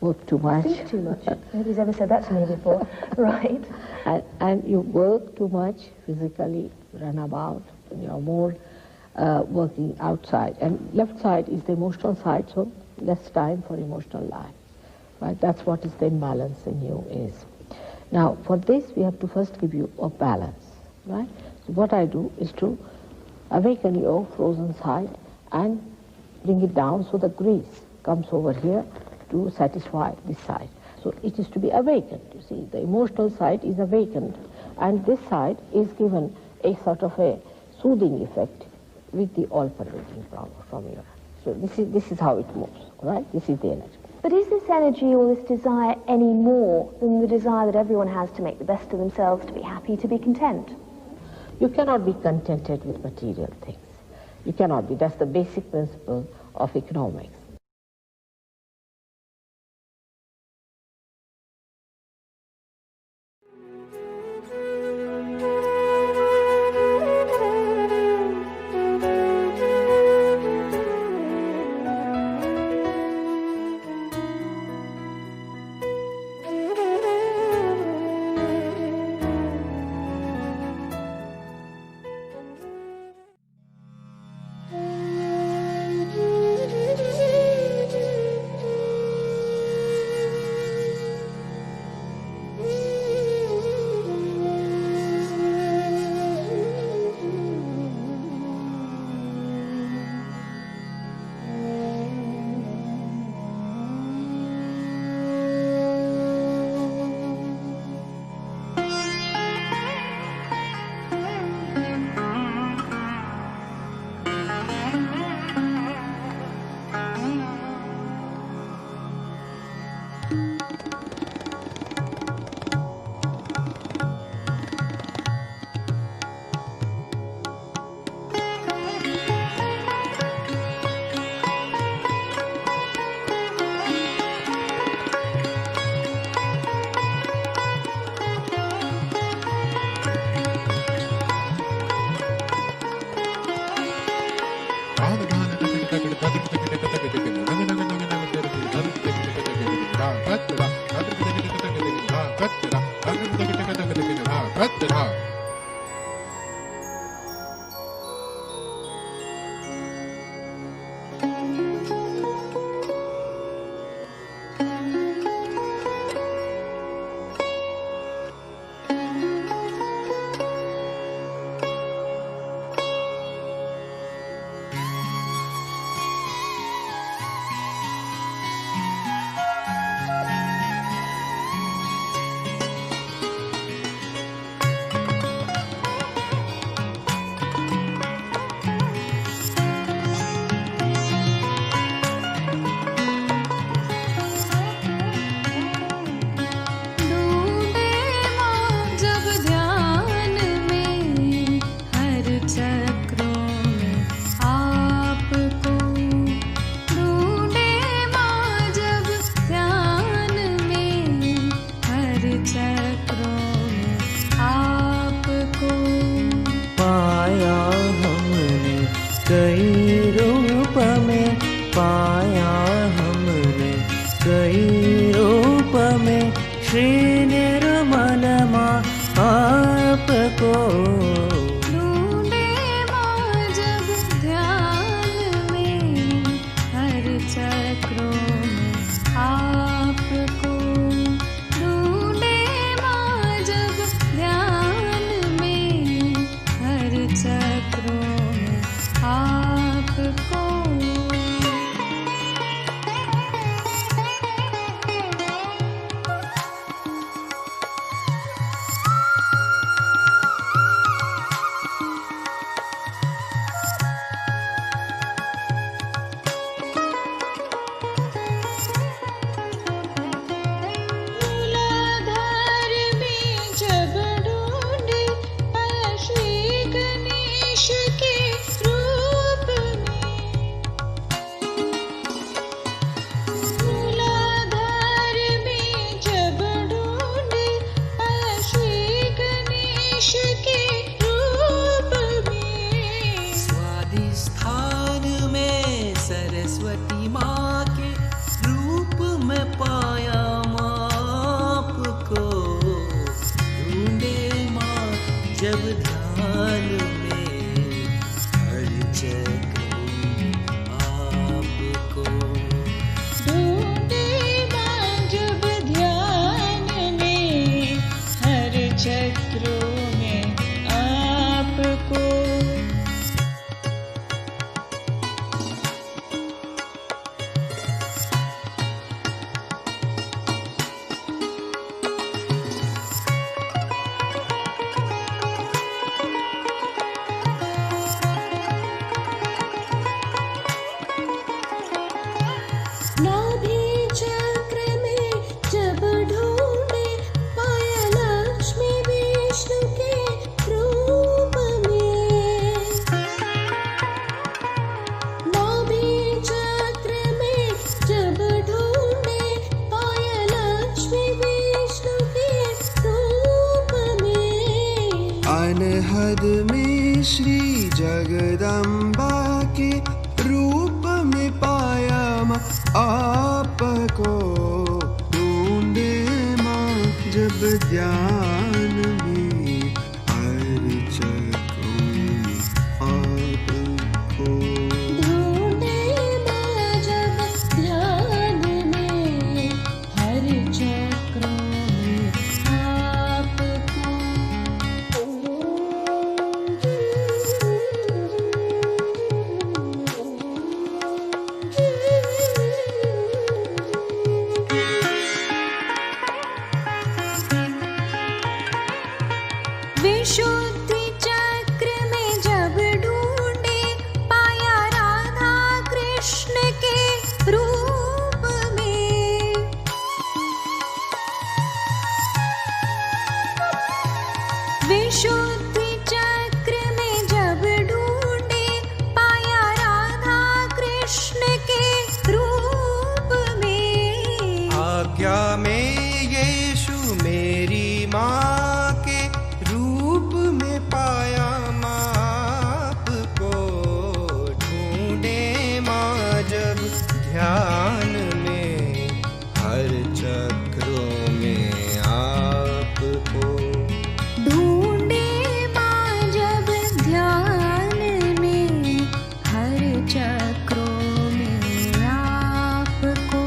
work too much. Think too much? Nobody's ever said that to me before. Right. And you work too much physically, run about, and you're more working outside. And left side is the emotional side, so less time for emotional life. Right? That's what is the imbalance in you is. Now, for this, we have to first give you a balance. Right? So what I do is to awaken your frozen side and bring it down so the grease comes over here to satisfy this side. So it is to be awakened, you see. The emotional side is awakened, and this side is given a sort of a soothing effect with the all-pervading power from your. So this is how it moves, right? This is the energy. But is this energy or this desire any more than the desire that everyone has to make the best of themselves, to be happy, to be content? You cannot be contented with material things. You cannot be. That's the basic principle of economics. जब ध्यान में हर चक्र आपको ढूंढे माँ जब ध्यान में हर चक्रों में आपको नाभि चक्र में जब ढूंढे पाया लक्ष्मी विष्णु के रूप में नाभि चक्र में जब ढूंढे पाया लक्ष्मी विष्णु के रूप में अनहद में श्री जगदम्बा के रूप में पाया माँ आपको ढूंढे माँ जब ध्यान में हर चक्रों में आपको ढूंढे माँ जब ध्यान में हर चक्रों में विशुद्धि चक्र में जब ढूंढे पाया राधा कृष्ण के रूप में विशुद्धि चक्र में जब ढूंढे पाया राधा कृष्ण के रूप में आज्ञा में यीशु मेरी माँ के रूप में पाया माँ आपको ढूंढे माँ जब ध्यान में हर चक्रों में आपको ढूंढे माँ जब ध्यान में हर चक्रों में आपको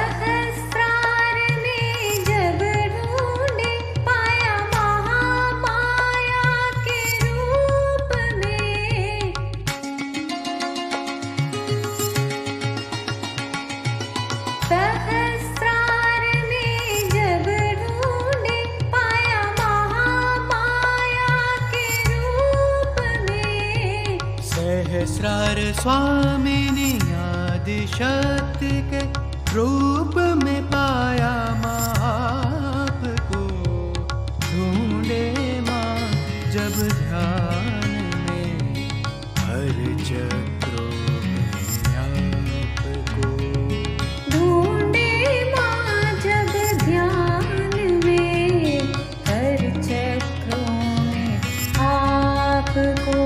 सहस्रार में जब ढूंढे पाया महामाया के रूप में सहस्रार में जब ढूंढे पाया महामाया के रूप में सहस्रार स्वामिनी आदि शक्ति के रूप में पाया माँ आपको ढूंढे माँ जब ध्यान में हर चक्रों में आपको ढूंढे माँ जब ध्यान में हर चक्रों में आपको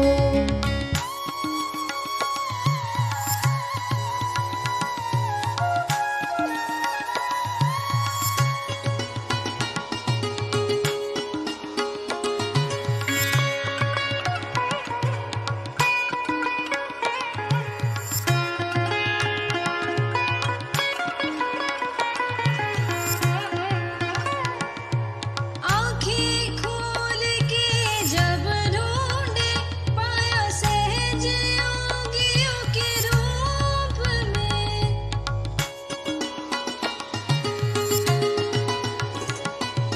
आँखें खोल के जब ढूंढे पाया सहज योगियों के रूप में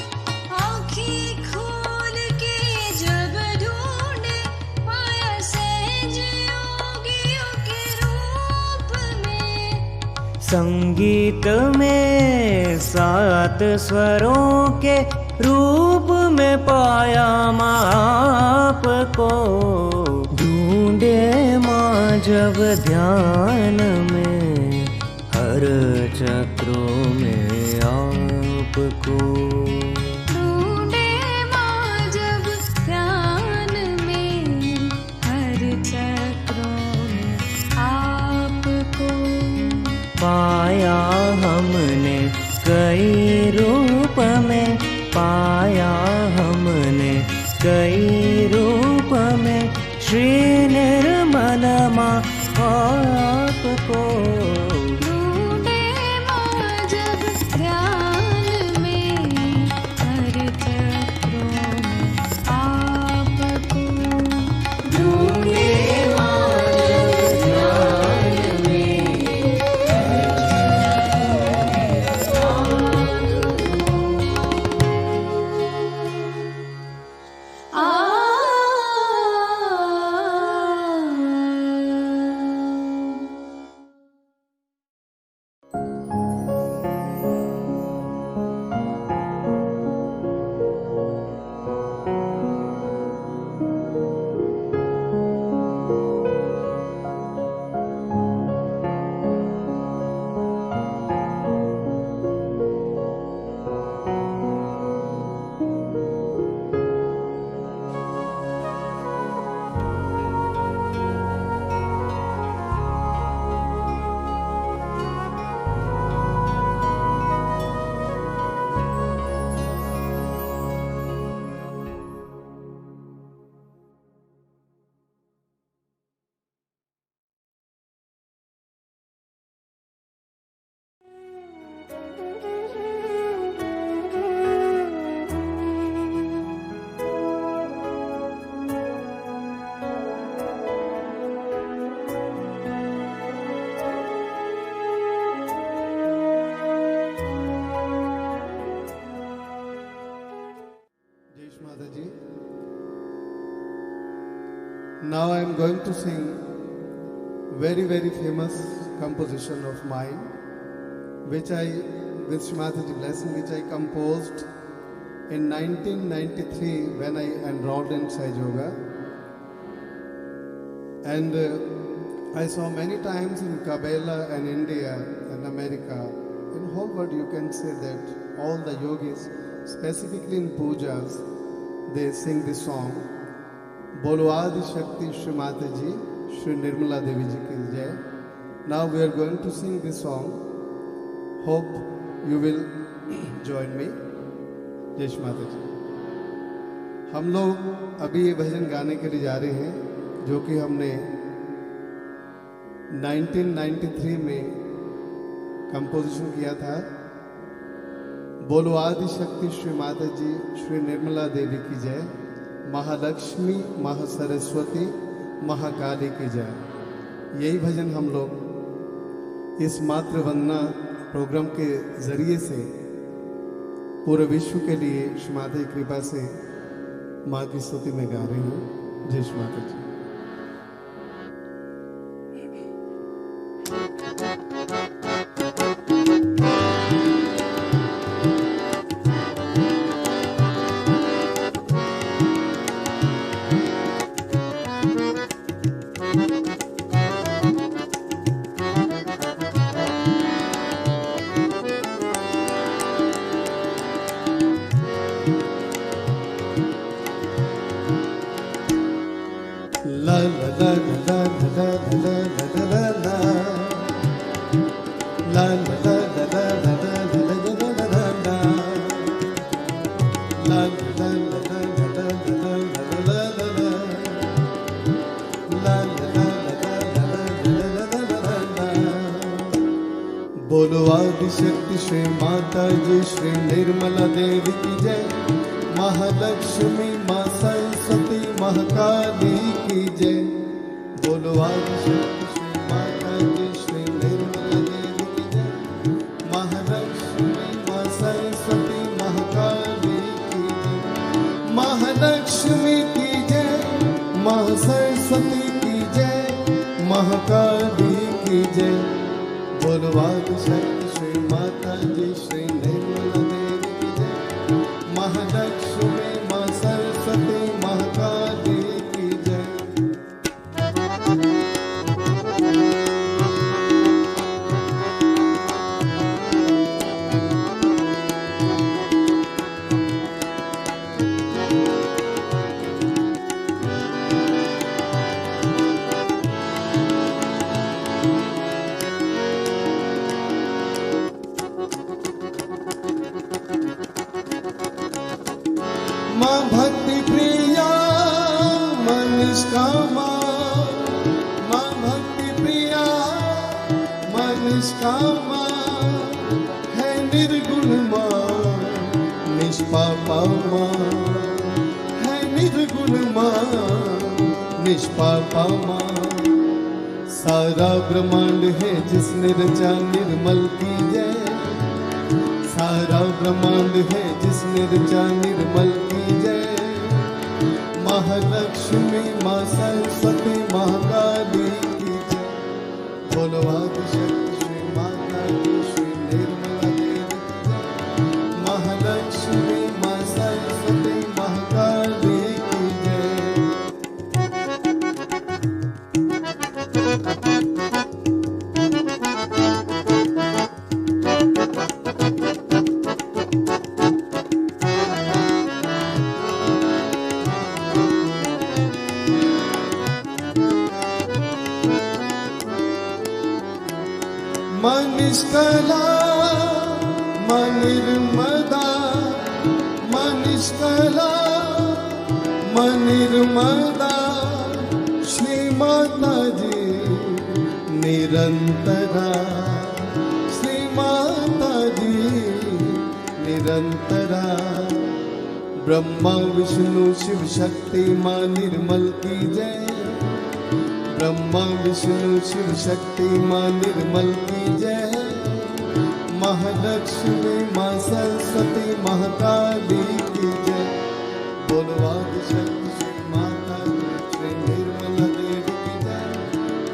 आँखें खोल के जब ढूंढे पाया सहज योगियों के रूप में संगीत में सात स्वरों के रूप में पाया माँ आपको ढूंढे माँ जब ध्यान में हर चक्रों में आपको ढूंढे माँ जब कई रूप में पाया हमने, कई रूप में श्री निर्मल माँ आपको। ढूंढे माँ जब ध्यान में, हर चक्रों में आपको। ढूंढे माँ जब ध्यान में, Now I am going to sing very famous composition of mine, which I, with Shri Mataji blessing, which I composed in 1993 when I enrolled in Sahaja Yoga. And I saw many times in Kabela and India and America, in whole world you can say that all the yogis, specifically in pujas, they sing this song. Bolo Adi Shakti Shri Mataji, Shri Nirmala Devi ji ki jai. Now we are going to sing this song. Hope you will join me. जय श्री माता जी। हम लोग अभी ये भजन गाने के लिए जा रहे हैं, जो कि हमने 1993 में कंपोजिशन किया था। बोलो आदि शक्ति श्री माता जी, श्री निर्मला देवी की जय, महालक्ष्मी, महासरस्वती, महाकाली की जय। यही भजन हम लोग इस मातृ वंदना प्रोग्राम के जरिए से पूरे विश्व के लिए श्री माता की कृपा से माँ की स्तुति में गा रही हूँ। जय श्री माता जी। बोलो आदि शक्ति श्री माता जी, श्री निर्मला देवी की जय, महालक्ष्मी, माँ सरस्वती, महाकाली की जय। बोलो आदि शक्ति श्री माता जी, श्री निर्मला देवी की जय, महालक्ष्मी, माँ सरस्वती, महाकाली की जय। महालक्ष्मी की जय, माँ सरस्वती की जय, महाकाली की जय। बोलो आदि शक्ति श्री माता जी, श्री निर्मला देवी की जय, महालक्ष्मी, माँ सरस्वती, महाकाली की जय। निष्कामा माँ भक्ति प्रिया माँ निष्कामा है निर्गुण माँ निष्पापा माँ है निर्गुण माँ निष्पापा माँ। सारा ब्रह्मांड है जिसने रचा निर्मल की जय। सारा ब्रह्मांड है जिसने रचा निर्मल की जय। महालक्ष्मी माँ सरस्वती महाकाली की जय। बोलो आदिशक्ति श्री माता की श्री निर्मला देवी की जय। महालक्ष्मी माँ सरस्वती महाकाली की जय। माँ निष्कला माँ निर्मदा माँ निष्कला माँ निर्मदा श्री माता जी निरंतरा। श्री माता जी निरंतरा। ब्रह्मा विष्णु शिव शक्ति माँ निर्मल की जय। ब्रह्मा विष्णु शिव शक्ति माँ निर्मल की जय। महालक्ष्मी माँ सरस्वती महाकाली की जय। बोलो आदिशक्ति श्री माता श्री निर्मला देवी की जय।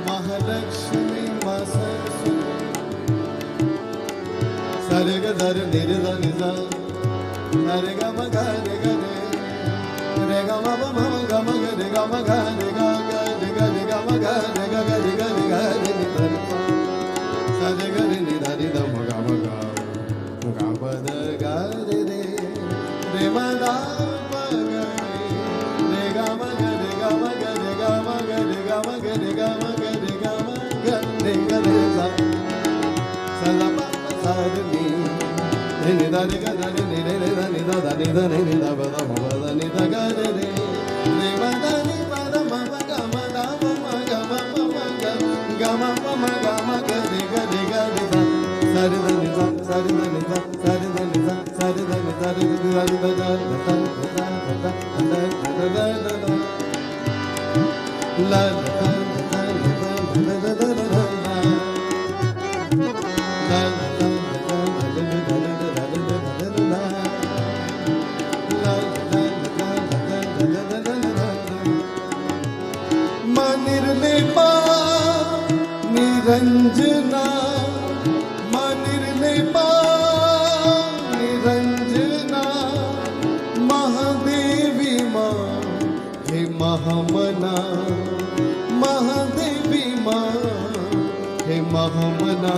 महालक्ष्मी माँ सरस्वती। सारे ग दर निरे द निजा सारे ग म ग रे ग रे ग म प म ग म ग रे ग म ग रे ग ग रे ग रे ग म ग रे ग ग रे ग रे ग रे नि ध रे सारे ग रे नि ध रे द म ग प द ग रे रे रे म द प ग रे ग म ग रे ग म ग रे ग म ग रे ग म ग रे ग म ग रे ग म ग रे ग रे सा सा ला प सा रे नि रे नि ध रे ग ध रे नि रे रे ध नि ध ध नि ध रे नि ध प द म प द नि ध ग रे रे रे म द नि प द म प ग म द प म ग म प म ग ग म प म ग म ग रे ग रे ग रे सा सा रे ध नि सा सा रे ध नि सा सा रे ध नि सा सा रे ध नि सा रे ध नि सा रे ध ध ध ध ध ध ध ला ला निरंजना माँ निर्लेपा निरंजना महादेवी माँ हे महामना महादेवी माँ हे महामना।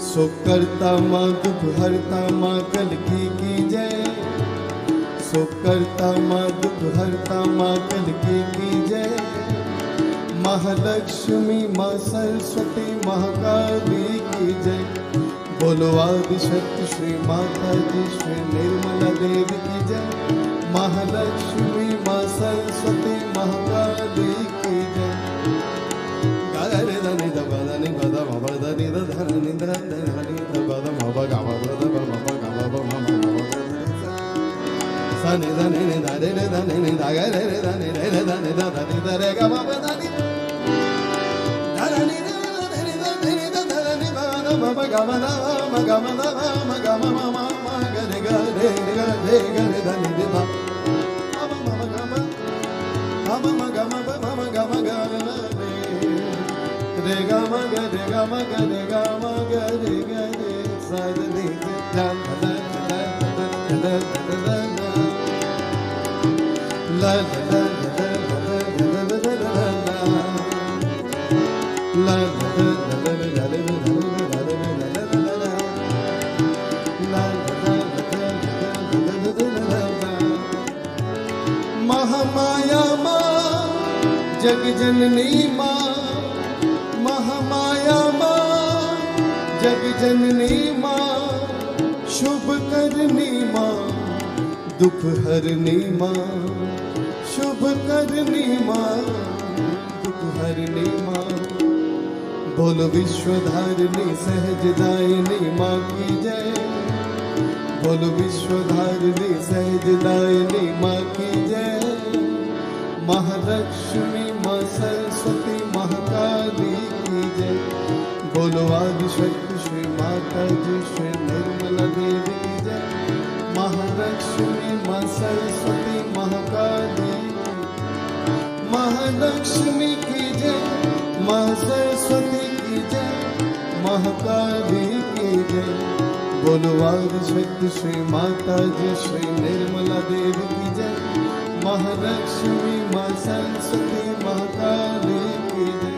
सुकर्ता माँ दुख हरता माँ कलकी की जय। सुकर्ता माँ दुख हरता माँ कलकी की जय। महालक्ष्मी माँ सरस्वती महाकाली की जय। बोलो आदिशक्ति श्री माता जी श्री निर्मला देवी की जय। महालक्ष्मी माँ सरस्वती महाकाली की जय। गारे धनि द बदनि बद म बदनि द धनि द धनि द बद म ब ग म द ब म ब ग म ब म म सा नि ध नि नि ध रे रे ध नि नि ध ग रे रे ध नि रे रे ध नि ध धनि ध रे ग म प ध नि म ग म द म ग म द म ग म म म म ग रे ग रे ग रे ग रे ध नि ध म म म ग म म म ग म प म ग म ग रे ग म ग रे ग म ग रे ग म ग रे ग रे सा रे नि ध ध ध ध ला ला महामाया माँ जग जननी माँ महामाया माँ जग जननी माँ शुभ करनी माँ दुख हरनी माँ शुभ करनी माँ दुख हरनी माँ बोलो विश्वधारिणी सहजदायिनी माँ की जय बोलो विश्वधारिणी सहजदायिनी माँ की जय महालक्ष्मी माँ सरस्वती महाकाली की जय बोलो आदिशक्ति श्री माता जी श्री निर्मला देवी की जय महालक्ष्मी माँ सरस्वती महाकाली महालक्ष्मी की जय माँ सरस्वती की जय महाकाली की जय बोलो आदिशक्ति श्री माता जी श्री निर्मला देवी की जय महालक्ष्मी माँ सरस्वती महाकाली की जय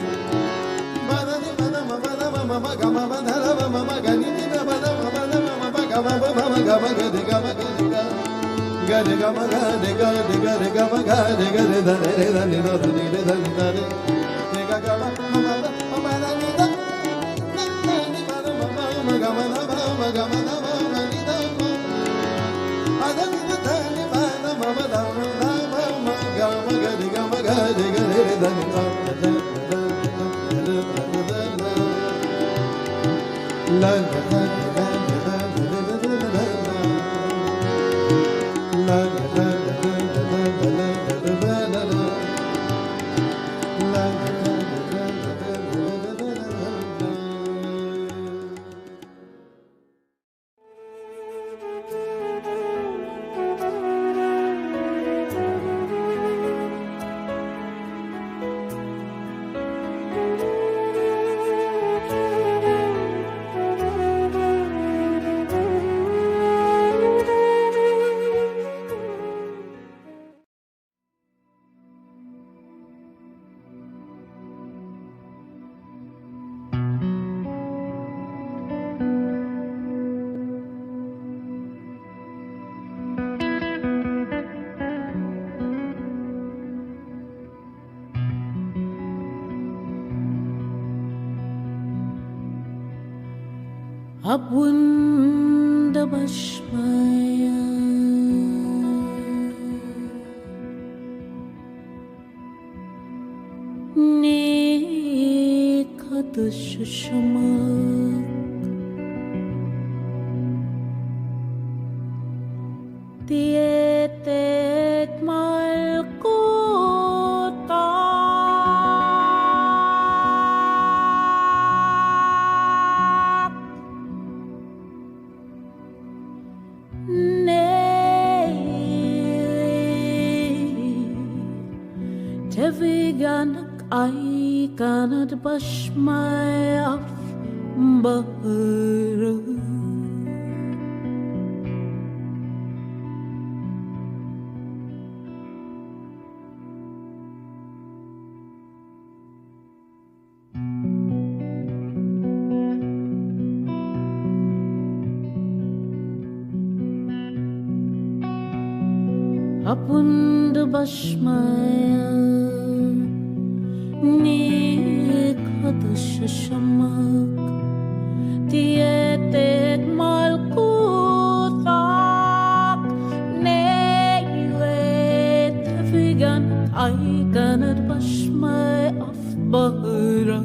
Abwundabashmaya Nekadashamak Tietet malkota Teviganak ay kanad bashmay af bahara Abunda bashmaya Nekadashamak Tietet malkutak Neilet Tevigan ay kanad bashmay af bahara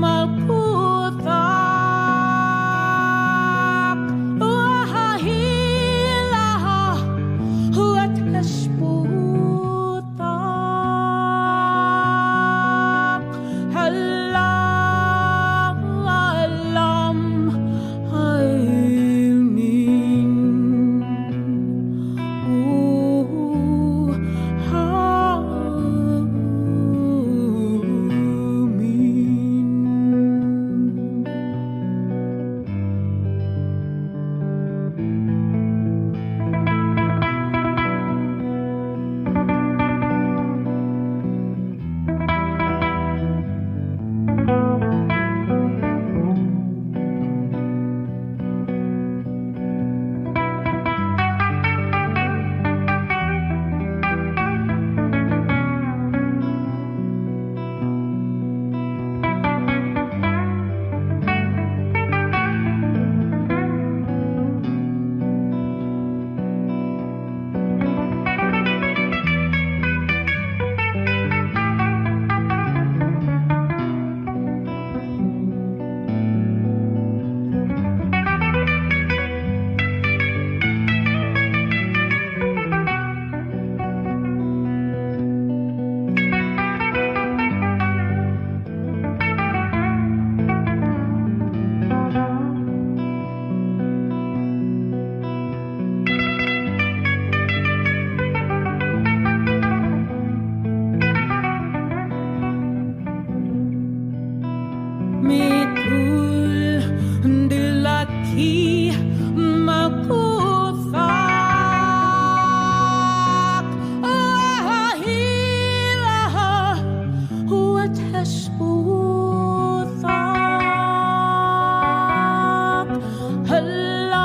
Malkuta Ki makuthak ahila watashbuthak halamin.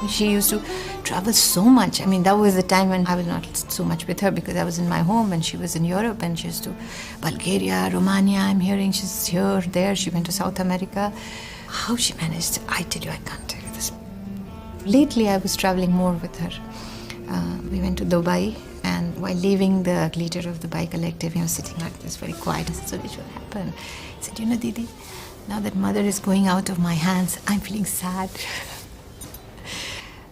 she used to travel so much. I mean, that was the time when I was not so much with her because I was in my home and she was in Europe, and she used to Bulgaria, Romania, I'm hearing she's here, there. She went to South America. How she managed, I tell you, I can't tell you this. Lately, I was traveling more with her. We went to Dubai, and while leaving the leader of the Dubai collective, he was sitting like this, very quiet. I said, so what will happen? He said, you know, Didi, now that mother is going out of my hands, I'm feeling sad.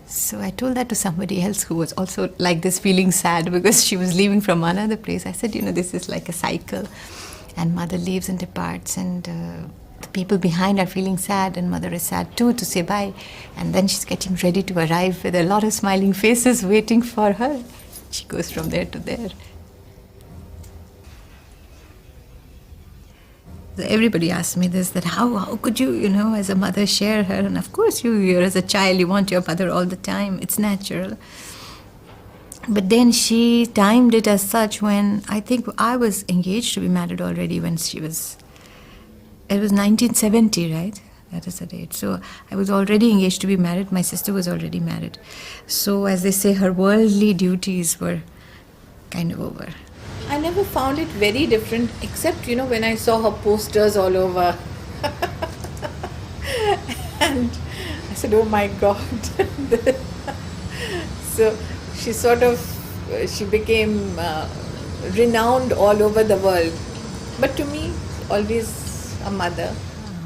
So I told that to somebody else who was also like this, feeling sad because she was leaving from another place. I said, you know, this is like a cycle, and mother leaves and departs, and the people behind are feeling sad, and mother is sad too, to say bye. And then she's getting ready to arrive with a lot of smiling faces waiting for her. She goes from there to there. Everybody asks me this, that how could you, you know, as a mother share her? And of course, you're as a child, you want your mother all the time. It's natural. But then she timed it as such when I think I was engaged to be married already when she was... It was 1970, right? That is the date. So I was already engaged to be married. My sister was already married. So as they say, her worldly duties were kind of over. I never found it very different, except, you know, when I saw her posters all over. And I said, oh my God. So she became renowned all over the world. But to me, always a mother.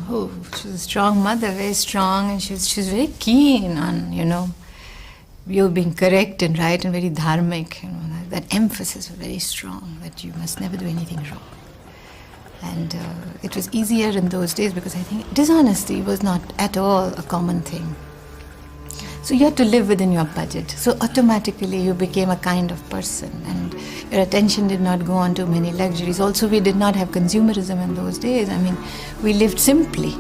Oh, she was a strong mother, very strong, and she was very keen on, you know, you being correct and right and very dharmic. You know, that emphasis was very strong, that you must never do anything wrong. And it was easier in those days because I think dishonesty was not at all a common thing. So you had to live within your budget. So automatically you became a kind of person, and your attention did not go on to many luxuries. Also, we did not have consumerism in those days. I mean, we lived simply.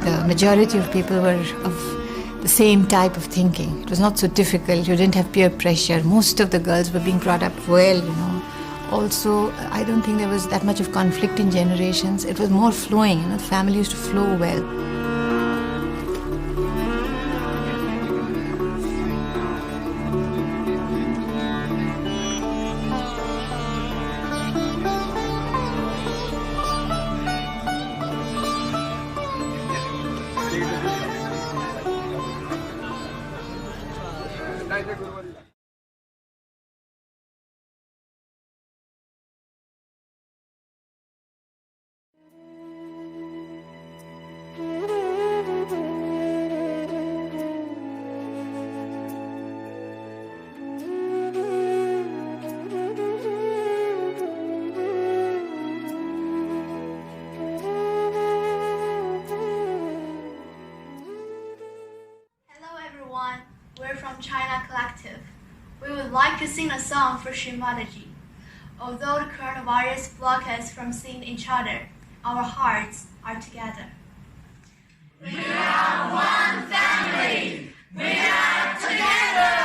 The majority of people were of the same type of thinking. It was not so difficult. You didn't have peer pressure. Most of the girls were being brought up well, you know. Also, I don't think there was that much of conflict in generations. It was more flowing, you know. The family used to flow well. We're from China Collective. We would like to sing a song for Shri Mataji. Although the coronavirus blocks us from seeing each other, our hearts are together. We are one family. We are together.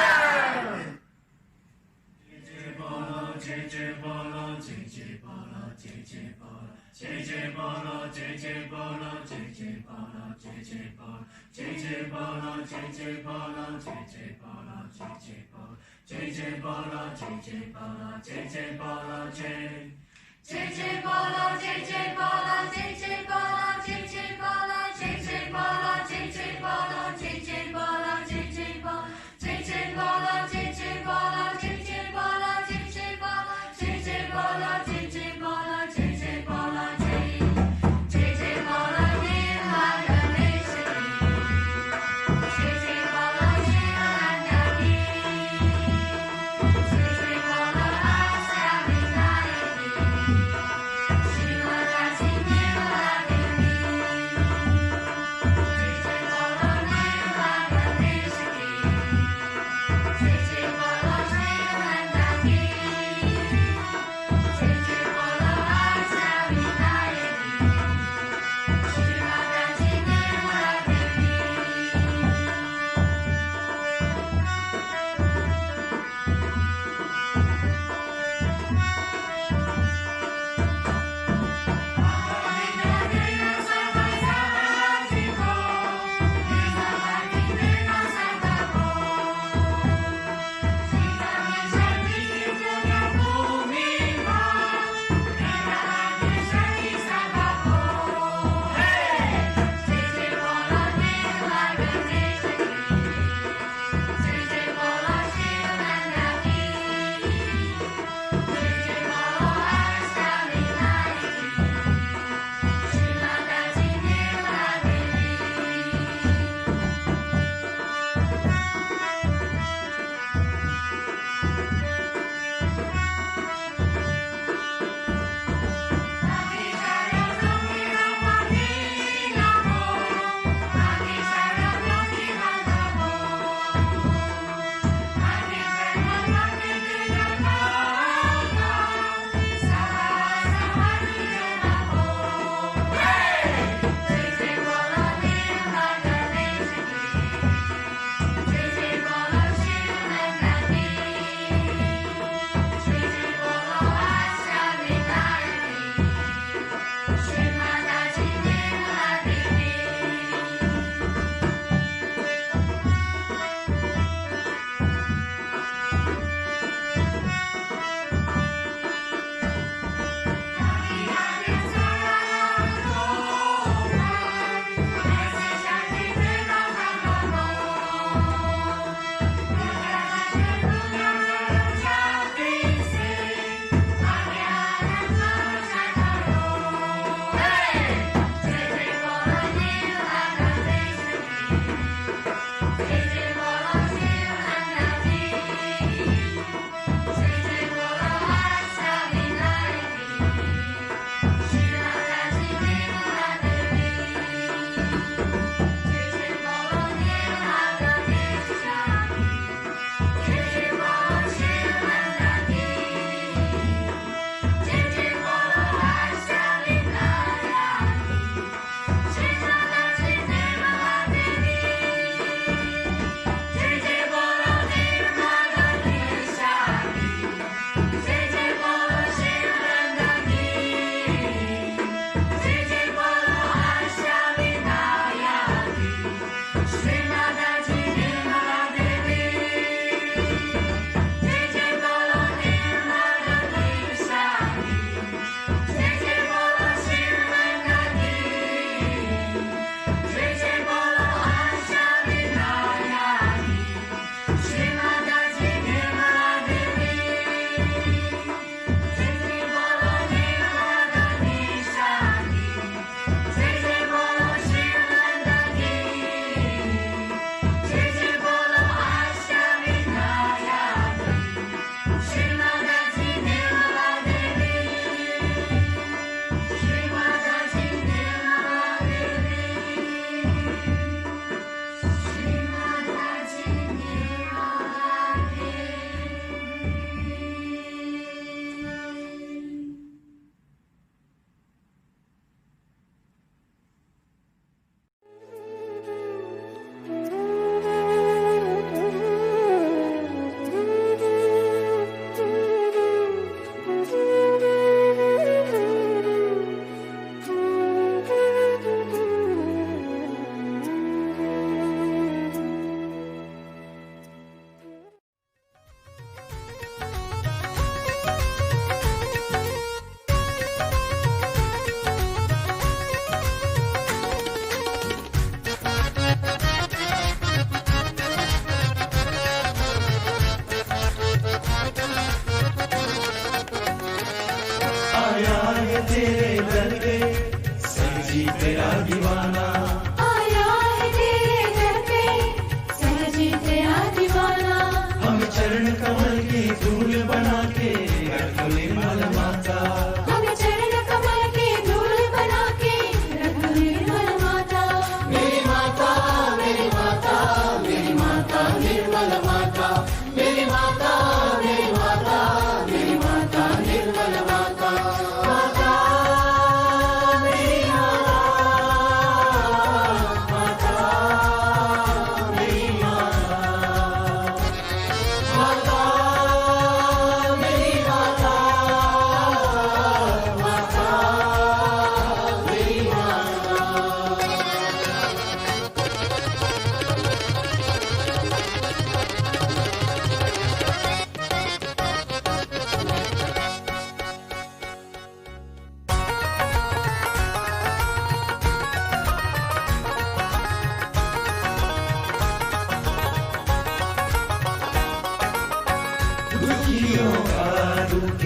दुखियों का दुख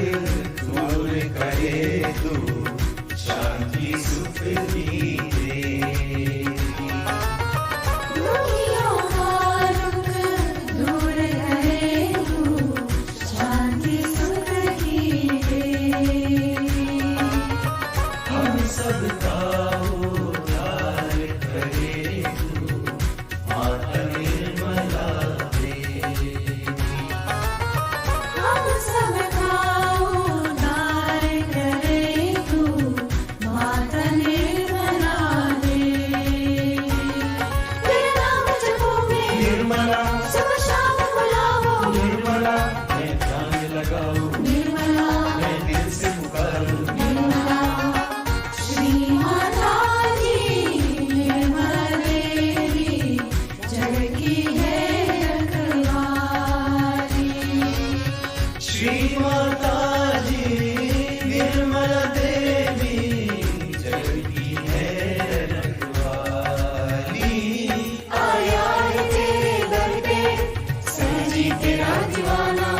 दूर करे तू, शांति सुख दीजे। दुखियों का दुख दूर करे तू, शांति सुख दीजे। हम सबका उद्धार करे तू, माता निर्मला देवी। हम सबका उद्धार करे तू, माता निर्मला देवी। तेरे नाम जपोगे निर्मला, सुबह शाम बुलाओ निर्मला, मैं ध्यान लगाऊं, निर्मला, मैं दिल से पुकारूं, निर्मला। श्री माता जी निर्मला देवी, जग की है रखवाली। श्री माता जी निर्मला देवी, जग की है रखवाली। आया है तेरे दर पे सहजी तेरा दीवाना,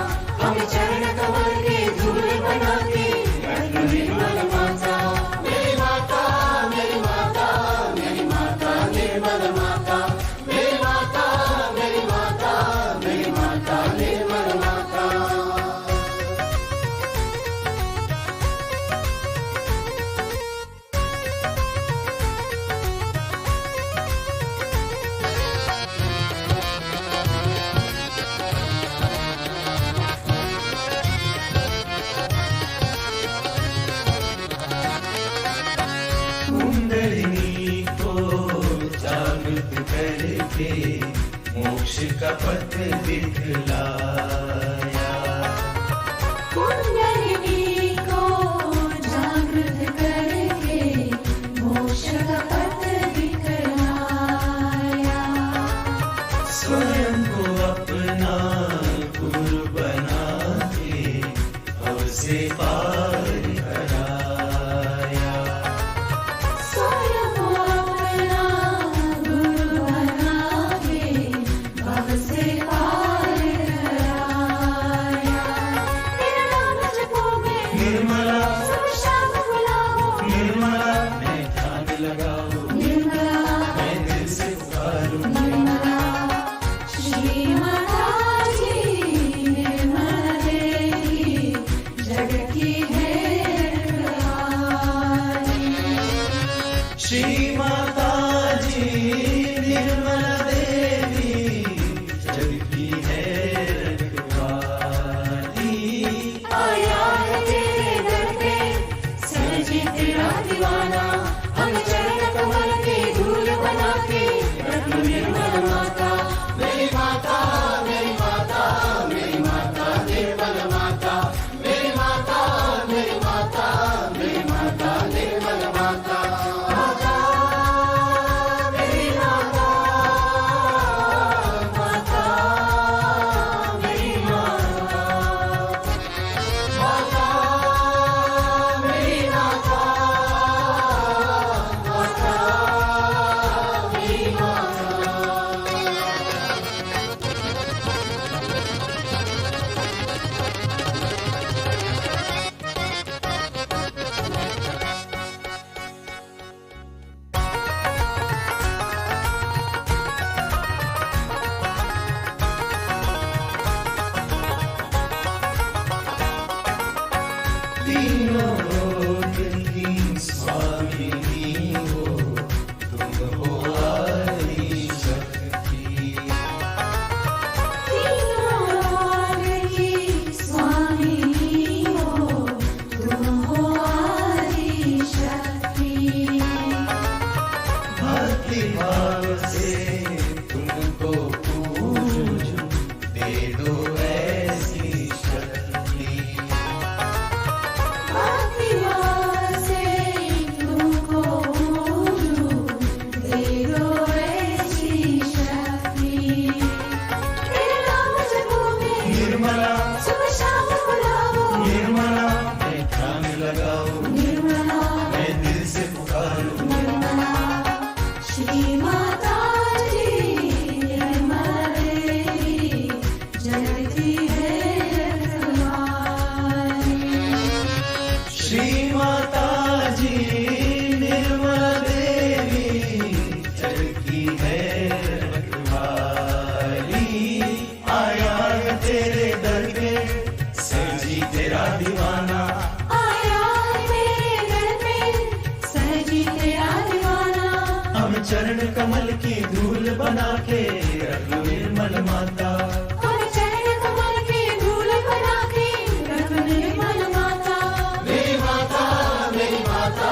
हम चरण कमल के धूल बना के रख निर्मल माता। मेरी माता, मेरी माता, मेरी माता निर्मल माता। मेरी माता, मेरी माता, मेरी माता निर्मल माता। कुंडलिनी को जागृत करके मोक्ष का पथ दिखलाया। कुंडलिनी को जागृत करके मोक्ष का पथ दिखलाया। स्वयं को अपना गुरु बना के भव से पार कराया। स्वयं को अपना गुरु बना के भव से पार कराया। तेरा नाम जपोगे निर्मला, सुबह शाम बुलाओ निर्मला, मैं ध्यान लगाऊं, निर्मला, मैं दिल से पुकारूं, निर्मला। श्री माता जी निर्मला देवी, जग की है रखवाली। श्री माता जी निर्मला देवी, जग की है रखवाली। आया है तेरे दर पे सहजी तेरा दीवाना, हम चरण कमल के धूल बना के रख निर्मल माता। मेरी माता, मेरी माता, मेरी माता निर्मल माता। मेरी माता, मेरी माता, मेरी माता निर्मल माता। माता, मेरी माता, माता, मेरी माता। माता, मेरी माता, माता, मेरी माता। तीनों लोक की स्वामिनी हो, तुम हो आदि शक्ति। तीनों लोक की स्वामिनी हो, तुम हो आदि शक्ति। भक्ति भाव से तुमको पूजूं, दे दो ऐसी शक्ति। भक्ति भाव से तुमको पूजूं, दे दो ऐसी शक्ति। तेरे नाम जपोगे निर्मला, सुबह शाम बुलाओ निर्मला, मैं ध्यान लगाऊं, निर्मला, मैं दिल से पुकारूं, निर्मला। श्री माता जी निर्मला देवी, जग की है रखवाली। कमल की धूल बना के रख लो निर्मल माता। हमें चरण कमल की धूल बना के रख निर्मल माता। मेरी माता मेरी माता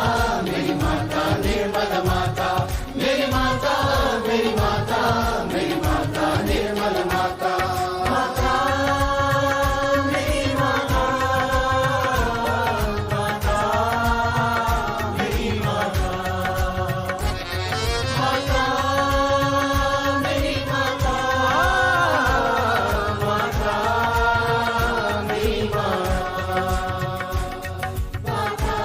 मेरी माता निर्मल माता, मेरी माता मेरी माता मेरी माता निर्मल माता। माता मेरी माता, माता मेरी माता, माता मेरी माता, माता मेरी माता, माता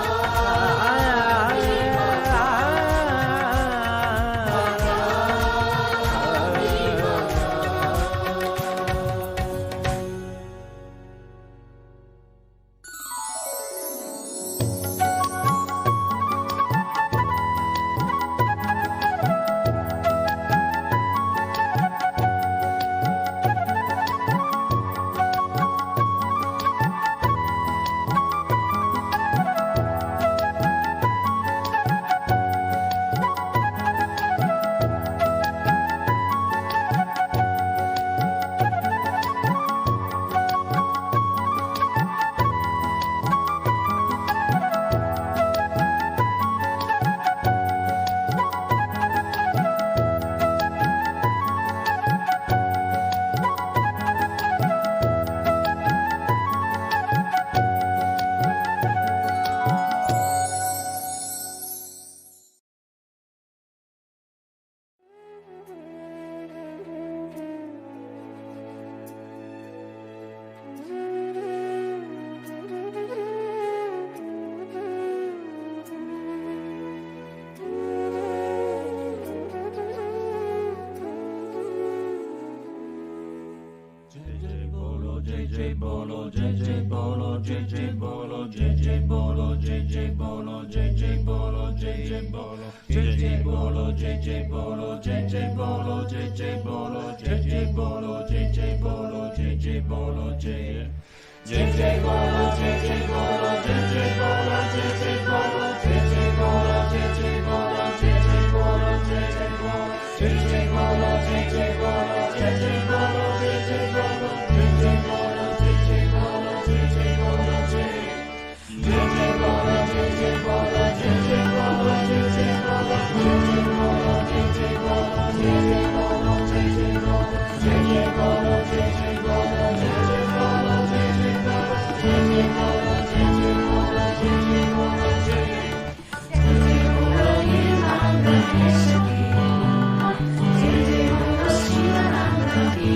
Shri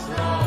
सहस्रार